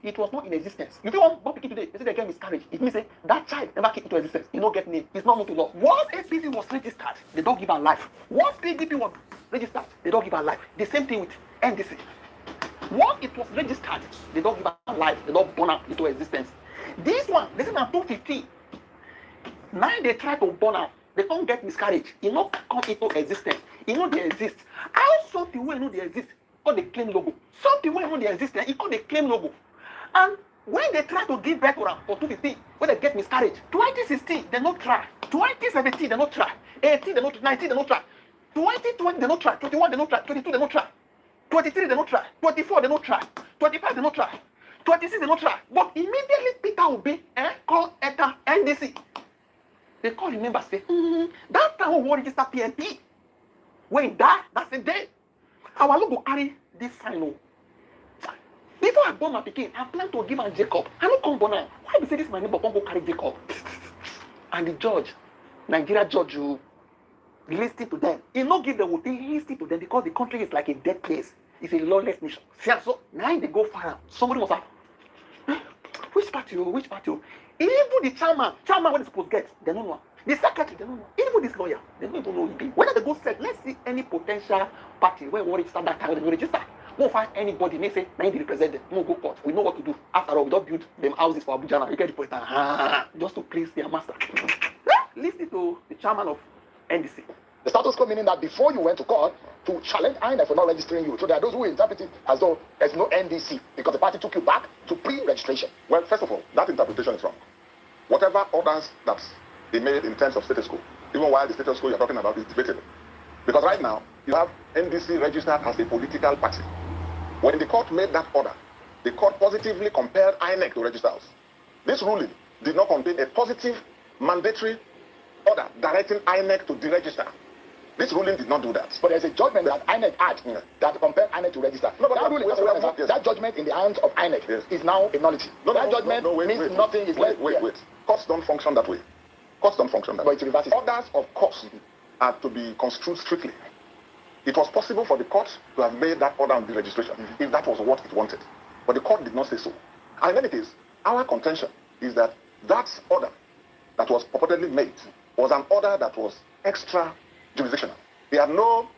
Speaker 8: it was not in existence. If you want born pikin today, they say they get miscarriage. It means say that child never came into existence. You don't get name. It's not known to law. Once APC was registered, they don't give her life. Once PDP was registered, they don't give her life. The same thing with NDC. Once it was registered, they don't give her life. They don't burn her into existence. This one, this is now 250. Now they try to burn out. They don't get miscarriage. It not come into existence. It know they exist. How something will know they exist? Call the claim logo. Something will know they exist. It call the claim logo. And when they try to give birth to them for 250, when they get miscarriage, 2016 they not try. 2017 they not try. 18 they not try. 19 they not try. 2020 they not try. 21 they not try. 22 they not try. 23 they not try. 24 they not try. 25 they not try. 26 they not try. But immediately Peter Obi call enter NDC. They call the members say, that time we register PNP. When that, that's the day. Our logo carry this sign. Before I born my pikin, I plan to give am Jacob. I don't come born now. Why be say this my neighbor come go carry Jacob? And the judge, Nigeria judge, you listen to them. He not give them what they listen to them because the country is like a dead place. It's a lawless nation. See, so now they go fire. Somebody must have. Which party? Which party? Even the chairman when it's supposed to get, they don't know. The secretary, they don't know. Even this lawyer, they don't even know who he be. Whether they go set, let's see any potential party where we register that time, they register. Won't find anybody may say, now they represent them. No go court. We know what to do. After all, we don't build them houses for Abuja now. You get the point. Just to please their master. Listen to the chairman of NDC.
Speaker 14: The status quo meaning that before you went to court to challenge INEC for not registering you. So there are those who interpret it as though there's no NDC because the party took you back to pre-registration.
Speaker 7: Well, first of all, that interpretation is wrong. Whatever orders that they made in terms of status quo, even while the status quo you're talking about is debatable. Because right now, you have NDC registered as a political party. When the court made that order, the court positively compared INEC to register us. This ruling did not contain a positive mandatory order directing INEC to deregister. This ruling did not do that.
Speaker 14: But there's a judgment that INEC had that compared INEC to register. No, but that judgment in the hands of INEC is now a nullity. That judgment means nothing is left.
Speaker 7: Wait. Courts don't function that way. Courts don't function that way. Orders of courts are to be construed strictly. It was possible for the court to have made that order on deregistration if that was what it wanted. But the court did not say so. And in any case, our contention is that that order that was purportedly made was an order that was extra jurisdictional. They had no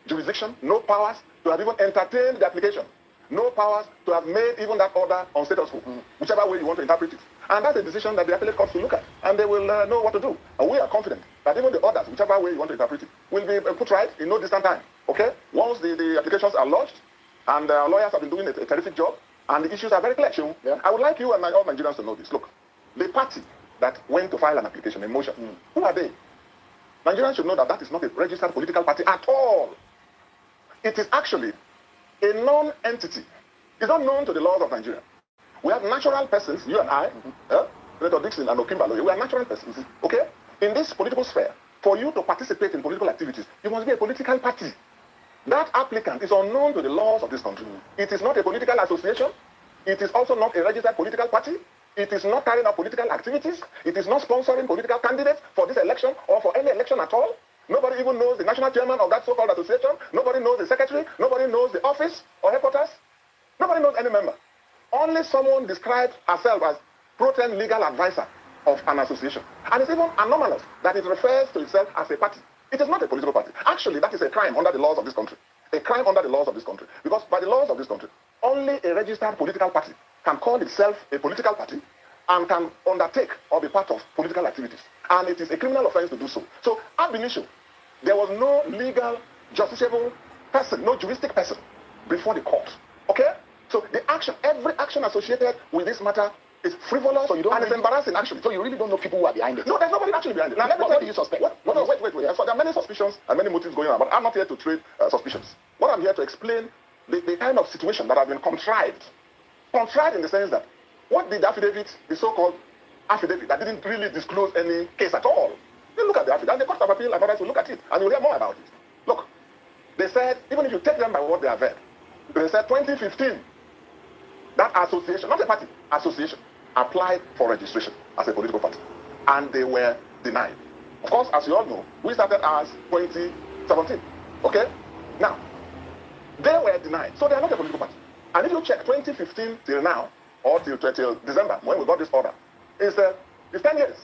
Speaker 7: jurisdiction, no powers to have even entertained the application, no powers to have made even that order on status quo, whichever way you want to interpret it. And that's a decision that the appellate courts will look at, and they will know what to do. And we are confident that even the orders, whichever way you want to interpret it, will be put right in no distant time. Okay? Once the applications are lodged, and lawyers have been doing a terrific job, and the issues are very clear. I would like you and all Nigerians to know this. Look, the party that went to file an application, a motion, who are they? Nigerians should know that that is not a registered political party at all. It is actually a non-entity. It's not known to the laws of Nigeria. We have natural persons, you and I, Senator Dixon and Okimbalo, we are natural persons, okay? In this political sphere, for you to participate in political activities, you must be a political party. That applicant is unknown to the laws of this country. It is not a political association. It is also not a registered political party. It is not carrying out political activities. It is not sponsoring political candidates for this election or for any election at all. Nobody even knows the national chairman of that so-called association. Nobody knows the secretary. Nobody knows the office or headquarters. Nobody knows any member. Only someone described herself as pro-tem legal advisor of an association. And it's even anomalous that it refers to itself as a party. It is not a political party. Actually, that is a crime under the laws of this country. A crime under the laws of this country. Because by the laws of this country, only a registered political party can call itself a political party and can undertake or be part of political activities. And it is a criminal offense to do so. So, ab initio, there was no legal, justiciable person, no juristic person before the court. Okay? So the action, every action associated with this matter is frivolous, so you don't and it's embarrassing actually.
Speaker 14: So you really don't know people who are behind it?
Speaker 7: No, there's nobody actually behind it. Now,
Speaker 14: what do you suspect?
Speaker 7: Wait. So there are many suspicions and many motives going on, but I'm not here to trade suspicions. What I'm here to explain the kind of situation that has been contrived. Contrived in the sense that what did the affidavit, the so-called affidavit that didn't really disclose any case at all. You look at the affidavit, and the Court of Appeal and others will look at it, and you'll hear more about it. Look, they said, even if you take them by what they have read, they said 2015, that association, not a party, association, applied for registration as a political party, and they were denied. Of course, as you all know, we started as 2017, okay? Now, they were denied, so they are not a political party. And if you check 2015 till now, or till December, when we got this order, it's 10 years.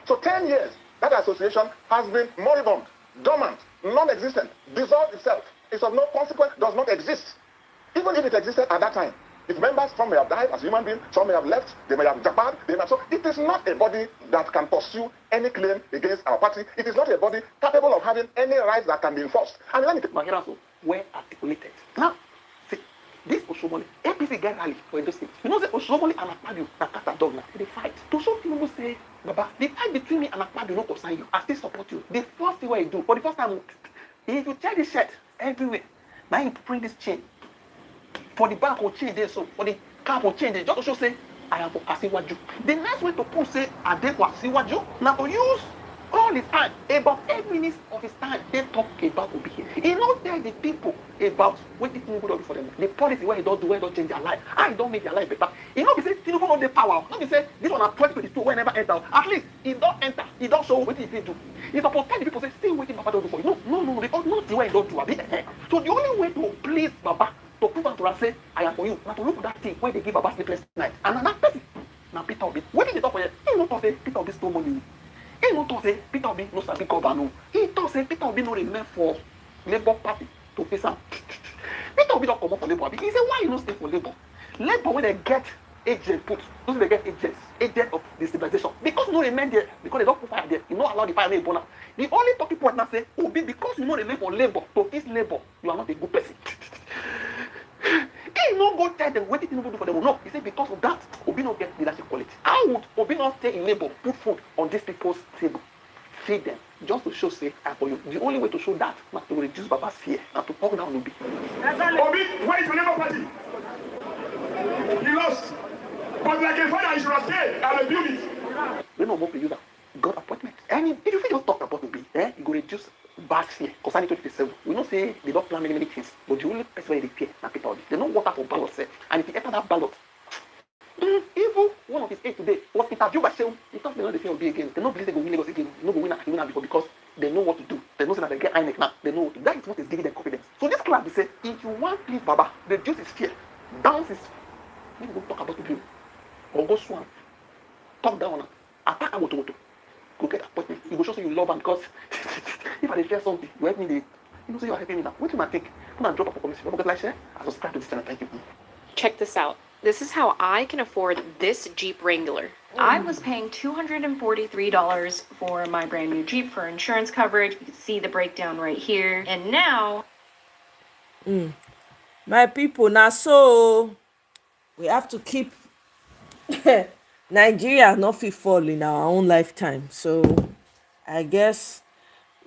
Speaker 7: So 10 years, that association has been moribund, dormant, non-existent, dissolved itself. It's of no consequence, does not exist. Even if it existed at that time, its members, some may have died as human beings, some may have left, they may have japan, so it is not a body that can pursue any claim against our party. It is not a body capable of having any rights that can be enforced. And let me take
Speaker 8: Nigerians were articulated. Now, see, this Osomole, APC get rally for Edo State. You know, the Osomole and Akpabio, Nakata Dogna, they fight. To some people say, Baba, the fight between me and Akpabio no concern you. I still support you. The first thing I do, for the first time, if you check this shirt everywhere, now you bring this chain. For the back will change this, so for the cap will change it. Just to show say, I am Asiwaju. The next way to put say, I did what Asiwaju. Now to use all his time, about 8 minutes of his time, they talk about Obi. He not tell the people about what Tinubu do for them. The policy where he don't do, where he don't change their life. How he don't make their life better. He not be say Tinubu not the power. Not be say this one at 2022 when never enter. At least he don't enter. He don't show what he do. He's supposed to tell the people say, see what Baba don't do for you. No. They don't know the way he don't do. So the only way to please Baba, to prove and to say, I am for you. Now to look for that thing where they give Baba sleepless night. And another person, now Peter Obi. What did he talk for you? He not talk say Peter Obi stole money. He not talk say Peter Obi no sabi governor. He talk say Peter Obi no remain for Labour Party to face him. Peter Obi Obi don't come up for labor. He said, why you not stay for labor? Labor when they get agent put, those they get agent of the civilization. Because no remain there, because they don't put fire there, you not allow the fire to burn out. The only talking point now say, Obi, because you know the labor, to his labor, you are not a good person. He no go tell them what did you do for them. No, he said because of that, Obi not get leadership quality. How would Obi not stay in labor, put food on these people's table, feed them, just to show say, for you. The only way to show that is to reduce Baba's fear, and to talk down Obi.
Speaker 15: Obi, where is the Labour Party? You lost. But like a father, you should have stayed and rebuild it.
Speaker 8: We no more to use that. God appointment. And if you just talk about Obi, you go reduce bad fear. Concerning 2027, we don't say they don't plan many things, but the only person where they fear na Peter Obi. They don't water for ballot set. And if you enter that ballot, even one of his aides today was interviewed by Shehu. He thought they know the fear Obi again. They don't believe they go win Lagos again. They no go win before because they know what to do. They know that they get INEC now. They know what to do. That is what is giving them confidence. So this club, they say, if you want please Baba, reduce his fear, bounce his. You go talk about Obi or go swam, talk down, attack him with go get appointment. You go show say you love him because if I share something, you help me. You know, say you are helping me now. What do you think? Come and drop up a commission. Don't forget like share. I subscribe to this channel. Thank you.
Speaker 4: Check this out. This is how I can afford this Jeep Wrangler. I was paying $243 for my brand new Jeep for insurance coverage. You can see the breakdown right here. And now...
Speaker 3: My people, now so we have to keep Nigeria not fit fall in our own lifetime. So I guess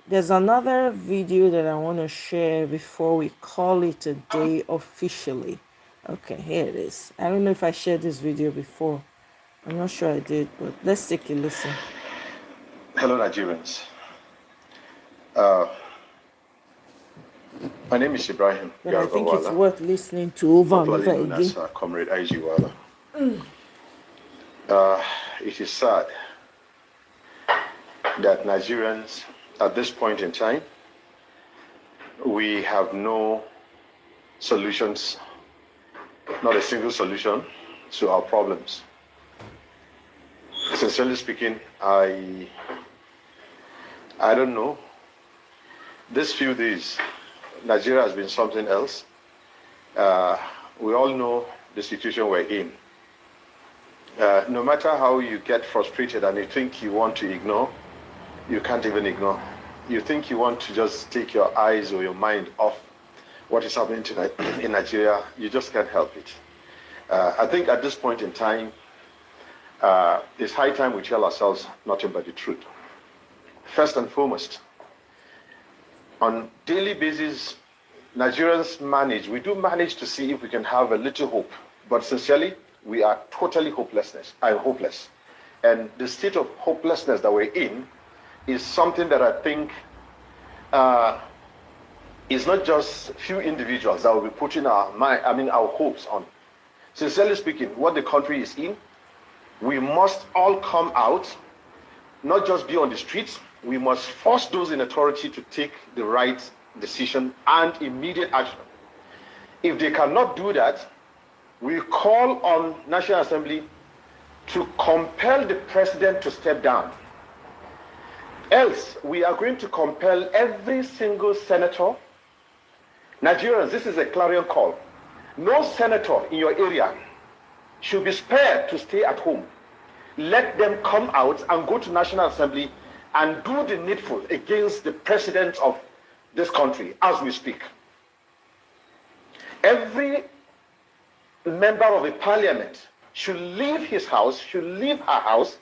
Speaker 3: there's another video that I want to share before we call it a day officially. Okay, here it is. I don't know if I shared this video before. I'm not sure I did, but let's take a listen.
Speaker 9: Hello, Nigerians. My name is Ibrahim.
Speaker 3: But I think it's worth listening to over and over again.
Speaker 9: As Comrade IG Wala. It is sad that Nigerians, at this point in time, we have no solutions, not a single solution to our problems. Sincerely speaking, I don't know. These few days, Nigeria has been something else. We all know the situation we're in. No matter how you get frustrated and you think you want to ignore, you can't even ignore. You think you want to just take your eyes or your mind off what is happening tonight in Nigeria, you just can't help it. I think at this point in time, it's high time we tell ourselves nothing but the truth. First and foremost, on daily basis, Nigerians we do manage to see if we can have a little hope. But sincerely, we are totally hopeless. And the state of hopelessness that we're in is something that I think is not just few individuals that will be putting our hopes on. Sincerely speaking, what the country is in, we must all come out, not just be on the streets. We must force those in authority to take the right decision and immediate action. If they cannot do that, we call on National Assembly to compel the president to step down. Else, we are going to compel every single senator. Nigerians, this is a clarion call. No senator in your area should be spared to stay at home. Let them come out and go to National Assembly and do the needful against the president of this country as we speak. Every member of the parliament should leave his house, should leave her house,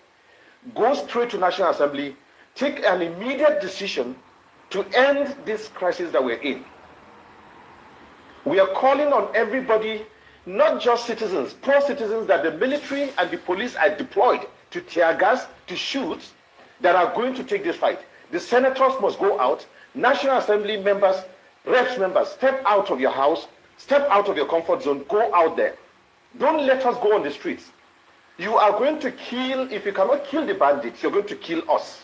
Speaker 9: go straight to National Assembly, take an immediate decision to end this crisis that we're in. We are calling on everybody, not just citizens, poor citizens that the military and the police are deployed to tear gas, to shoot, that are going to take this fight. The senators must go out. National Assembly members, reps members, step out of your house, step out of your comfort zone, go out there. Don't let us go on the streets. You are going to kill, if you cannot kill the bandits, you're going to kill us.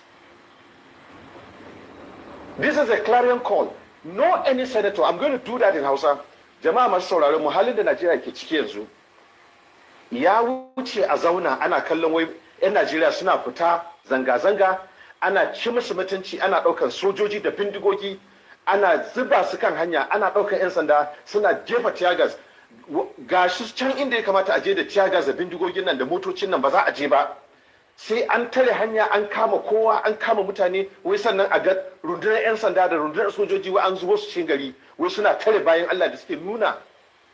Speaker 9: This is a clarion call. No any senator, I'm going to do that in Hausa. Jama'a masu sauraro mu halin da Najeriya ke ciki yanzu. Ya wuce a zauna ana kallon wai 'yan Najeriya suna fita zanga-zanga, ana ci musu mutunci, ana ɗaukar sojoji da bindigogi, ana zuba su kan hanya, ana ɗaukar 'yan sanda suna jefa tiyagas. Ga shi can inda ya kamata a je da tiyagas da bindigogin nan da motocin nan ba za a je ba. Sai an tare hanya, an kama kowa, an kama mutane, wai sannan a ga rundunar 'yan sanda da rundunar sojoji wai an zubo su cikin gari, wai suna tare bayan Allah da suke nuna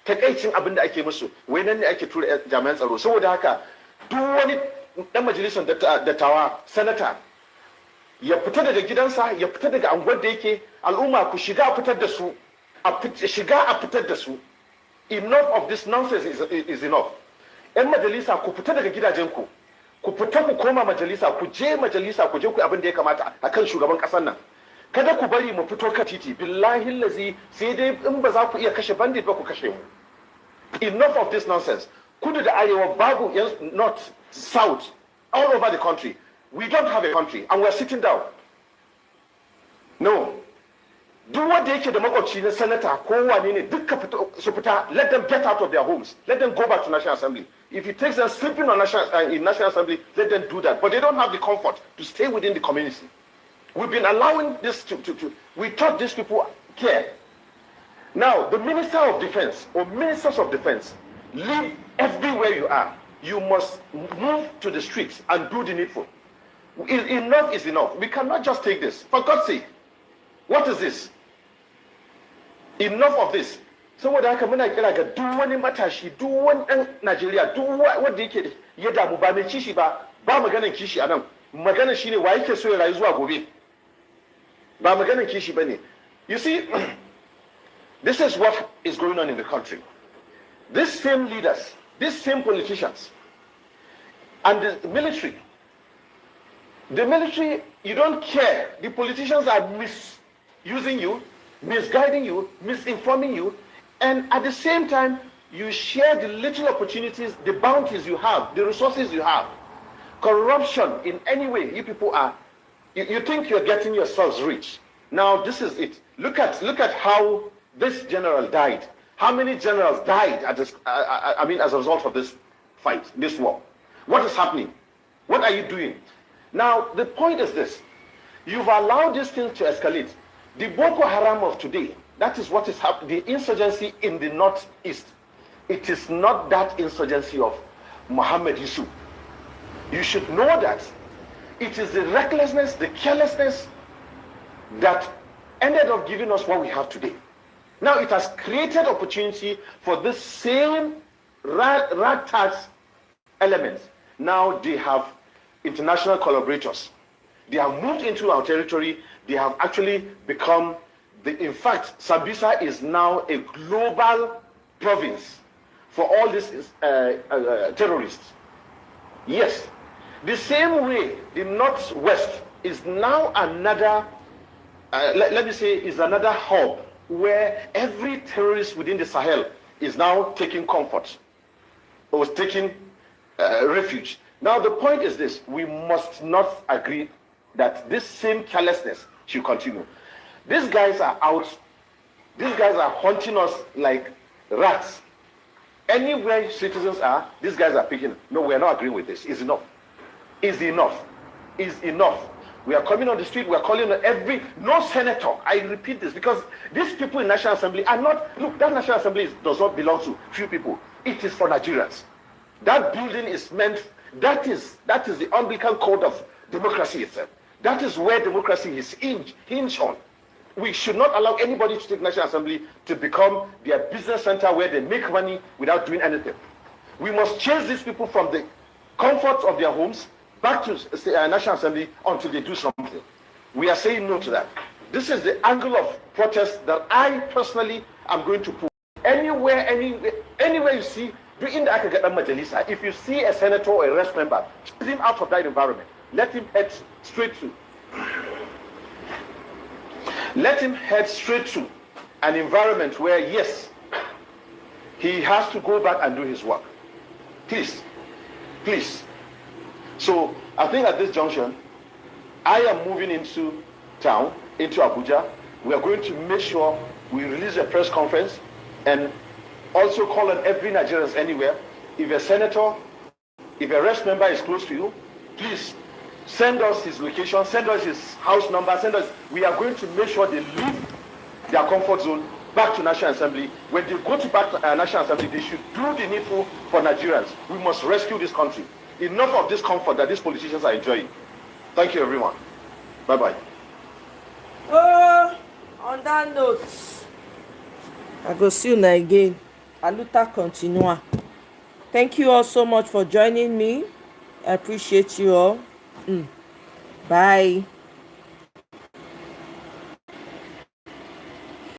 Speaker 9: takaicin abin da ake musu, wai nan ne ake tura jami'an tsaro. Saboda haka duk wani dan majalisar dattawa, sanata, ya fita daga gidansa, ya fita daga anguwar da yake, al'umma ku shiga a fitar da su, shiga a fitar da su. Enough of this nonsense is enough. 'Yan majalisa ku fita daga gidajenku, ku fita ku koma majalisa, ku je majalisa, ku je ku abin da ya kamata akan shugaban ƙasar nan. Kada ku bari mu fito kan titi, billahi lazi, sai dai in ba za ku iya kashe bandit ba ku kashe mu. Enough of this nonsense. Kudu da arewa babu, north, south, all over the country. We don't have a country and we're sitting down. No. Duk wanda yake da makwabci na sanata ko wane ne duka su fita, let them get out of their homes. Let them go back to National Assembly. If it takes them sleeping on in National Assembly, let them do that. But they don't have the comfort to stay within the community. We've been allowing this we thought these people care. Now, the Minister of Defense or Ministers of Defense, live everywhere you are. You must move to the streets and do the needful. Enough is enough. We cannot just take this. For God's sake, what is this? Enough of this. Saboda haka muna kira ga duk wani matashi, duk wani ɗan Najeriya, duk wanda yake ya damu ba mai kishi ba maganan kishi a nan. Maganan shine wa yake so ya rayu zuwa gobe. Ba maganan kishi bane. You see, this is what is going on in the country. These same leaders, these same politicians, and the military, you don't care. The politicians are misusing you, misguiding you, misinforming you, and at the same time, you share the little opportunities, the bounties you have, the resources you have. Corruption in any way, you people are, you think you're getting yourselves rich. Now, this is it. Look at how this general died. How many generals died as a result of this fight, this war? What is happening? What are you doing? Now, the point is this. You've allowed these things to escalate. The Boko Haram of today, that is what is happening. The insurgency in the northeast, it is not that insurgency of Muhammad Yusuf. You should know that it is the recklessness, the carelessness that ended up giving us what we have today. Now it has created opportunity for this same ragtag elements. Now they have international collaborators. They have moved into our territory. They have actually become, in fact, Sambisa is now a global province for all these terrorists. Yes, the same way the Northwest is now another, let me say, is another hub where every terrorist within the Sahel is now taking comfort or taking refuge. Now the point is this: we must not agree that this same carelessness should continue. These guys are out. These guys are hunting us like rats. Anywhere citizens are, these guys are picking. No, we are not agreeing with this. It's enough. It's enough. It's enough. We are coming on the street. We are calling on no senator. I repeat this because these people in National Assembly are not. Look, that National Assembly does not belong to few people. It is for Nigerians. That building is meant. That is the Anglican code of democracy itself. That is where democracy is hinged on. We should not allow anybody to take National Assembly to become their business center where they make money without doing anything. We must chase these people from the comforts of their homes back to National Assembly until they do something. We are saying no to that. This is the angle of protest that I personally am going to put. Anywhere you see, in the Majalisa, if you see a senator or a rest member, chase him out of that environment. Let him head straight to an environment where, yes, he has to go back and do his work. Please. So I think at this junction, I am moving into town, into Abuja. We are going to make sure we release a press conference and also call on every Nigerian anywhere. If a senator, if a rest member is close to you, please send us his location, send us his house number, we are going to make sure they live their comfort zone back to National Assembly. When they go to back to National Assembly, they should do the needful for Nigerians. We must rescue this country. Enough of this comfort that these politicians are enjoying. Thank you, everyone. Bye-bye.
Speaker 3: On that note, I go see you again. Aluta continua. Thank you all so much for joining me. I appreciate you all. Bye.